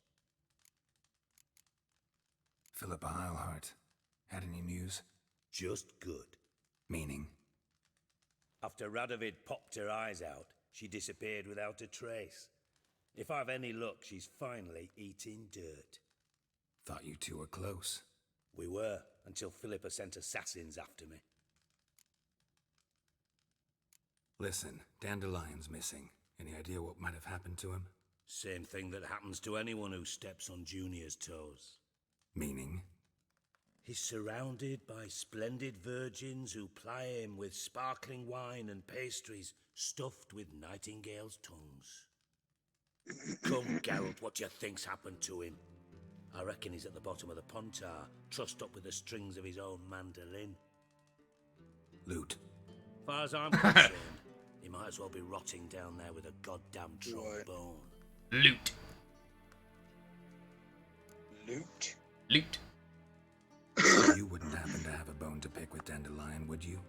Philippa Eilhart. Had any news? Just good. Meaning? After Radovid popped her eyes out, she disappeared without a trace. If I've any luck, she's finally eating dirt. Thought you two were close. We were, until Philippa sent assassins after me. Listen, Dandelion's missing. Any idea what might have happened to him? Same thing that happens to anyone who steps on Junior's toes. Meaning? He's surrounded by splendid virgins who ply him with sparkling wine and pastries stuffed with nightingales' tongues. Come, Geralt, what do you think's happened to him? I reckon he's at the bottom of the Pontar, trussed up with the strings of his own mandolin. Loot. Far as I'm concerned, he might as well be rotting down there with a goddamn trombone. Loot. Loot? Loot. You wouldn't happen to have a bone to pick with Dandelion, would you?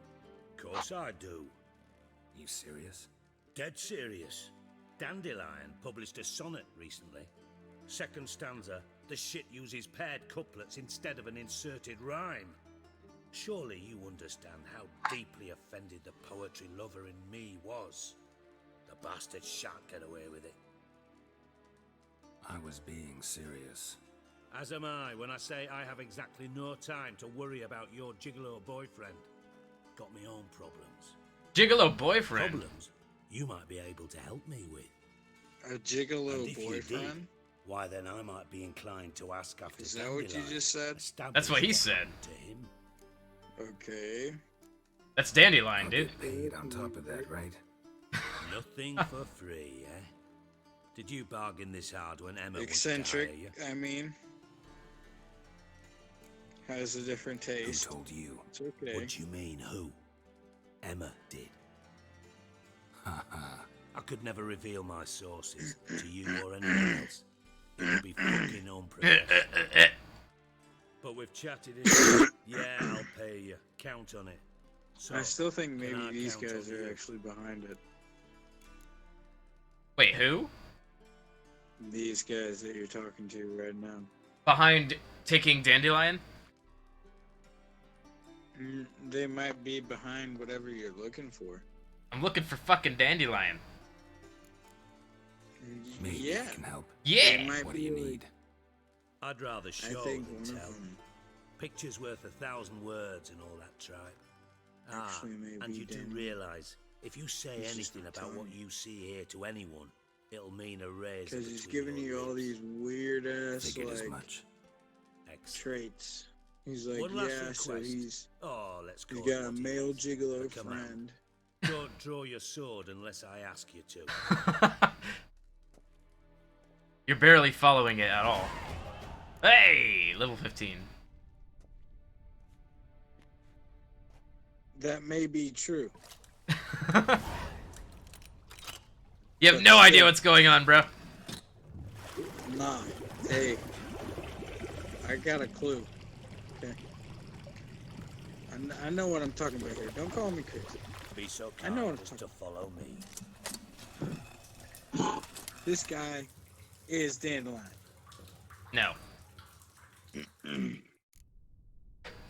Course I do. You serious? Dead serious. Dandelion published a sonnet recently. Second stanza, the shit uses paired couplets instead of an inserted rhyme. Surely you understand how deeply offended the poetry lover in me was. The bastard shan't get away with it. I was being serious. As am I when I say I have exactly no time to worry about your gigolo boyfriend. Got me own problems. Gigolo boyfriend? Problems you might be able to help me with. A gigolo And if you did, boyfriend? why then I might be inclined to ask after Is that what you Dandelion. just said? That's what he said. To him. Okay. That's Dandelion, dude. Paid on top of that, right? Nothing for free, eh? Did you bargain this hard when Emma Eccentric, wants to hire you? I mean. Has a different taste. Who told you? It's okay. What do you mean, who? Emma did. I could never reveal my sources to you or anyone else. It would be fucking unprofessional. But we've chatted it. Yeah, I'll pay you. Count on it. So, I still think can maybe I these count guys on are you? actually behind it. Wait, who? These guys that you're talking to right now. Behind taking Dandelion? They might be behind whatever you're looking for. I'm looking for fucking Dandelion. Maybe Yeah. I can help. Yeah! They might What do be you like- need? I'd rather show think than one of tell. them- Pictures worth 1,000 words and all that tripe. Actually, maybe and you do Dan- realise, if you say He's just anything not about what telling. you see here to anyone, it'll mean a razor Because he's between giving your you all lips. these weird ass Figured as like much. Excellent. traits. He's like, One last yeah, so request. he's Let's he's call got it a what it male is. gigolo But come on. friend. Don't draw your sword unless I ask you to. You're barely following it at all. Hey! Level 15. That may be true. You have no idea what's going on, bro. Nah. Hey. I got a clue. Okay. I know what I'm talking about here. Don't call me crazy. Be so I know kind what I'm as to follow me. This guy is Dandelion. No.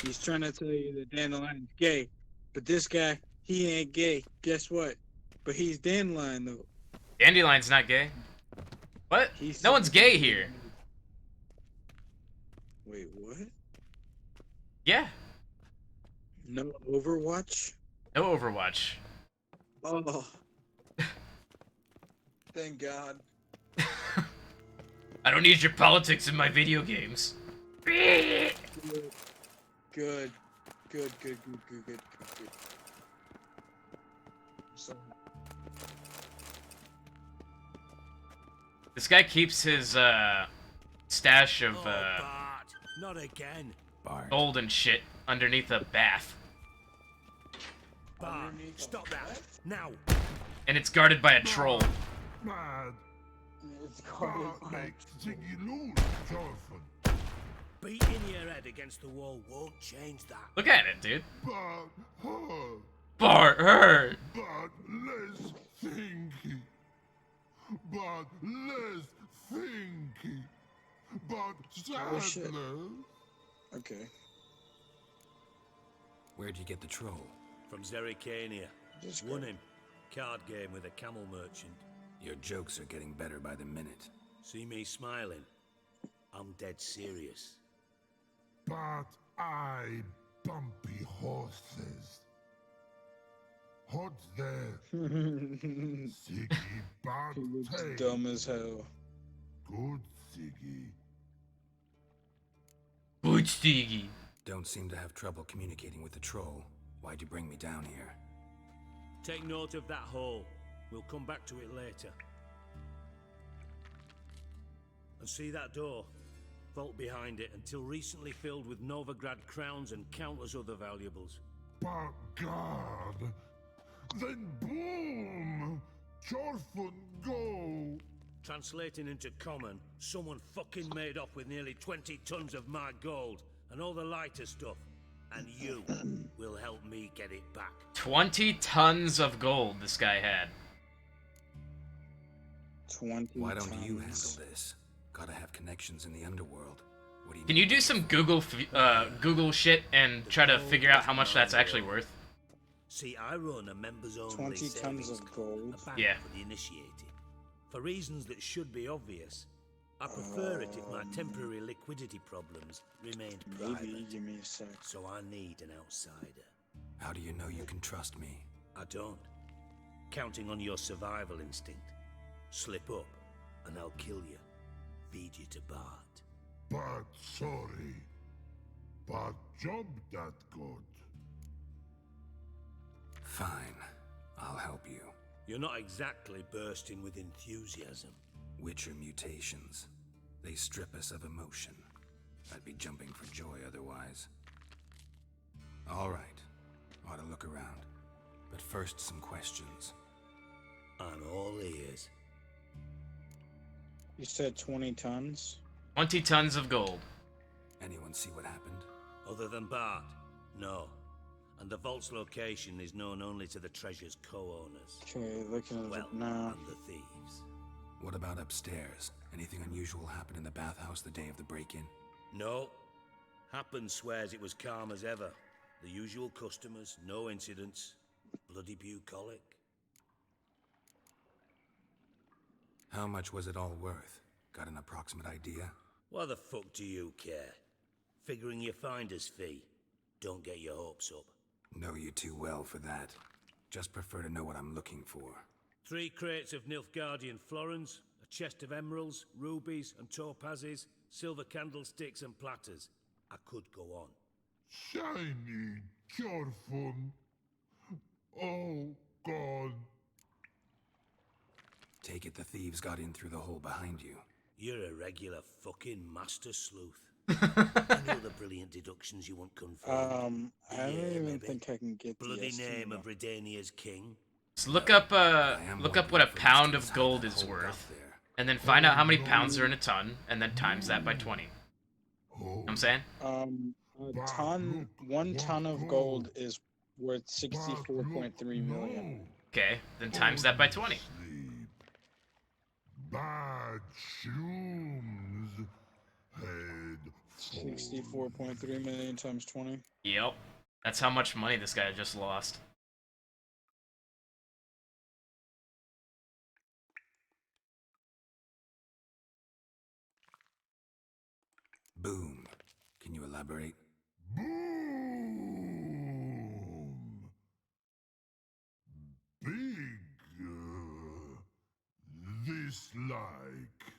He's trying to tell you that Dandelion's gay. But this guy, he ain't gay. Guess what? But he's Dandelion, though. Dandelion's not gay. What? He's No one's gay here. Wait, what? Yeah. No Overwatch? No Overwatch. Oh. Thank God. I don't need your politics in my video games. Good. Good. Good, good, good, good, good, good. So, This guy keeps his stash of Bart, not again. gold and shit underneath a bath. Bart, stop that now. And it's guarded by a troll. Bad. It's Bart makes Ziggy lose, Jonathan. Beating your head against the wall won't change that. Look at it, dude. Bart hurt. Bart hurt. But less thinky. But less thinky. But Oh, shit. sadness. okay. Where'd you get the troll? From Zerrikania. Just Won him. Card game with a camel merchant. Your jokes are getting better by the minute. See me smiling? I'm dead serious. But I bumpy horses. Hot there. Ziggy bad He looks tail. dumb as hell. Good Ziggy. Good Stiggy. Don't seem to have trouble communicating with the troll. Why'd you bring me down here? Take note of that hole. We'll come back to it later. And see that door? Vault behind it, until recently filled with Novigrad crowns and countless other valuables. But God. Then boom! Jorfun go! Translating into common, someone fucking made off with nearly 20 tons of my gold and all the lighter stuff. And you will help me get it back. 20 tons of gold this guy had. 20 Why don't you tons. handle this? Gotta have connections in the underworld. What do you Can you do some Google shit and try to figure out how much that's actually worth? See, I run a members-only 20 tons savings of gold? a bank Yeah. for the initiated. For reasons that should be obvious, I prefer it if my temporary liquidity problems remained private. Maybe, give me a sec. So I need an outsider. How do you know you can trust me? I don't. Counting on your survival instinct. Slip up, and I'll kill you. Feed you to Bart. But sorry. But job that good. Fine. I'll help you. You're not exactly bursting with enthusiasm. Witcher mutations. They strip us of emotion. I'd be jumping for joy otherwise. All right. Ought to look around. But first, some questions. I'm all ears. You said 20 tons? 20 tons of gold. Anyone see what happened? Other than Bart? No. And the vault's location is known only to the treasure's co-owners. Okay, looking at Well, it now. and the thieves. What about upstairs? Anything unusual happen in the bathhouse the day of the break-in? No. Happen swears it was calm as ever. The usual customers, no incidents. Bloody bucolic. How much was it all worth? Got an approximate idea? Why the fuck do you care? Figuring your finder's fee. Don't get your hopes up. Know you too well for that. Just prefer to know what I'm looking for. 3 crates of Nilfgaardian florins, a chest of emeralds, rubies and topazes, silver candlesticks and platters. I could go on. Shiny, careful. Oh, God. Take it the thieves got in through the hole behind you. You're a regular fucking master sleuth. Any other brilliant deductions you want confirmed? I don't even think I can get Bloody the name estimate. of Redania's king. So look up what a pound of gold is worth, and then find out how many pounds are in a ton, and then times that by 20. You know what I'm saying? One ton of gold is worth 64.3 million. Okay, then times that by 20. Bad shoes. Head. 64.3 million times 20. Yep. That's how much money this guy just lost. Boom. Can you elaborate? Boom. Big. This like.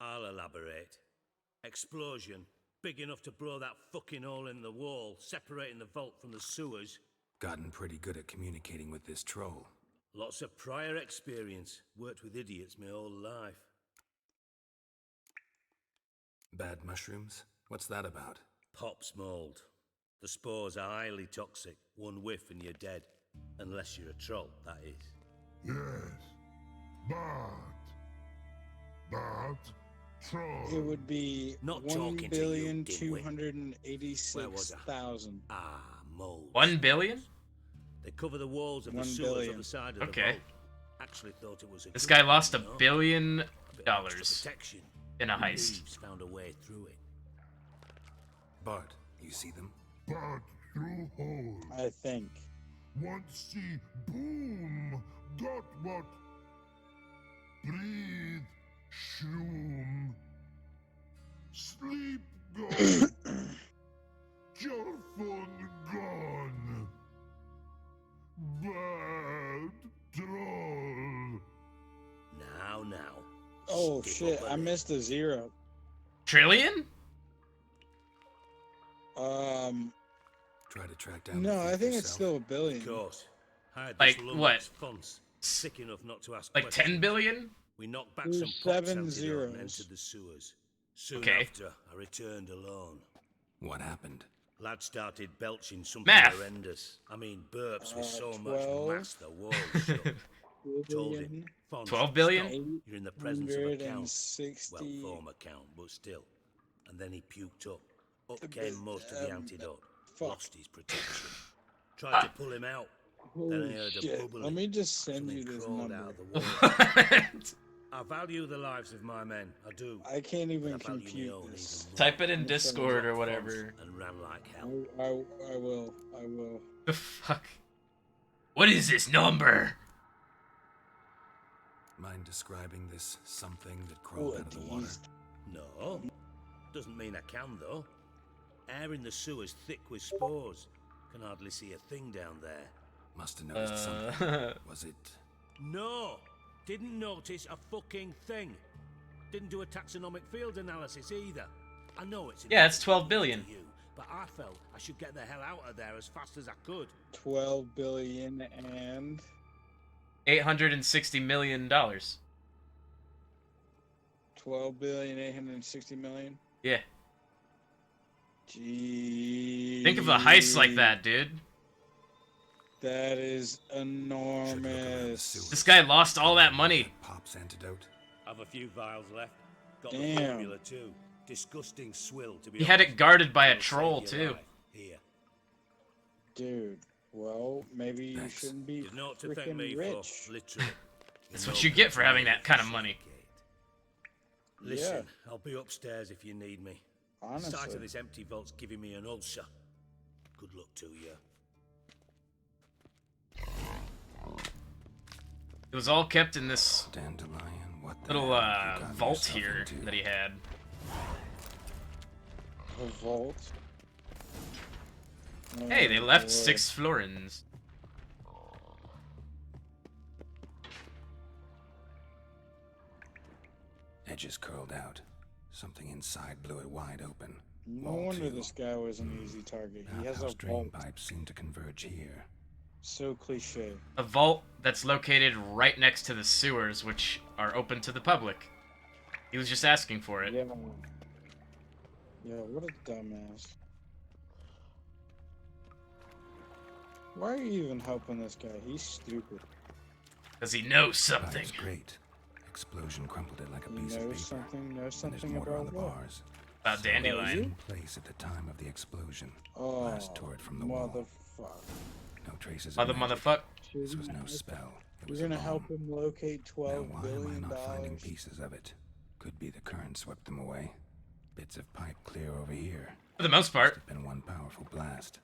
I'll elaborate. Explosion. Big enough to blow that fucking hole in the wall, separating the vault from the sewers. Gotten pretty good at communicating with this troll. Lots of prior experience. Worked with idiots my whole life. Bad mushrooms? What's that about? Pops mold. The spores are highly toxic. One whiff and you're dead. Unless you're a troll, that is. Yes. But troll. It would be Not talking to you, dimwit. 1,286,000. Ah, mold. 1 billion? They cover the walls of the 1 sewers billion. on the side of the Okay. vault. Actually thought it was a This good guy lost thing, $1 no? billion Bit of extra protection. in a heist. Thieves found a way through it. Bart, you see them? But through hole. I think. Want see boom. Got what? Breathe. Shroom. Sleep gone. Your phone gone. Bad troll. Now. Oh Skip shit, up a I bit. missed a 0. Trillion? Try to track down. No, the I thief think it's yourself. still a billion. Of course. Hired Like, this what? lummox Fonz, sick enough not to ask Like questions. 10 billion? We knocked back There's some pops 7 antidote zeros. and entered the sewers. Soon Okay. after, I returned alone. What happened? Lad started belching something Math. horrendous. I mean, burps with so 12. much mass the walls shook. Told him, Fonz, 12 billion? stop. You're in the presence of a count. 160. Well, former count, but still. And then he puked up. Up came most of the antidote. fuck. Lost his protection. Tried to pull him out. Then I Holy heard a shit. bubbling. Let me just send Something you this crawled number. out of the wall. I value the lives of my men. I do. I can't even But I value my compute own this. even more. Type it in I'm gonna send Discord it. or whatever. And ran like hell. I will. The fuck? What is this number? Mind describing this something that Oh, crawled a out of the water? beast. No. Doesn't mean I can, though. Air in the sewer's thick with spores. Can hardly see a thing down there. Must have noticed something. Was it? No! Didn't notice a fucking thing. Didn't do a taxonomic field analysis either. I know it's... Yeah, it's 12 billion. To you, but I felt I should get the hell out of there as fast as I could. 12 billion and... $860 million. 12 billion, 860 million? Yeah. Gee. Think of a heist like that, dude. That is enormous. This guy lost all that money. Pop's antidote. Have a few vials left. Got Damn. the formula too. Disgusting swill to be He had honest. it guarded by a It'll troll, save your too. life. Here. Dude, well, maybe you shouldn't be You've naught to thank freaking me rich. for, literally. That's what you get for having that kind of money. Listen, I'll be upstairs if you need me. Honestly. The sight of this empty vault's giving me an ulcer. Good luck to you. It was all kept in this Dandelion, what the little heck you got vault yourself here into? that he had. A vault? Hey, they Oh, left boy. 6 florins. Edges curled out. Something inside blew it wide open. No Wall wonder 2. this guy was an easy target. He has a Outhouse drain vault. pipes seem to converge here. So cliche. A vault that's located right next to the sewers, which are open to the public. He was just asking for it. Yeah. Yeah, what a dumbass. Why are you even helping this guy? He's stupid. Because he knows something. Pipes great. Explosion crumpled it like a He piece of paper. knows something, knows And there's something mortar on about the what? bars. About Dandelion. In place at the time of the explosion. Oh, Blast tore it from the wall. motherfucker. No traces of magic. Motherfuck. This was no spell. It We're was a gonna bomb. help him locate Now $12 why am I billion. not finding pieces of it? Could be the current swept them away. Bits of pipe clear over here. For the most part. Must have been one powerful blast.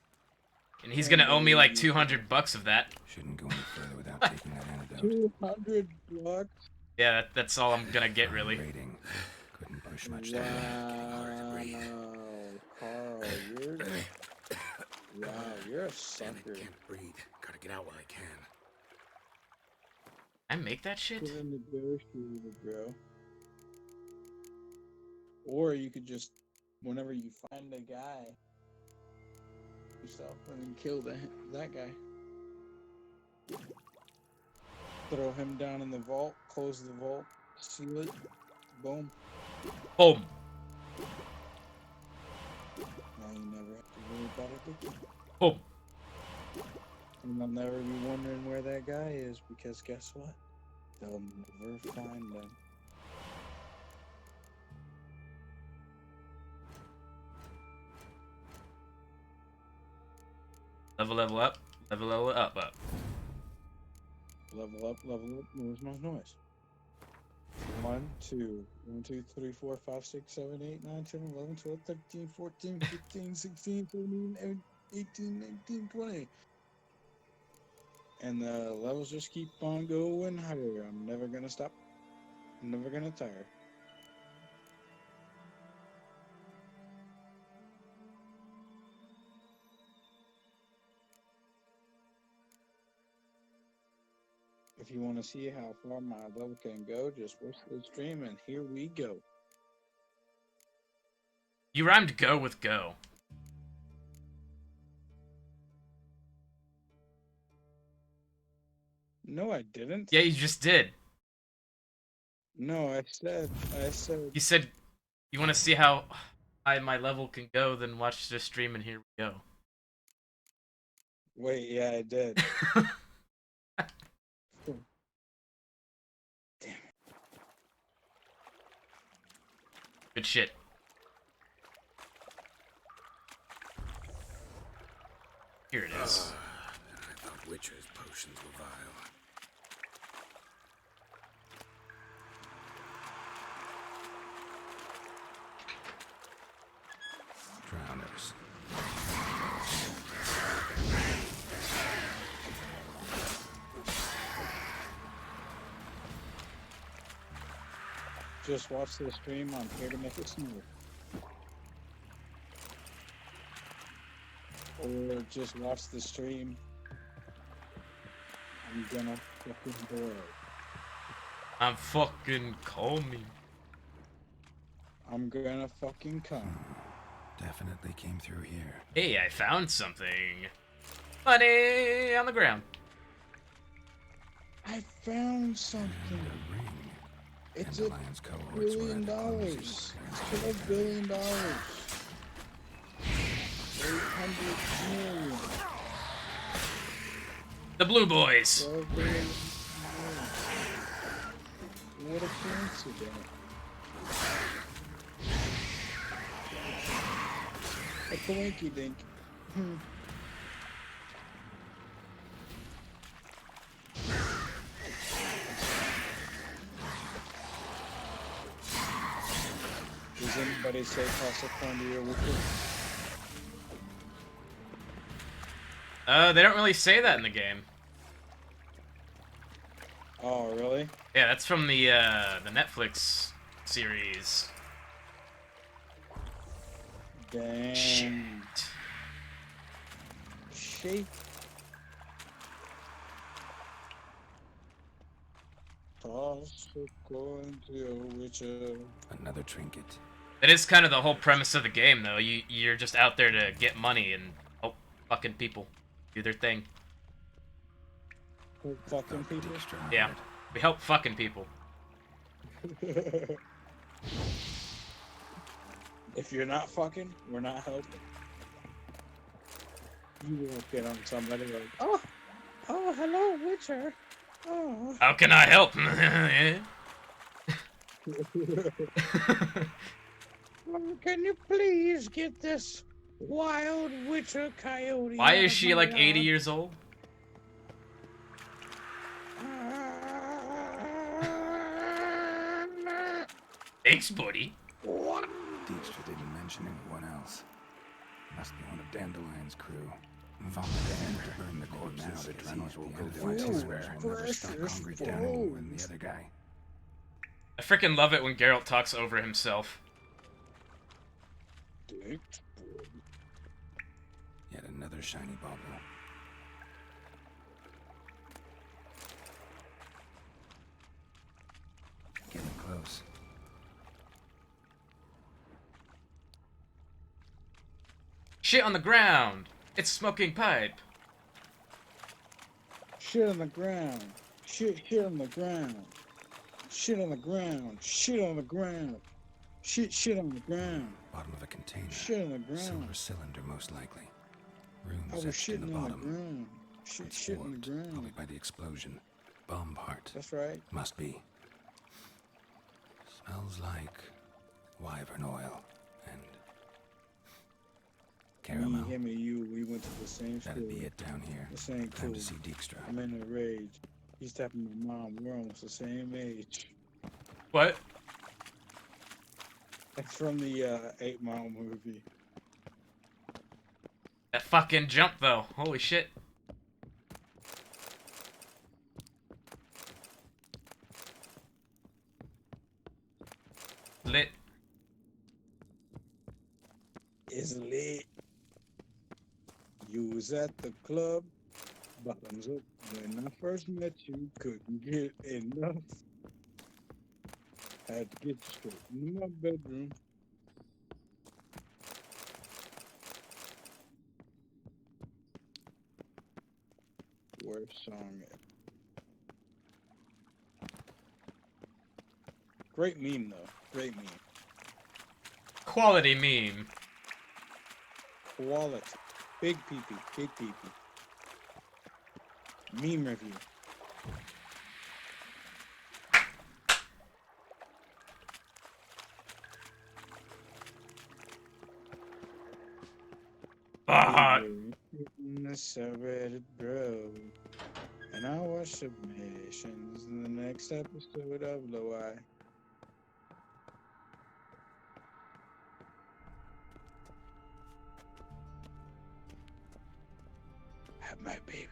And he's gonna owe me like $200 of that. Shouldn't go any further without taking that antidote. $200? Yeah, that's all I'm gonna get, really. Rating. Couldn't push much Wow, there. Carl, you're a sucker. Can't breathe. Gotta get out while I can. I make that shit? Put in the negotiator, bro. Or you could just, whenever you find a guy, yourself and then kill that guy. Throw him down in the vault, close the vault, seal it, boom. Boom. Now you never have to worry about it again. Boom. And I'll never be wondering where that guy is because guess what? They'll never find him. Level up. Level up. Level up. Where's my noise? 1, 2, 1, 2, 3, 4, 5, 6, 7, 8, 9, 10, 11, 12, 13, 14, 15, 16, 17, 18, 19, 20. And the levels just keep on going higher. I'm never gonna stop. I'm never gonna tire. If you want to see how far my level can go, just watch the stream, and here we go. You rhymed go with go. No, I didn't. Yeah, you just did. No, I said. You said you want to see how high my level can go, then watch the stream, and here we go. Wait, yeah, I did. Good shit. Here it is. I thought Witcher's potions were vile. Drowners. just watch the stream. I'm here to make it smooth. Or just watch the stream. I'm gonna fucking boil. I'm fucking coming. I'm gonna fucking come. Definitely came through here. Hey, I found something. Money on the ground. I found something. It's $1 billion. It's $12 billion. 800 million. The Blue Boys. 12 billion. What a coincidence. A coinky dink. Does anybody say Casa Conde or Wookiee? They don't really say that in the game. Oh, really? Yeah, that's from the Netflix series. Damn. Shit. Shit. Toss a coin to a witcher. Another trinket. That is kind of the whole premise of the game, though. You're just out there to get money and help fucking people do their thing. Fucking people? Yeah, we help fucking people. If you're not fucking, we're not helping. You won't get on somebody like, oh, hello, Witcher. Oh. How can I help? Can you please get this wild Witcher coyote? Why out is of she my like yard? 80 years old? Thanks, buddy. Dijkstra didn't mention anyone else. Must be one of Dandelion's crew. Vomit to burn the corpses. Now the Draenor will go fight elsewhere and never stop hungry down any more than the other guy. I freaking love it when Geralt talks over himself. Yet another shiny bauble. Getting close. Shit on the ground! It's smoking pipe! Shit on the ground. Shit on the ground. Shit on the ground. Shit on the ground. Shit on the ground. Bottom of a container. Shit on the ground. Silver cylinder, most likely. I Runes was etched in the shitting on the bottom. ground. Shit on the Warped, ground. probably by the explosion. Bomb part. That's right. Must be. Smells like wyvern oil and caramel. Me, him, and you, we went to the same school. That'd be it down here. The same Time school. to see Dijkstra. I'm in a rage. He's tapping my mom. We're almost the same age. What? It's from the 8 Mile movie. That fucking jump, though. Holy shit. Lit. It's lit. You was at the club, bottoms up. When I first met you, couldn't get enough. Had to get you straight in my bedroom. Worst song ever. Great meme though. Great meme. Quality meme. Quality. Big peepee. Big peepee. Meme review. Fuck. In the subreddit, bro. And I watch submissions in the next episode of Low Eye. Have my baby.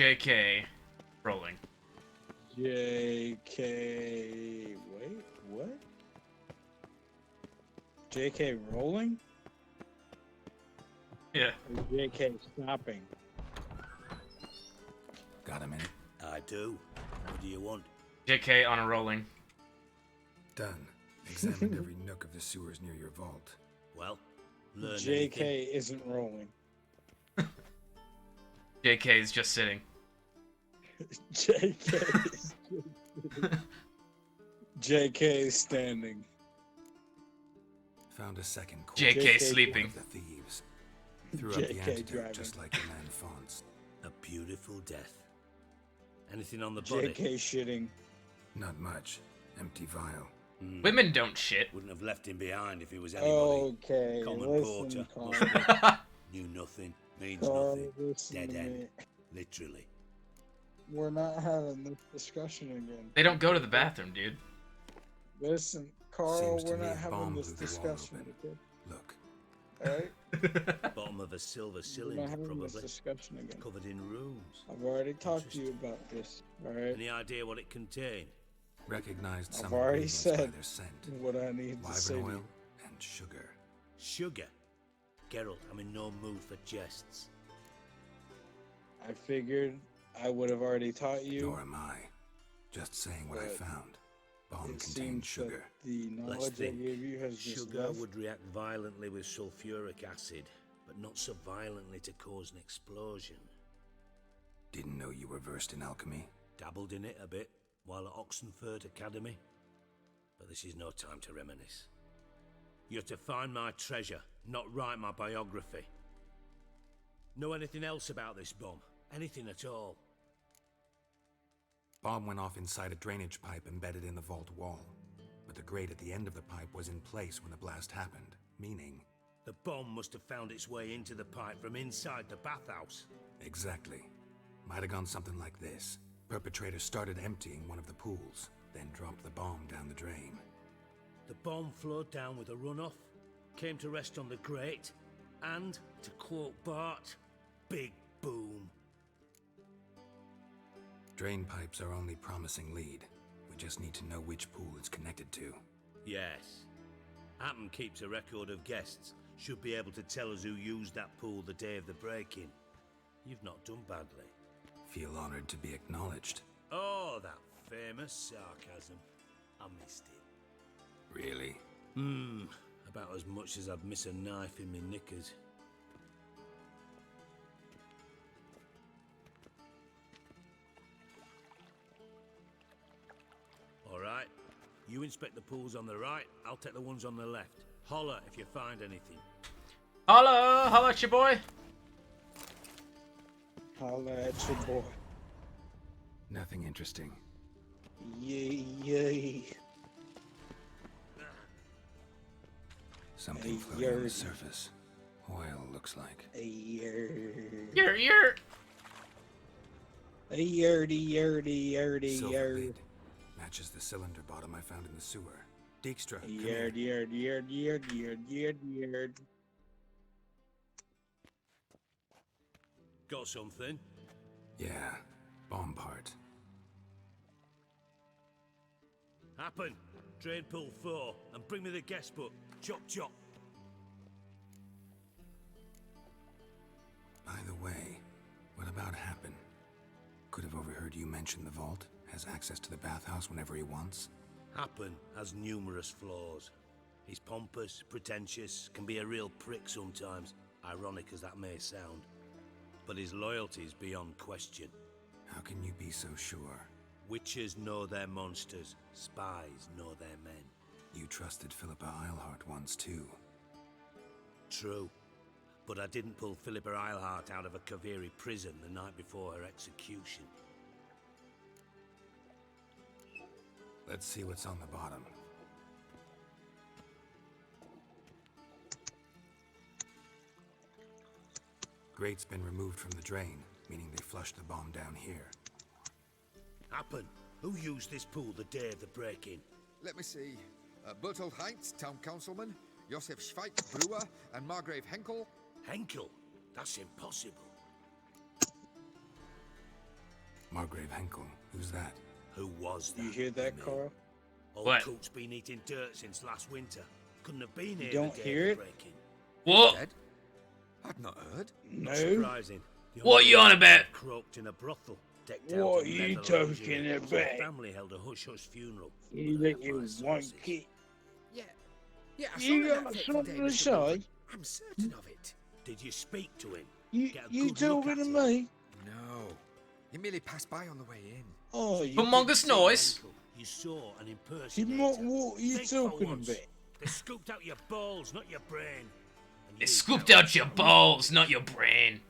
JK. Rolling. JK. Wait, what? JK rolling? Yeah. Or JK stopping? Got a minute? I do. What do you want? JK on a rolling. Done. Examined every nook of the sewers near your vault. Well, learn JK anything? isn't rolling. JK is just sitting. JK is JK is standing. Found a second corpse. JK sleeping. One of the thieves. Threw up the JK antidote driving. just like the man Fonts. A beautiful death. Anything on the body? JK shitting. Not much. Empty vial. Women don't shit. Wouldn't have left him behind if he was anybody. Okay, Common listen, porter. Carl. Knew nothing. Means Carl, nothing. listen Dead to end. me. Literally. We're not having this discussion again. They don't go to the bathroom, dude. Listen, Carl, Seems to we're me not a having bomb this blew the wall discussion open. again. Look. Alright? Bottom of a silver We're cylinder, not having this probably. discussion again. Covered in runes. I've already talked to you about this. Alright? Any idea what it contained? Recognized some I've already ingredients by said their scent. what I need to say to Wyvern oil you. and sugar. Sugar? Geralt, I'm in no mood for jests. I figured I would have already taught you. Nor am I. Just saying what I But found. Bomb It contained seems sugar. that the Let's knowledge I think. gave you has just Sugar left. would react violently with sulfuric acid, but not so violently to cause an explosion. Didn't know you were versed in alchemy. Dabbled in it a bit while at Oxenford Academy. But this is no time to reminisce. You're to find my treasure, not write my biography. Know anything else about this bomb? Anything at all? Bomb went off inside a drainage pipe embedded in the vault wall. But the grate at the end of the pipe was in place when the blast happened, meaning... The bomb must have found its way into the pipe from inside the bathhouse. Exactly. Might have gone something like this. Perpetrator started emptying one of the pools, then dropped the bomb down the drain. The bomb flowed down with a runoff, came to rest on the grate, and, to quote Bart, big boom. Drain pipes are only promising lead. We just need to know which pool it's connected to. Yes. Appen keeps a record of guests. Should be able to tell us who used that pool the day of the break-in. You've not done badly. Feel honored to be acknowledged. Oh, that famous sarcasm. I missed it. Really? About as much as I'd miss a knife in me knickers. Alright, you inspect the pools on the right, I'll take the ones on the left. Holler if you find anything. Holla at your boy. Holla at your boy. Nothing interesting. Yay, yay. Something Hey, floating on the yard. surface. Oil, looks like. A year. Yer. A yerdy, yerdy, yerdy, Silver yerd. lid. Matches the cylinder bottom I found in the sewer. Dijkstra, come Yerd, here. yerd. Got something? Yeah, bomb part. Happen. Drain pool 4 and bring me the guest book. Chop chop. By the way, what about Happen? Could have overheard you mention the vault. Has access to the bathhouse whenever he wants. Happen has numerous flaws. He's pompous, pretentious, can be a real prick sometimes, ironic as that may sound. But his loyalty's beyond question. How can you be so sure? Witches know their monsters, spies know their men. You trusted Philippa Eilhart once too. True. But I didn't pull Philippa Eilhart out of a Kaviri prison the night before her execution. Let's see what's on the bottom. Grate's been removed from the drain, meaning they flushed the bomb down here. Happen. Who used this pool the day of the break-in? Let me see. Bertolt Heinz, town councilman, Josef Schweik, brewer, and Margrave Henkel. Henkel? That's impossible. Margrave Henkel, who's that? Who was that? You hear that, Carl? Old What? Coot's been eating dirt since last winter. Couldn't have been here. don't the day hear of it? the break-in. What? Dead? I've not heard. No. Not surprising. The What old you on man about? Croaked in a brothel. Decked What out in you leather talking lingerie. about? The family held a hush-hush funeral. You But let I you have my one sources. kid. Yeah, I You saw him got that something day to with the say? woman. I'm certain of it. Did you speak to him? You Get a you good look talking at to him? me? No. He merely passed by on the way in. Oh, you Humongous noise. You saw an You impersonator. what are you Think for talking once. about? They scooped out your balls, not your brain. And They you scooped fell. out your balls, not your brain.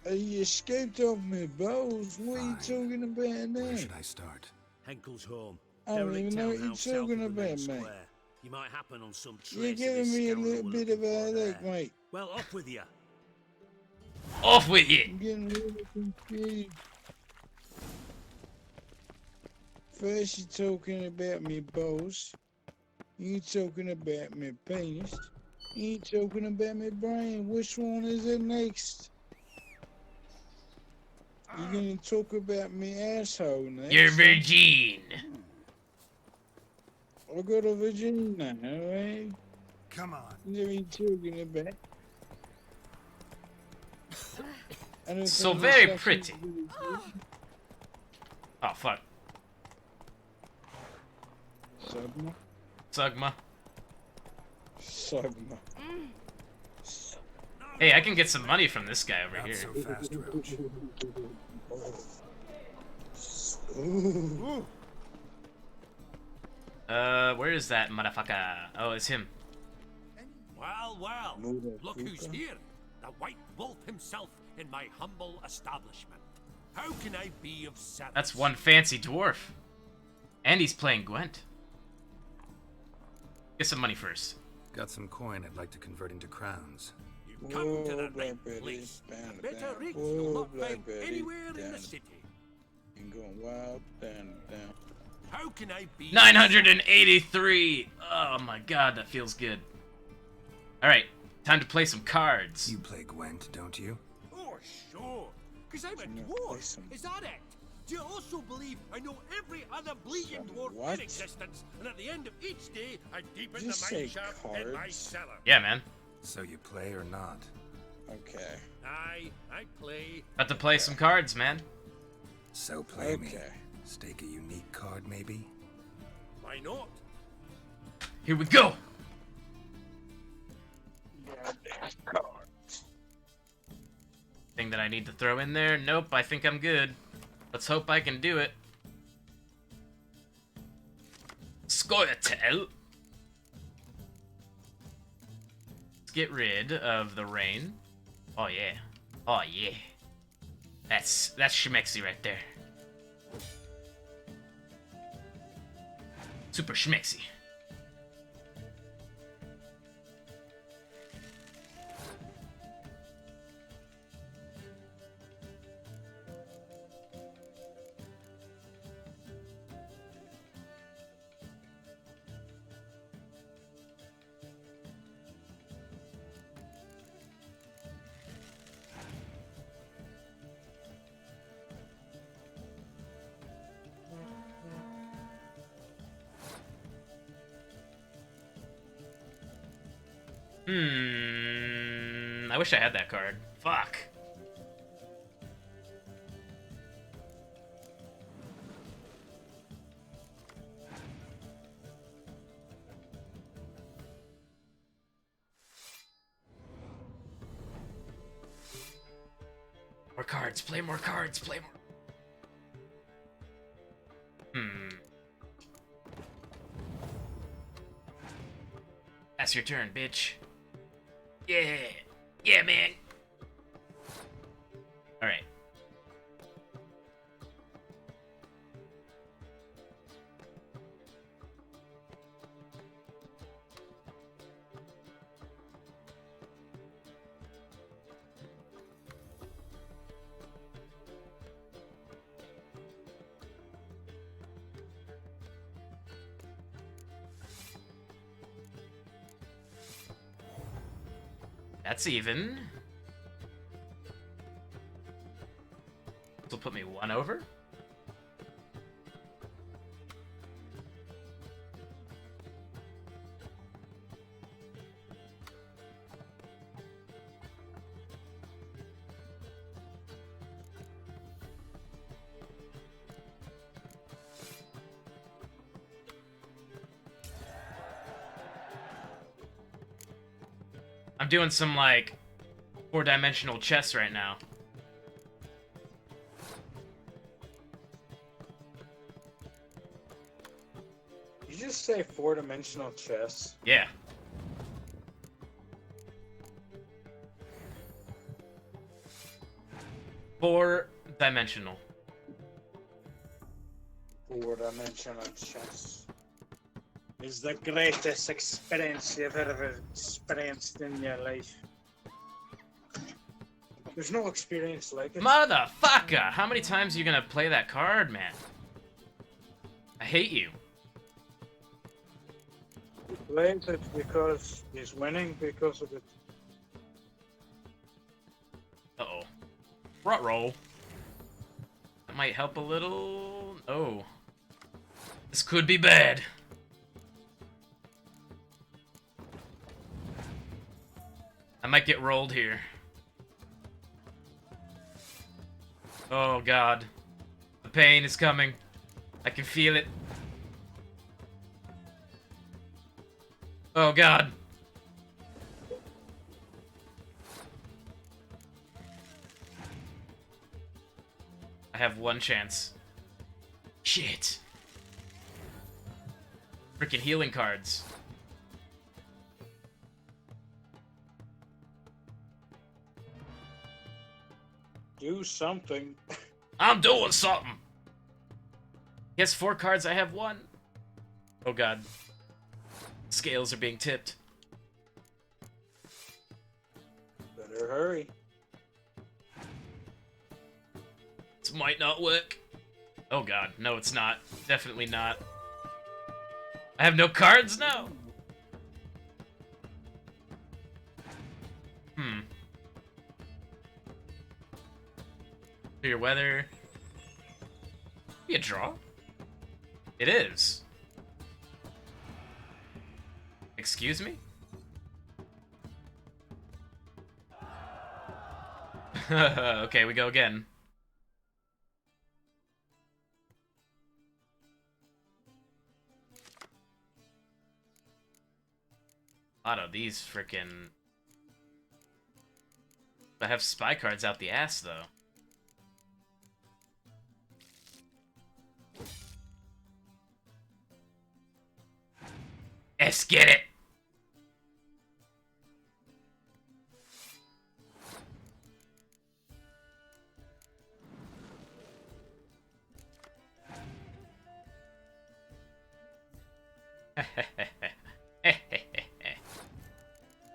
You scooped off my balls. What are you talking about Where now? should I start? Henkel's home. I don't Derelict even know what you're townhouse south of talking the main about, mate. square. You might happen on some trace You're of giving this me a scoundrel little we're bit of a looking for headache, there. mate. Well, off with you. Off with you. I'm getting really confused. First you're talking about me balls. You talking about my penis. You talking about my brain. Which one is it next? You're gonna talk about me asshole next. Your virgin. I got a vagina, alright? Come on. What are you talking about? I don't So think very that's pretty. actually- Oh fuck. Sugma? Sugma. Sugma. Hey, I can get some money from this guy over Not here. so fast, Roach. Ooh. Where is that motherfucker? Oh, it's him. Well, well, Motherfucker. look who's here. The White Wolf himself in my humble establishment. How can I be of service? That's one fancy dwarf. And he's playing Gwent. Get some money first. Got some coin I'd like to convert into crowns. You've come to the right Blackberry, place. down, Better down. rigs Whoa, you'll not find Blackberry, anywhere in down. the city. And going wild, down. How can I be? 983. Oh my god, that feels good. Alright, time to play some cards. You play Gwent, don't you? Oh, sure. Because I'm a Yeah, dwarf. play some- Is that it? Do you also believe I know every other bleeding dwarf what? in existence, and at the end of each day, I deepen Did you the say mine shaft in my cards? cellar? Yeah, man. So you play or not? Okay. I play. About to play some cards, man. So play me. Okay. Stake a unique card, maybe? Why not? Here we go. Thing that I need to throw in there? Nope, I think I'm good. Let's hope I can do it. Scoia'tael. Let's get rid of the rain. Oh yeah. Oh yeah. That's schmexy right there. Super schmexy. I wish I had that card. Fuck. More cards, play more cards, play more. That's your turn, bitch. Yeah. Yeah, man. Alright. That's even. On over? I'm doing some, like, 4-dimensional chess right now. You just say 4-dimensional chess? Yeah. Four-dimensional. 4-dimensional chess is the greatest experience you've ever experienced in your life. There's no experience like it. Motherfucker! How many times are you gonna play that card, man? I hate you. He plays it because he's winning because of it. Uh-oh. Ruh-roll. That might help a little. Oh. This could be bad. I might get rolled here. Oh god. The pain is coming. I can feel it. Oh god. I have one chance. Shit. Freaking healing cards. Do something. I'm doing something. He has 4 cards, I have 1. Oh god. Scales are being tipped. Better hurry. This might not work. Oh god, no it's not. Definitely not. I have no cards now. Your weather. Be a draw. It is. Excuse me? Okay, we go again. A lot of these frickin'... I have spy cards out the ass, though. Let's get it!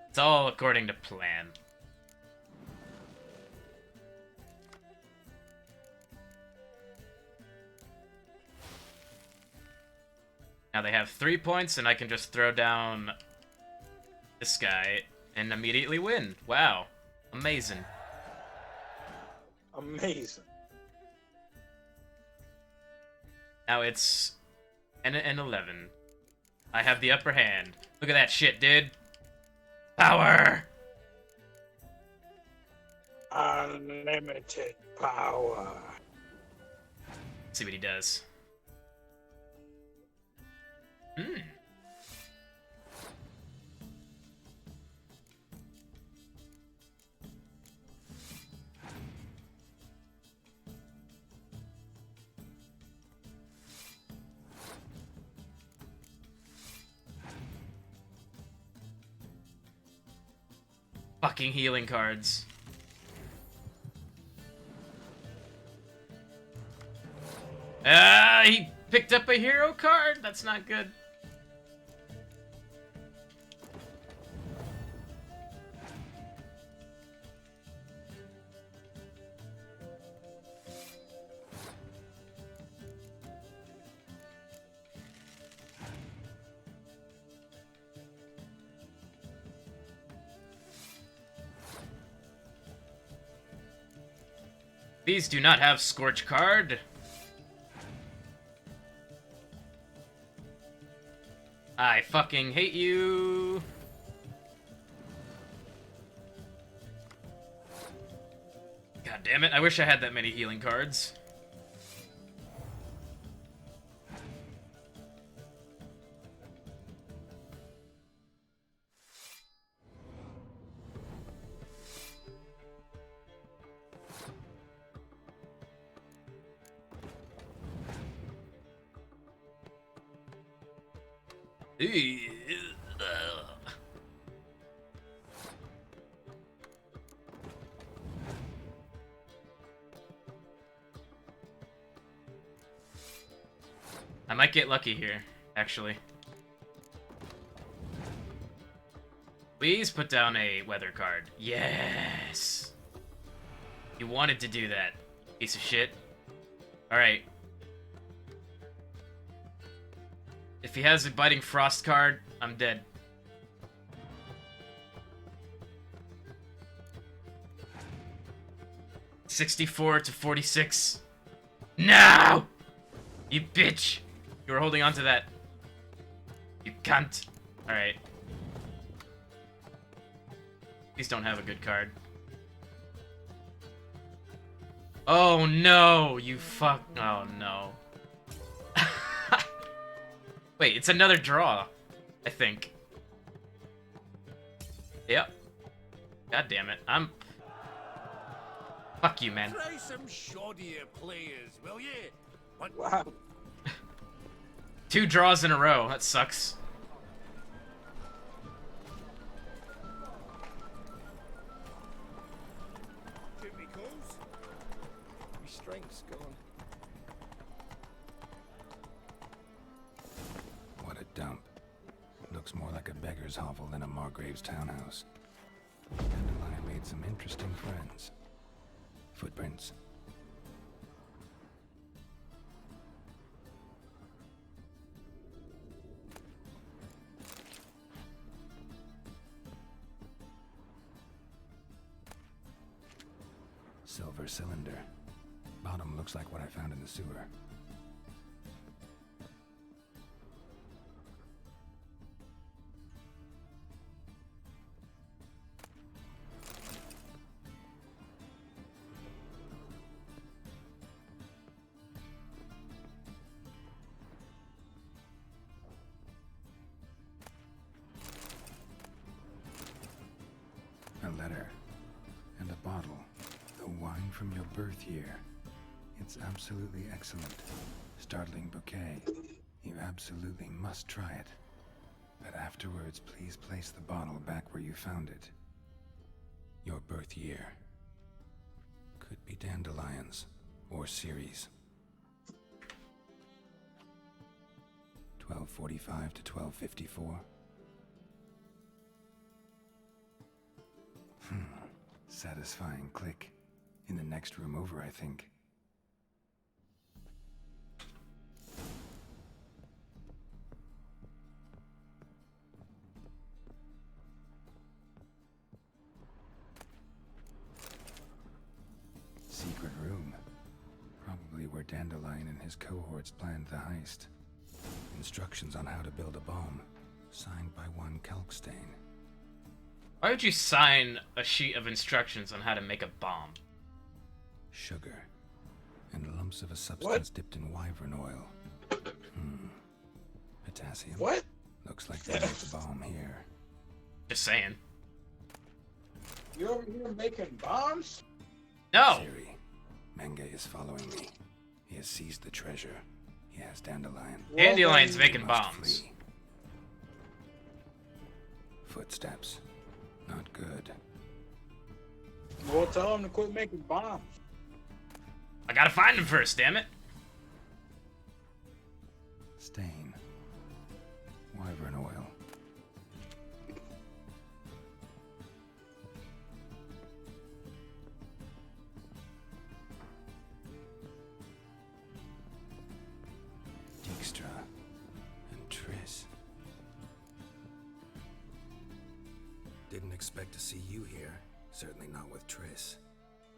It's all according to plan. Now they have 3 points, and I can just throw down this guy and immediately win. Wow. Amazing. Amazing. Now it's N 11. I have the upper hand. Look at that shit, dude. Power! Unlimited power. See what he does. Fucking healing cards. He picked up a hero card? That's not good. These do not have Scorch card. I fucking hate you. God damn it, I wish I had that many healing cards. I might get lucky here, actually. Please put down a weather card. Yes! You wanted to do that, piece of shit. Alright. If he has a Biting Frost card, I'm dead. $64 to $46. No! You bitch! You were holding on to that. You cunt. Alright. Please don't have a good card. Oh no! You fuck. Oh no. Wait, it's another draw, I think. Yep. God damn it. Fuck you, man. Try some shoddier players, will ye? What? Wow. 2 draws in a row. That sucks. Jimmy calls. My strength's gone. What a dump. Looks more like a beggar's hovel than a Margrave's townhouse. Dandelion made some interesting friends. Footprints. Silver cylinder. Bottom looks like what I found in the sewer. A letter. And a bottle. The wine from your birth year. It's absolutely excellent. Startling bouquet. You absolutely must try it. But afterwards, please place the bottle back where you found it. Your birth year. Could be dandelions. Or Ceres. 1245 to 1254. Satisfying click. In the next room over, I think. Secret room. Probably where Dandelion and his cohorts planned the heist. Instructions on how to build a bomb. Signed by one Kalkstain. Why would you sign a sheet of instructions on how to make a bomb? Sugar. And lumps of a substance dipped in wyvern oil. Potassium. What? Looks like they made the bomb here. Just saying. You over here making bombs? No! Siri, Menge is following me. He has seized the treasure. He has Dandelion. Dandelion's We making must bombs. flee. Footsteps. Not good. Well, tell him to quit making bombs. I gotta find him first, damn it. Stain. Wyvern oil. Dijkstra. And Triss. Didn't expect to see you here. Certainly not with Triss.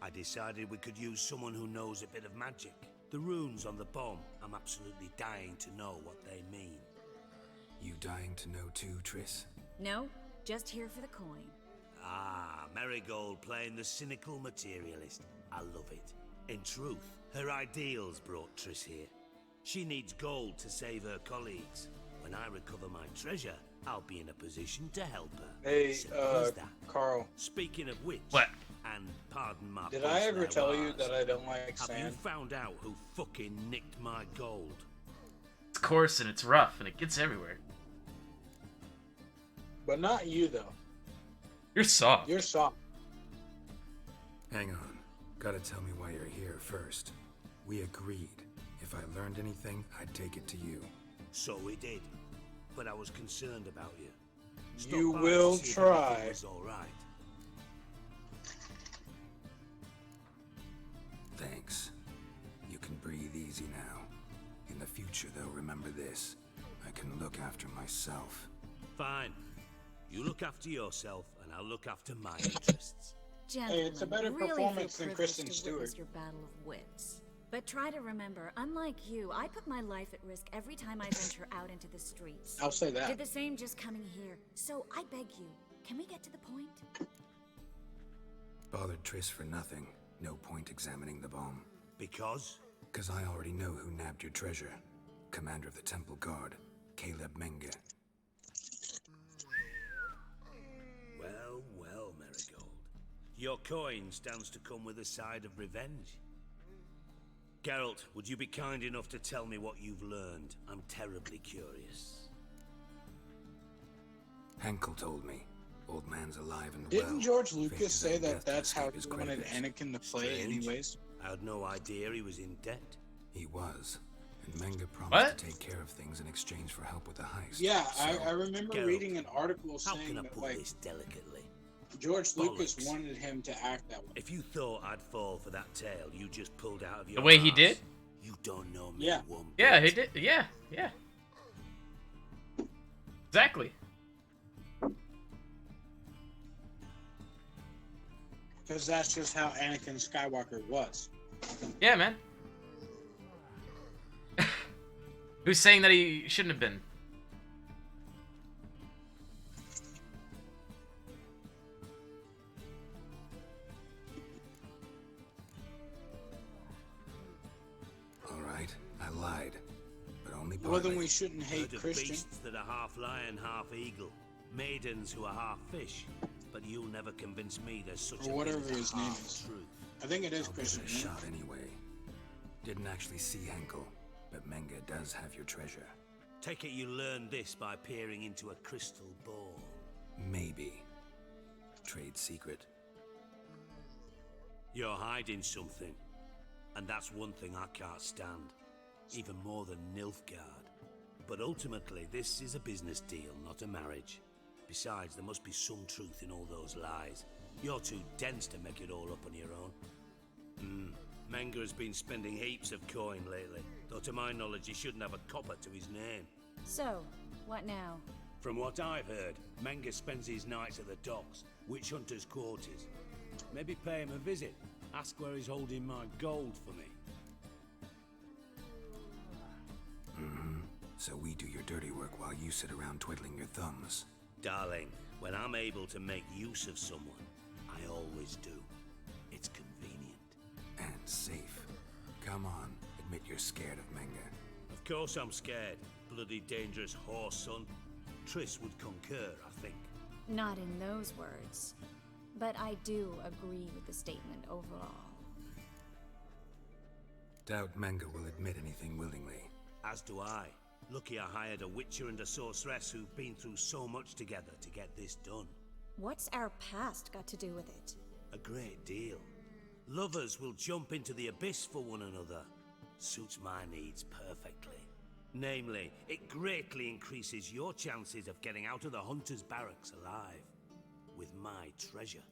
I decided we could use someone who knows a bit of magic. The runes on the bomb, I'm absolutely dying to know what they mean. You dying to know too, Triss? No, just here for the coin. Ah, Marigold playing the cynical materialist. I love it. In truth, her ideals brought Triss here. She needs gold to save her colleagues. When I recover my treasure, I'll be in a position to help her. Hey, Simple as that. Carl. Speaking of which, what? And pardon my Did I ever tell you that I don't like have sand? you found out who fucking nicked my gold? It's coarse and it's rough and it gets everywhere. But not you, though. You're soft. You're soft. Hang on. Gotta tell me why you're here first. We agreed. If I learned anything, I'd take it to you. So we did. But I was concerned about you. You Stop by will to see if try. everything was all right. Thanks. You can breathe easy now. In the future, though, remember this. I can look after myself. Fine. You look after yourself, and I'll look after my interests. Gentlemen, it's a better really performance feel than privileged Kristen to Stewart. witness your battle of wits. But try to remember, unlike you, I put my life at risk every time I venture out into the streets. I'll say that. Did the same just coming here. So I beg you, can we get to the point? Bothered Triss for nothing. No point examining the bomb. Because? Because I already know who nabbed your treasure. Commander of the Temple Guard, Caleb Menge. Well, well, Marigold. Your coin stands to come with a side of revenge. Geralt, would you be kind enough to tell me what you've learned? I'm terribly curious. Henkel told me. Old man's alive and well. Didn't George Lucas Faked his say own that death to that's how escape his he wanted creditors. Anakin to play Strange. anyways? I had no idea he was in debt. He was. And Menge promised What? to take care of things in exchange for help with the heist. Yeah, So, I remember Geralt, reading an article How saying can I that, put like, this delicately? George Lucas Bollocks. wanted him to act that way. If you thought I'd fall for that tale you just pulled out of your The way he arse, did? You don't know me Yeah. one Yeah, bit. he did. Yeah, yeah. Exactly. Because that's just how Anakin Skywalker was. Yeah, man. Who's saying that he shouldn't have been? Alright, I lied. But only Well, then partly. we shouldn't hate Heard of Christian. beasts that are half lion, half eagle. Maidens who are half fish. But you'll never convince me there's such Or a whatever thing as his a name half is. truth. I think it is I'll give it Christian. a yeah. shot anyway. Didn't actually see Henkel, but Menge does have your treasure. Take it you learned this by peering into a crystal ball. Maybe. Trade secret. You're hiding something. And that's one thing I can't stand. Even more than Nilfgaard. But ultimately, this is a business deal, not a marriage. Besides, there must be some truth in all those lies. You're too dense to make it all up on your own. Menge has been spending heaps of coin lately. Though to my knowledge, he shouldn't have a copper to his name. So, what now? From what I've heard, Menge spends his nights at the docks, witch hunters' quarters. Maybe pay him a visit. Ask where he's holding my gold for me. So we do your dirty work while you sit around twiddling your thumbs. Darling, when I'm able to make use of someone, I always do. It's convenient. And safe. Come on, admit you're scared of Menge. Of course I'm scared. Bloody dangerous horse son. Triss would concur, I think. Not in those words. But I do agree with the statement overall. Doubt Menge will admit anything willingly. As do I. Lucky I hired a witcher and a sorceress who've been through so much together to get this done. What's our past got to do with it? A great deal. Lovers will jump into the abyss for one another. Suits my needs perfectly. Namely, it greatly increases your chances of getting out of the hunter's barracks alive. With my treasure.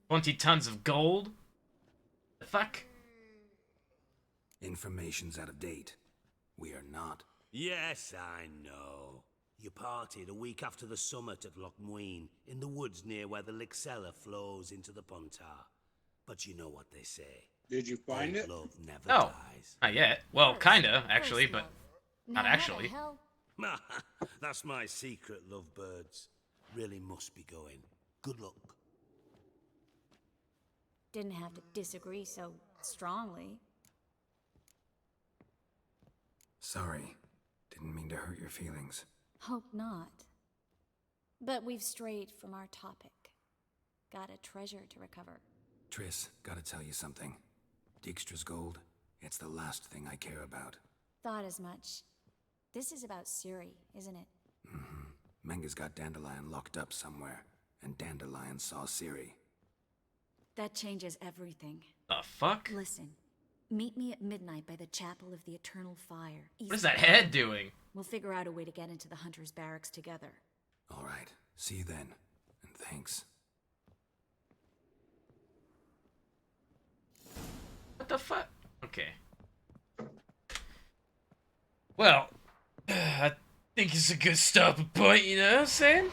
20 tons of gold? The fuck? Information's out of date. We are not. Yes, I know. You parted a week after the summit at Loch Muin, in the woods near where the Lixella flows into the Pontar. But you know what they say. Did you find Old it? love never No, dies. not yet. Well, kinda, actually, but not actually. That's my secret, lovebirds. Really must be going. Good luck. Didn't have to disagree so strongly. Sorry. Didn't mean to hurt your feelings. Hope not. But we've strayed from our topic. Got a treasure to recover. Triss, gotta tell you something. Dijkstra's gold, it's the last thing I care about. Thought as much. This is about Ciri, isn't it? Mm-hmm. Menga's got Dandelion locked up somewhere, and Dandelion saw Ciri. That changes everything. The fuck? Listen, meet me at midnight by the Chapel of the Eternal Fire. What is that head doing? We'll figure out a way to get into the Hunter's Barracks together. All right, see you then, and thanks. What the fuck? Okay. Well, I think it's a good stopping point, you know what I'm saying?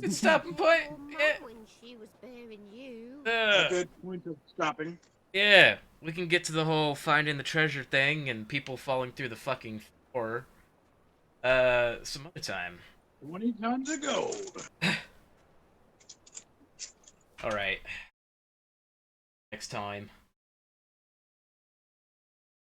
Good stopping point. Yeah. When she was bearing you. A good point of stopping. Yeah, we can get to the whole finding the treasure thing and people falling through the fucking floor. Some other time. 20 tons of gold. Alright. Next time.